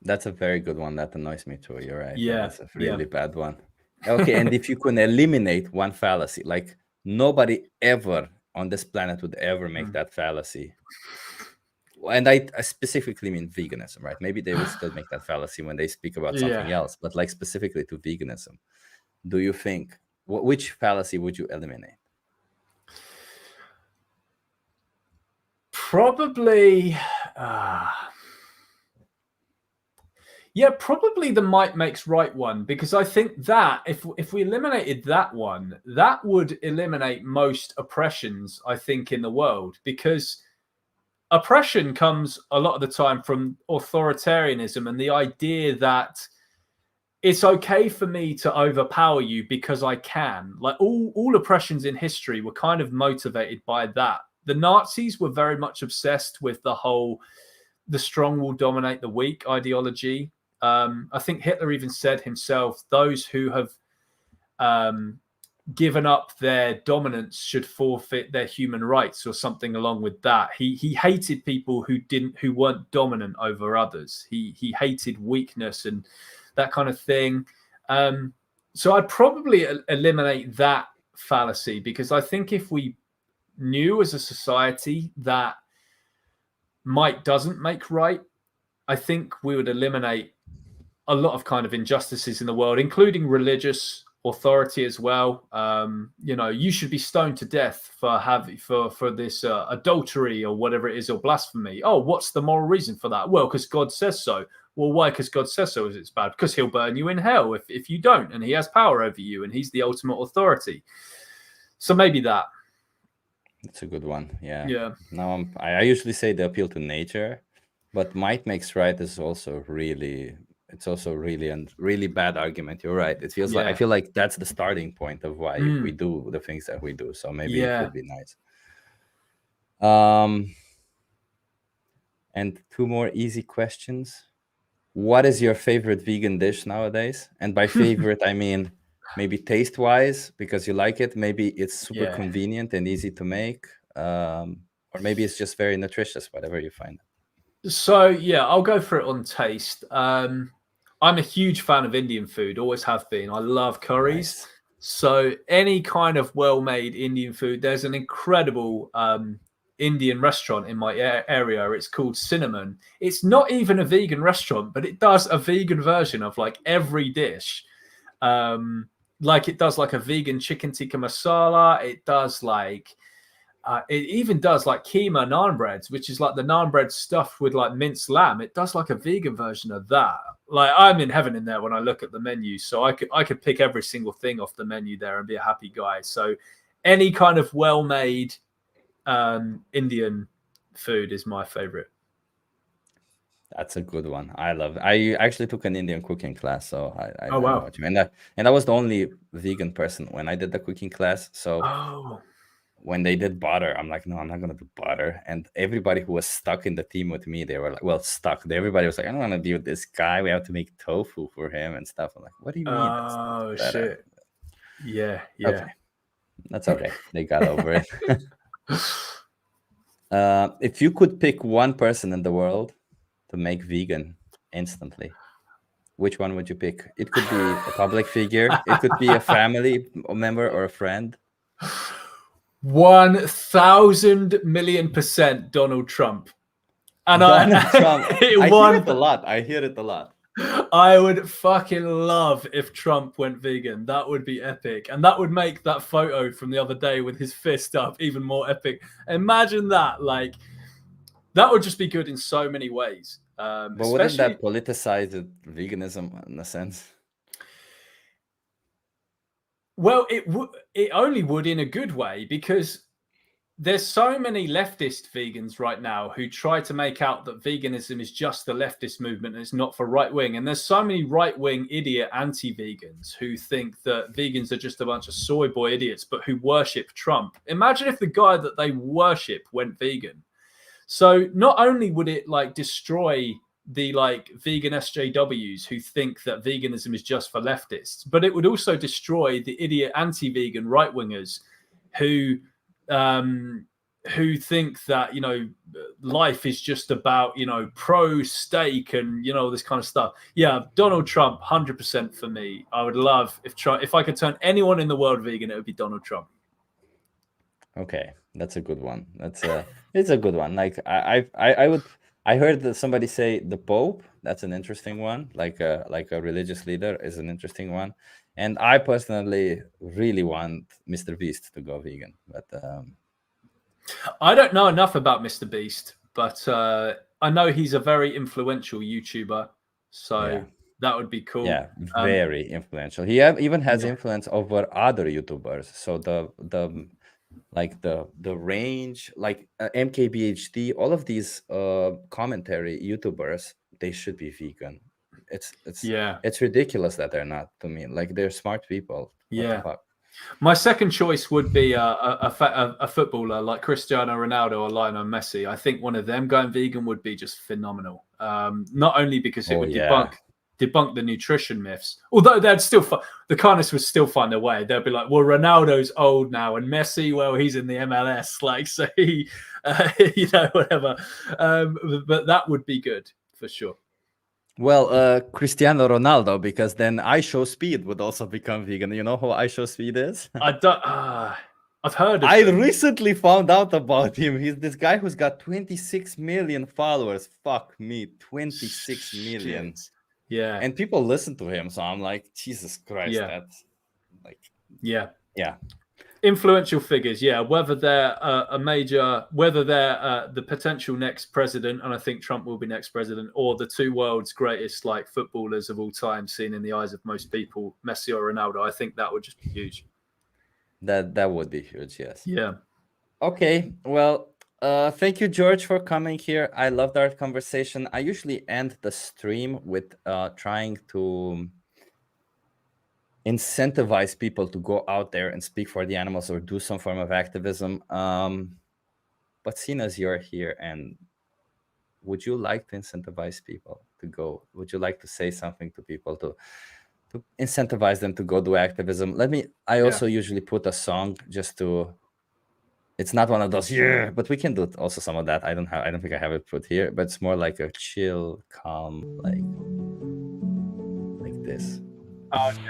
That's a very good one. That annoys me too. You're right. Yeah, That's a really bad one. Okay, and if you can eliminate one fallacy, like nobody ever on this planet would ever make that fallacy. And I specifically mean veganism, right? Maybe they would still make that fallacy when they speak about something else, but like specifically to veganism, do you think which fallacy would you eliminate? Probably, probably the might makes right one, because I think that if we eliminated that one, that would eliminate most oppressions, I think, in the world, because oppression comes a lot of the time from authoritarianism and the idea that it's okay for me to overpower you because I can. Like all oppressions in history were kind of motivated by that. The Nazis were very much obsessed with the strong will dominate the weak ideology. I think Hitler even said himself, those who have given up their dominance should forfeit their human rights, or something along with that. He hated people who weren't dominant over others. He hated weakness and that kind of thing. So I'd probably eliminate that fallacy, because I think if we knew as a society that might doesn't make right, I think we would eliminate a lot of kind of injustices in the world, including religious authority as well. You should be stoned to death for this adultery or whatever it is, or blasphemy. Oh, what's the moral reason for that? Well, because God says so. Well, why? Because God says so. Is it's bad? Because he'll burn you in hell if you don't, and he has power over you, and he's the ultimate authority. So maybe that. That's a good one. Yeah. Yeah. Now I usually say the appeal to nature, but might makes right is also really. It's also really a really bad argument. You're right. It feels like I feel like that's the starting point of why we do the things that we do. So maybe it would be nice. And two more easy questions. What is your favorite vegan dish nowadays? And by favorite, I mean maybe taste-wise, because you like it. Maybe it's super convenient and easy to make. Or maybe it's just very nutritious, whatever you find. So, I'll go for it on taste. I'm a huge fan of Indian food, always have been. I love curries. Nice. So any kind of well-made Indian food, there's an incredible Indian restaurant in my area. It's called Cinnamon. It's not even a vegan restaurant, but it does a vegan version of like every dish. Like it does like a vegan chicken tikka masala. It does like, it even does like keema naan breads, which is like the naan bread stuffed with like minced lamb. It does like a vegan version of that. Like I'm in heaven in there when I look at the menu. So I could pick every single thing off the menu there and be a happy guy. So any kind of well-made Indian food is my favorite. That's a good one. I love it. I actually took an Indian cooking class, so I know what you mean. And I was the only vegan person when I did the cooking class. So when they did butter, I'm like, no, I'm not gonna do butter. And everybody who was stuck in the team with me, they were like, well, stuck. Everybody was like, I don't want to deal with this guy. We have to make tofu for him and stuff. I'm like, what do you mean? Oh shit. Yeah. Okay. That's okay. They got over it. If you could pick one person in the world to make vegan instantly, which one would you pick? It could be a public figure. It could be a family member or a friend. 1,000,000,000% Donald Trump. And Donald Trump. I hear it a lot. I would fucking love if Trump went vegan. That would be epic. And that would make that photo from the other day with his fist up even more epic. Imagine that. Like, that would just be good in so many ways. But wouldn't that politicize veganism in a sense? Well, it only would in a good way, because there's so many leftist vegans right now who try to make out that veganism is just the leftist movement and it's not for right wing. And there's so many right wing idiot anti-vegans who think that vegans are just a bunch of soy boy idiots, but who worship Trump. Imagine if the guy that they worship went vegan. So not only would it like destroy the like vegan SJWs who think that veganism is just for leftists, but it would also destroy the idiot anti-vegan right wingers who think that, you know, life is just about, you know, pro steak and, you know, this kind of stuff. Yeah, Donald Trump, 100% for me. I would love if I could turn anyone in the world vegan, it would be Donald Trump. Okay, that's a good one. It's a good one. Like I heard that somebody say the Pope. That's an interesting one. Like a religious leader is an interesting one. And I personally really want Mr. Beast to go vegan, but I don't know enough about Mr. Beast, but I know he's a very influential YouTuber, so yeah. that would be cool. Yeah, very influential. He even has influence over other YouTubers. So the range, like MKBHD, all of these commentary YouTubers, they should be vegan. It's ridiculous that they're not, to me. Like, they're smart people. What the fuck? My second choice would be a footballer like Cristiano Ronaldo or Lionel Messi. I think one of them going vegan would be just phenomenal. Not only because it would debunk the nutrition myths, although they'd still the kindness would still find a way. They'd be like, well, Ronaldo's old now, and Messi, well, he's in the MLS, like, so he, you know, whatever. But that would be good for sure. Well, Cristiano Ronaldo, because then I Show Speed would also become vegan. You know who I Show Speed is? I don't. I've heard of him. Recently found out about him. He's this guy who's got 26 million followers. Fuck me, 26 million. Yeah. And people listen to him, so I'm like, Jesus Christ. Yeah. That's like, yeah. Influential figures, whether they're whether they're the potential next president, and I think Trump will be next president, or the two world's greatest like footballers of all time, seen in the eyes of most people, Messi or Ronaldo. I think that would just be huge. That would be huge, yes. Yeah. Okay, well, thank you, George, for coming here. I loved our conversation. I usually end the stream with trying to incentivize people to go out there and speak for the animals or do some form of activism. But seeing as you're here, and would you like to incentivize people to go? Would you like to say something to people to incentivize them to go do activism? I also usually put a song just to, it's not one of those, but we can do also some of that. I don't think I have it put here, but it's more like a chill, calm, like this. Okay.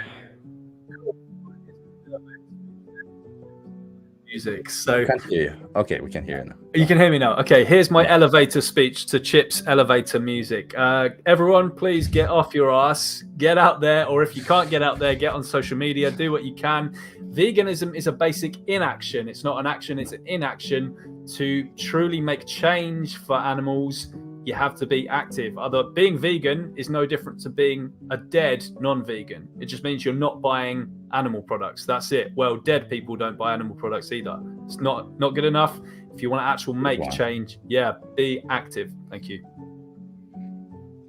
Music. So we can't hear you. Okay, we can hear you now. You can hear me now. Okay, here's my elevator speech to Chip's elevator music. Everyone, please get off your ass, get out there, or if you can't get out there, get on social media, do what you can. Veganism is a basic inaction. It's not an action, it's an inaction. To truly make change for animals, you have to be active. Being vegan is no different to being a dead non-vegan. It just means you're not buying animal products. That's it. Well, dead people don't buy animal products either. It's not good enough. If you want to actually make change, be active. Thank you.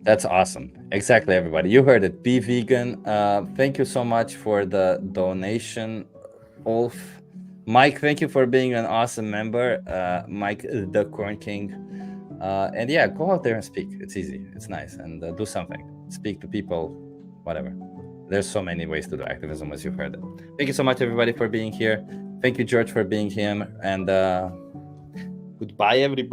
That's awesome. Exactly, everybody. You heard it. Be vegan. Thank you so much for the donation, Ulf. Mike, thank you for being an awesome member. Mike, the Corn King. And go out there and speak. It's easy. It's nice. And do something. Speak to people, whatever. There's so many ways to do activism, as you've heard it. Thank you so much, everybody, for being here. Thank you, George, for being here. And goodbye, everybody.